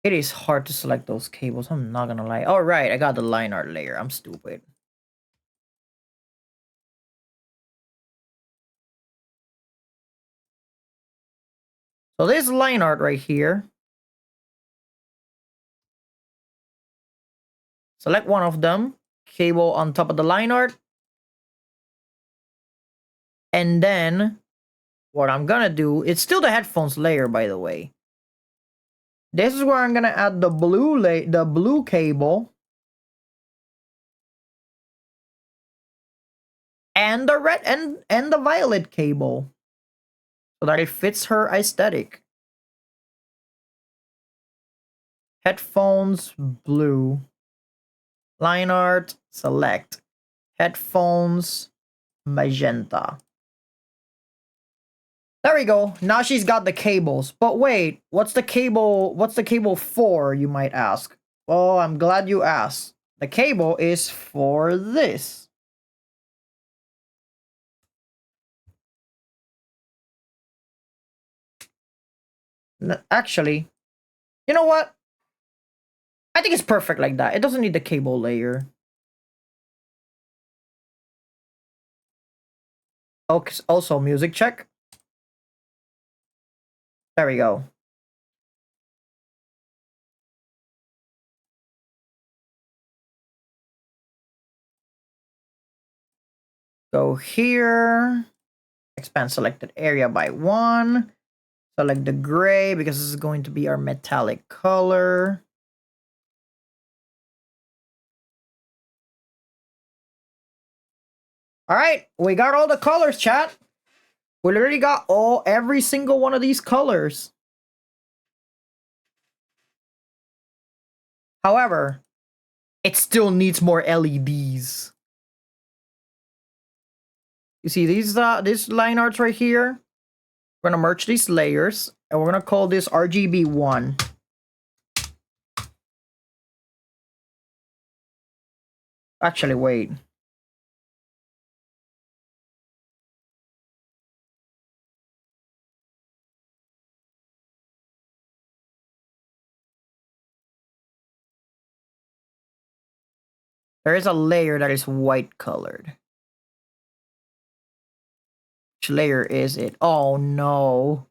It is hard to select those cables, I'm not gonna lie. All right, I got the line art layer. I'm stupid. So this line art right here. Select one of them. Cable on top of the line art. And then what I'm gonna do, it's still the headphones layer, by the way. This is where I'm gonna add the blue cable. And the red and the violet cable. So that it fits her aesthetic. Headphones, blue. Line art, select. Headphones, magenta. There we go. Now she's got the cables. But wait, what's the cable for, you might ask? Well, I'm glad you asked. The cable is for this. Actually, you know what? I think it's perfect like that. It doesn't need the cable layer. Okay, also music check. There we go. Go here. Expand selected area by 1. Select the gray because this is going to be our metallic color. All right, we got all the colors, chat. We literally got every single one of these colors. However, it still needs more LEDs. You see these line arts right here? We're gonna merge these layers and we're gonna call this RGB1. Actually, wait. There is a layer that is white colored. Which layer is it? Oh no.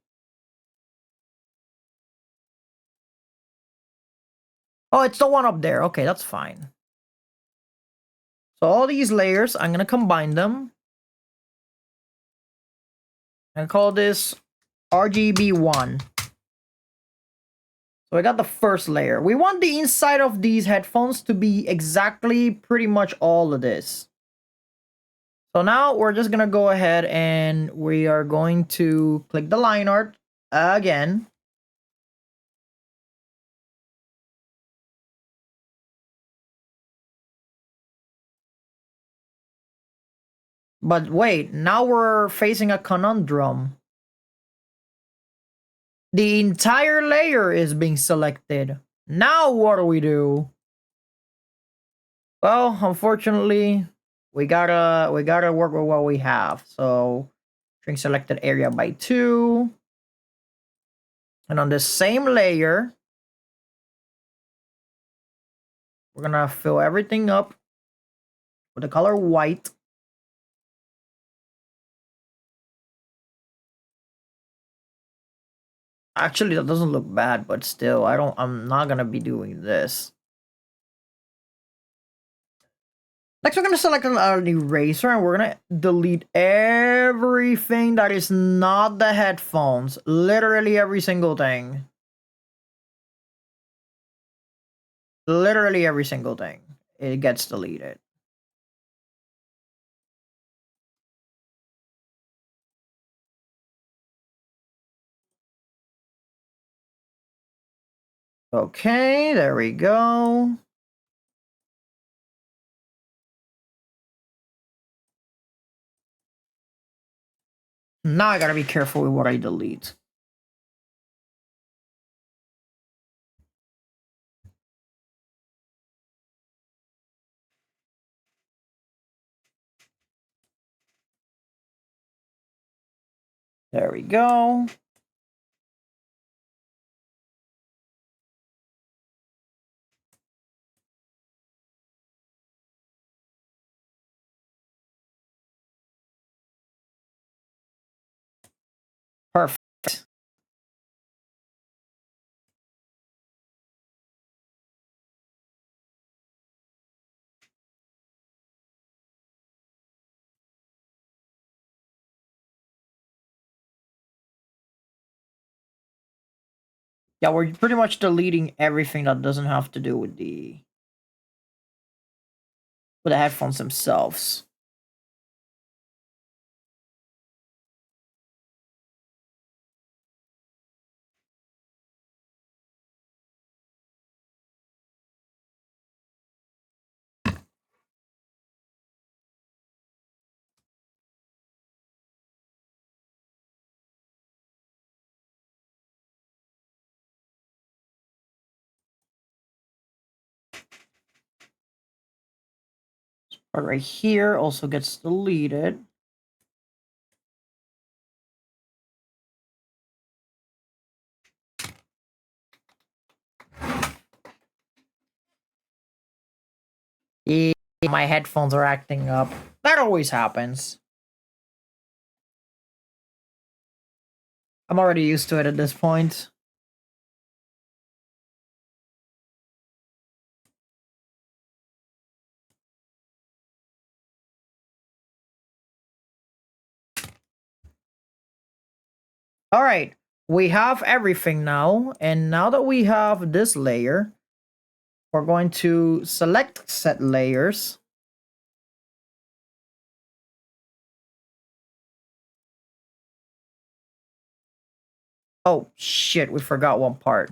Oh, it's the one up there. Okay, that's fine. So all these layers, I'm gonna combine them and call this RGB1. So I got the first layer. We want the inside of these headphones to be exactly pretty much all of this. So now we're just gonna go ahead and we are going to click the line art again. But wait, now we're facing a conundrum. The entire layer is being selected. Now what do we do? Well, unfortunately, we gotta work with what we have. So shrink selected area by 2. And on the same layer, we're gonna fill everything up with the color white. Actually, that doesn't look bad, but still, I'm not gonna be doing this. Next, we're gonna select an eraser and we're gonna delete everything that is not the headphones. Literally every single thing. Literally every single thing. It gets deleted. Okay, there we go. Now I gotta be careful with what I delete. There we go. Perfect. Yeah, we're pretty much deleting everything that doesn't have to do with the headphones themselves. But right here also gets deleted. Yeah, my headphones are acting up. That always happens. I'm already used to it at this point. All right, we have everything now. And now that we have this layer, we're going to select set layers. Oh, shit, we forgot one part.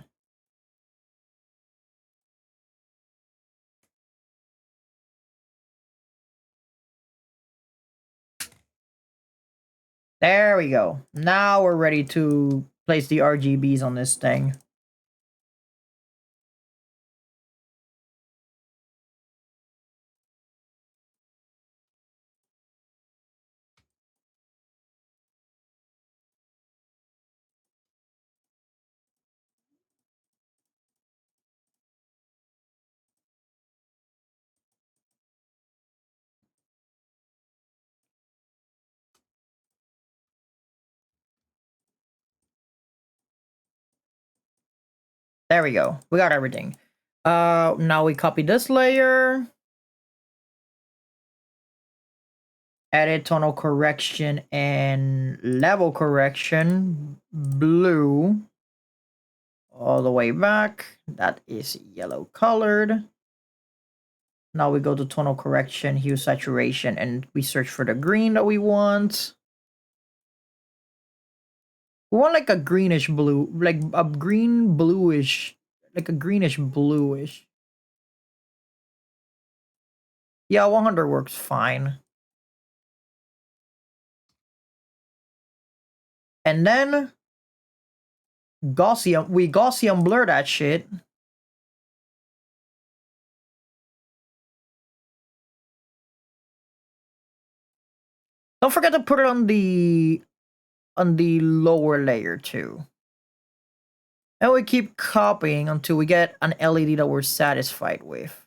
There we go. Now we're ready to place the RGBs on this thing. There we go. We got everything. Now we copy this layer. Edit tonal correction and level correction. Blue. All the way back. That is yellow colored. Now we go to tonal correction, hue saturation, and we search for the green that we want. We want like a greenish blue, like a green bluish, like a greenish bluish. Yeah, 100 works fine. And then we Gaussian blur that shit. Don't forget to put it on the lower layer too. And we keep copying until we get an LED that we're satisfied with.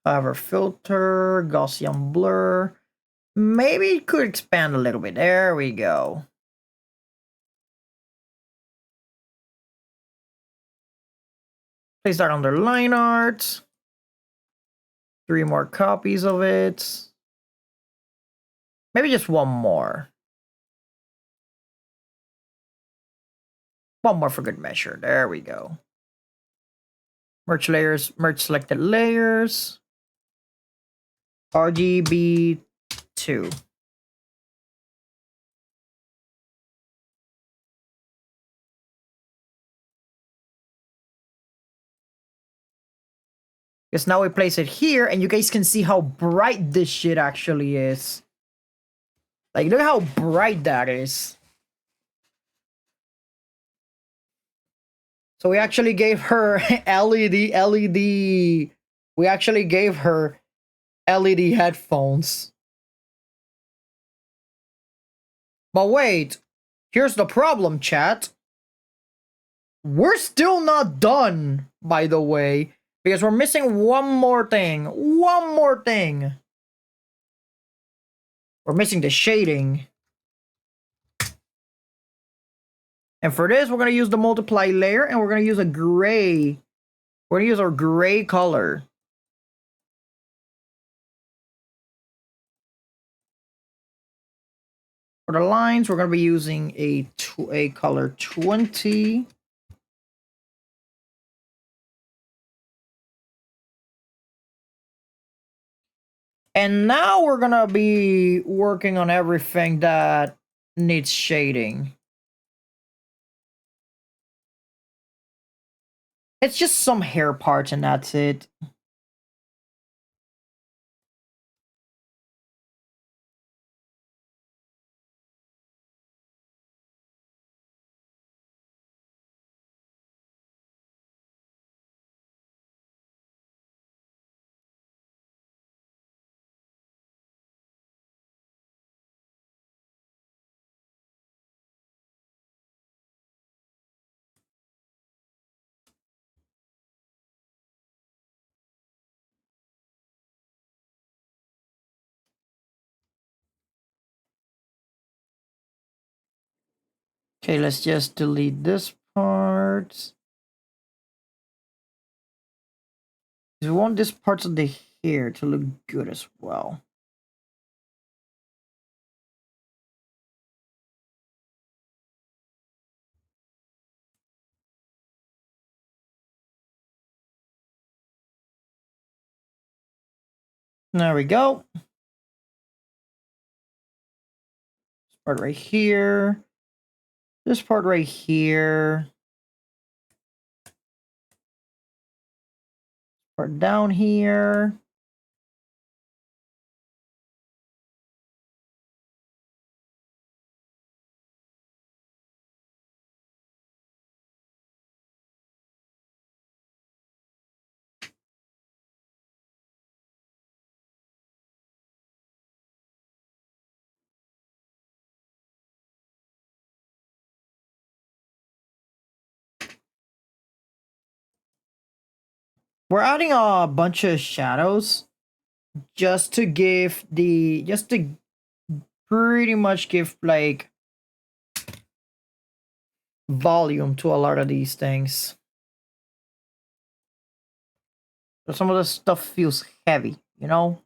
However, filter, Gaussian blur. Maybe it could expand a little bit. There we go. Place that under line art. 3 more copies of it. Maybe just one more. One more for good measure. There we go. Merge layers, merge selected layers. RGB 2. Because now we place it here, and you guys can see how bright this shit actually is. Like, look how bright that is. So we actually gave her LED. We actually gave her LED headphones. But wait, here's the problem, chat. We're still not done, by the way, because we're missing one more thing. One more thing. We're missing the shading. And for this, we're going to use the multiply layer, and we're going to use a gray. We're going to use our gray color. For the lines, we're going to be using a color 20. And now we're going to be working on everything that needs shading. It's just some hair parts and that's it. Okay, let's just delete this part. We want this parts of the hair to look good as well. There we go. This part right here. This part right here. Part down here. We're adding a bunch of shadows just to pretty much give like volume to a lot of these things. So some of the stuff feels heavy, you know?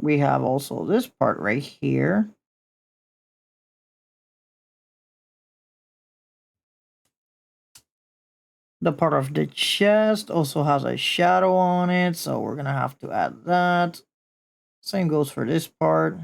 We have also this part right here. The part of the chest also has a shadow on it, so we're gonna have to add that. Same goes for this part.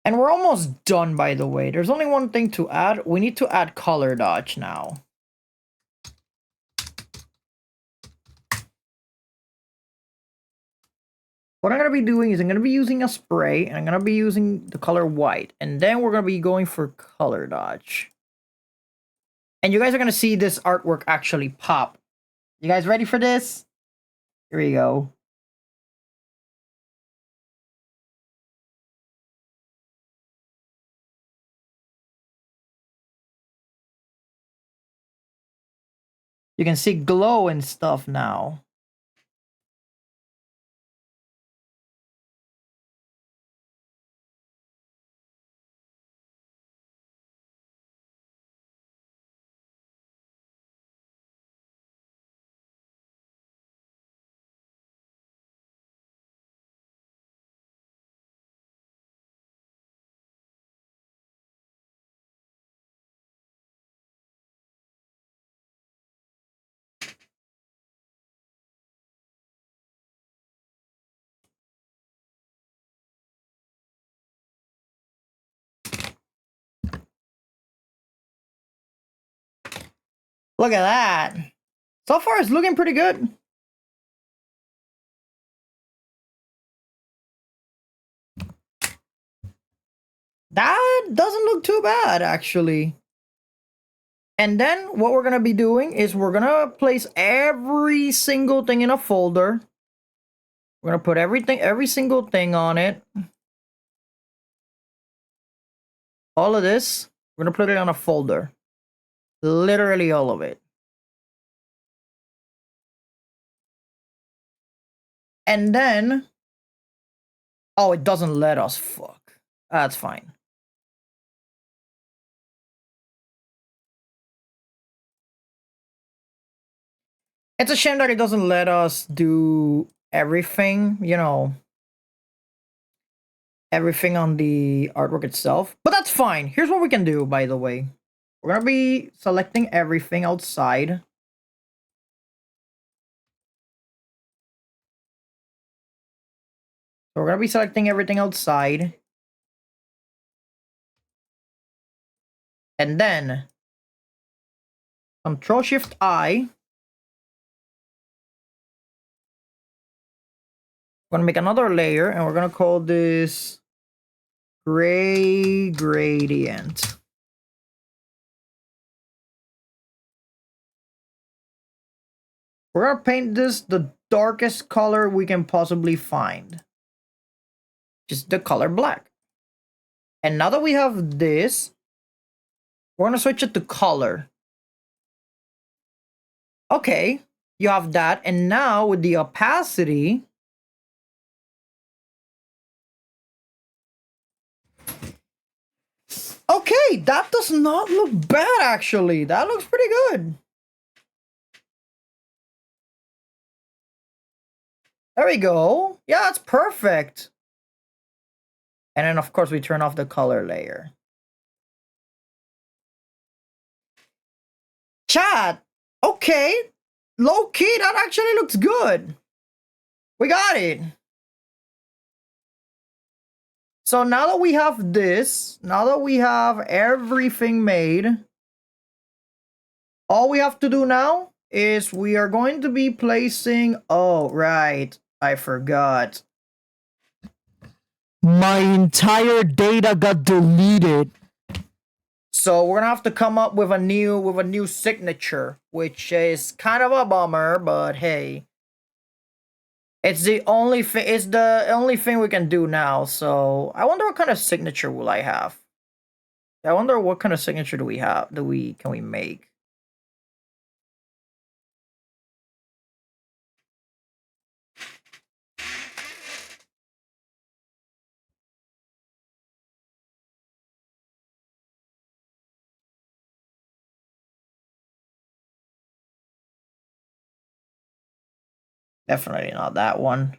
And we're almost done, by the way. There's only one thing to add. We need to add color dodge now. What I'm going to be doing is I'm going to be using a spray, and I'm going to be using the color white. And then we're going to be going for color dodge. And you guys are going to see this artwork actually pop. You guys ready for this? Here we go. You can see glow and stuff now. Look at that. So far, it's looking pretty good. That doesn't look too bad, actually. And then what we're going to be doing is we're going to place every single thing in a folder. We're going to put every single thing on it. All of this, we're going to put it on a folder. Literally all of it. And then, oh, it doesn't let us. Fuck. That's fine. It's a shame that it doesn't let us do everything, you know, everything on the artwork itself. But that's fine. Here's what we can do, by the way. We're going to be selecting everything outside. So we're going to be selecting everything outside. And then Control-Shift-I. We're going to make another layer, and we're going to call this Gray Gradient. We're going to paint this the darkest color we can possibly find. Just the color black. And now that we have this, we're going to switch it to color. Okay, you have that. And now with the opacity, okay, that does not look bad, actually. That looks pretty good. There we go. Yeah, it's perfect. And then, of course, we turn off the color layer. Chat. Okay. Low key, that actually looks good. We got it. So now that we have this, now that we have everything made, all we have to do now is we are going to be placing... Oh, right. I forgot. My entire data got deleted. So we're gonna have to come up with a new signature, which is kind of a bummer, but hey. It's the only thing we can do now. So I wonder what kind of signature will I have. I wonder what kind of signature do we have? Can we make? Definitely not that one.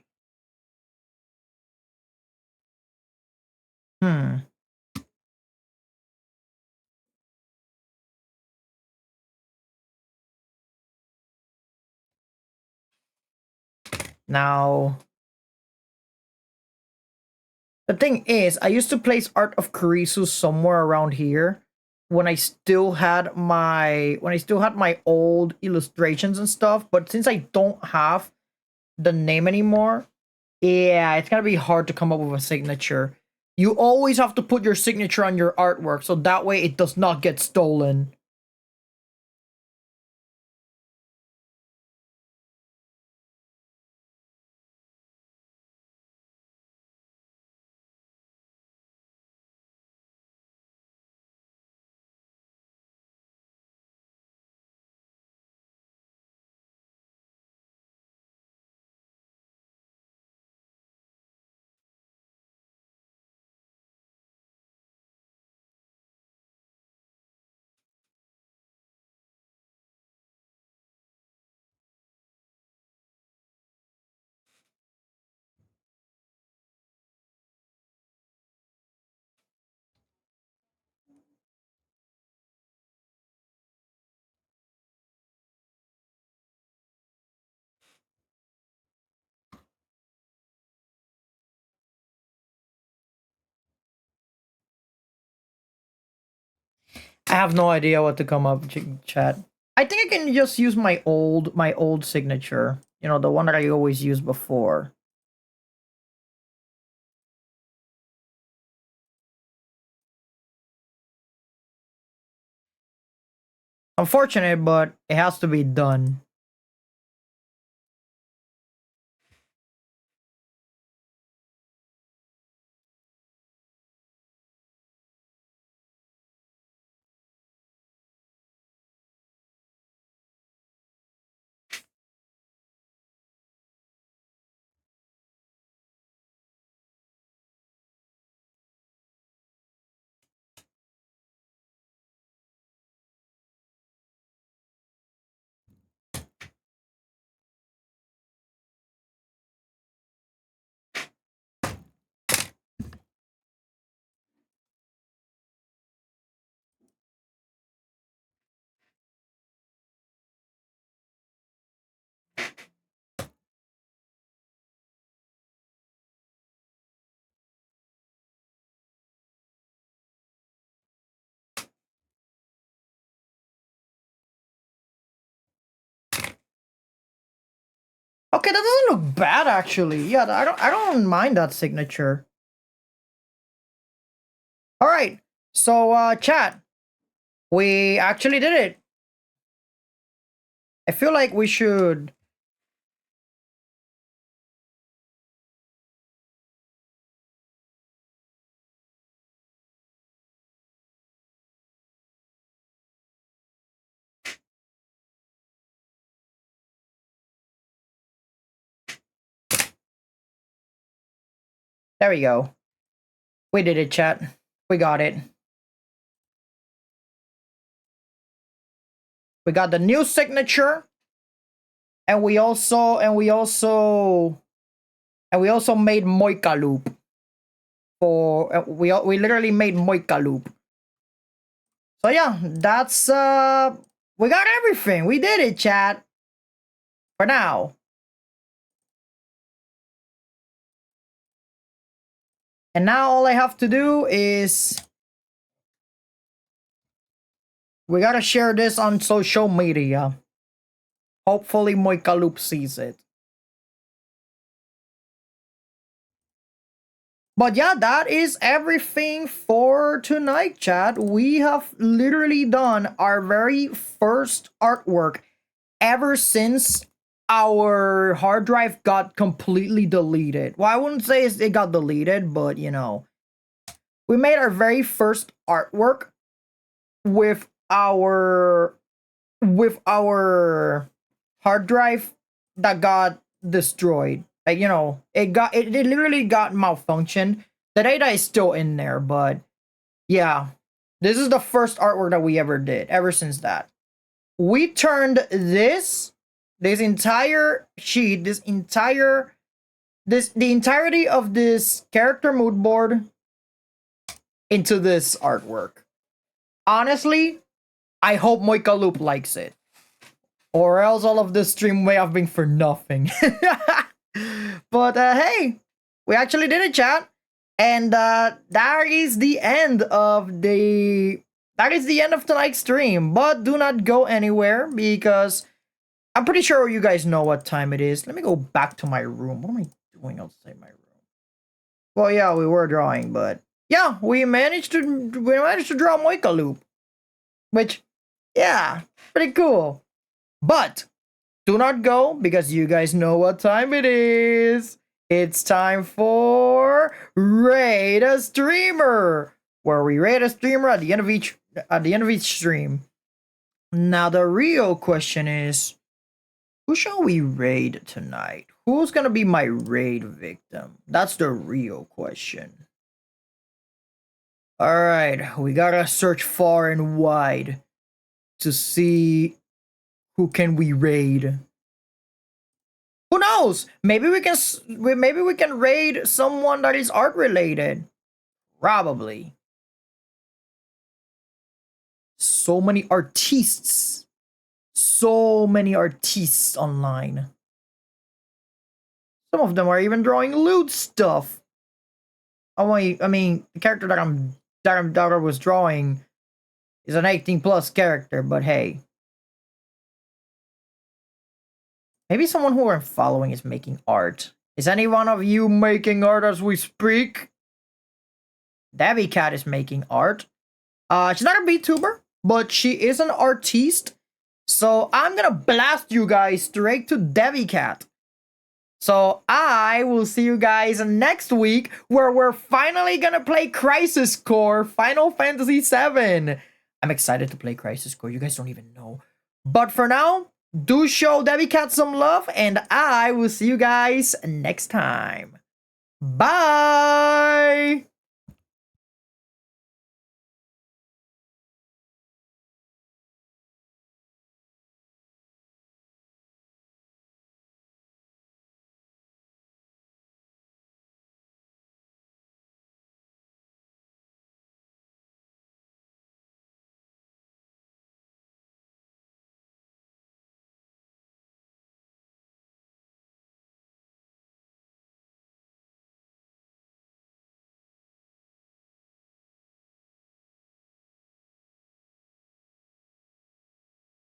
Hmm. Now, the thing is, I used to place Art of Kurisu somewhere around here when I still had my old illustrations and stuff, but since I don't have the name anymore, yeah, it's gonna be hard to come up with a signature. You always have to put your signature on your artwork, so that way it does not get stolen. I have no idea what to come up, chat. I think I can just use my old signature. You know, the one that I always used before. Unfortunate, but it has to be done. Okay, that doesn't look bad actually. Yeah, I don't mind that signature. All right. So chat, we actually did it. I feel like we should... There we go. We did it, chat. We got it. We got the new signature, and we also made Moika loop for we literally made Moika loop. So yeah, We got everything. We did it, chat. For now. And now all I have to do is we gotta share this on social media. Hopefully Moikaloop sees it. But yeah, that is everything for tonight, chat. We have literally done our very first artwork ever since our hard drive got completely deleted. Well, I wouldn't say it got deleted, but you know, we made our very first artwork with our hard drive that got destroyed. Like, you know, it literally got malfunctioned. The data is still in there, but yeah, this is the first artwork that we ever did ever since that. We turned this entire sheet, the entirety of this character mood board into this artwork. Honestly, I hope Moikaloop likes it. Or else all of this stream may have been for nothing. But hey, we actually did it, chat. And that is the end of tonight's stream. But do not go anywhere because I'm pretty sure you guys know what time it is. Let me go back to my room. What am I doing outside my room? Well, yeah, we were drawing, but yeah, we managed to draw Moikaloop. Which, yeah, pretty cool. But do not go because you guys know what time it is. It's time for Raid a Streamer, where we raid a streamer at the end of each stream. Now the real question is, who shall we raid tonight? Who's gonna be my raid victim? That's the real question. Alright, we gotta search far and wide to see who can we raid. Who knows? Maybe we can raid someone that is art related. Probably. So many artists. So many artists online. Some of them are even drawing loot stuff. I mean, the character that I was drawing is an 18+ character, but hey. Maybe someone who I'm following is making art. Is any one of you making art as we speak? Debbie Cat is making art. She's not a VTuber, but she is an artiste. So I'm gonna blast you guys straight to Debbie Cat. So I will see you guys next week where we're finally gonna play Crisis Core Final Fantasy VII. I'm excited to play Crisis Core. You guys don't even know. But for now, do show Debbie Cat some love, and I will see you guys next time. Bye!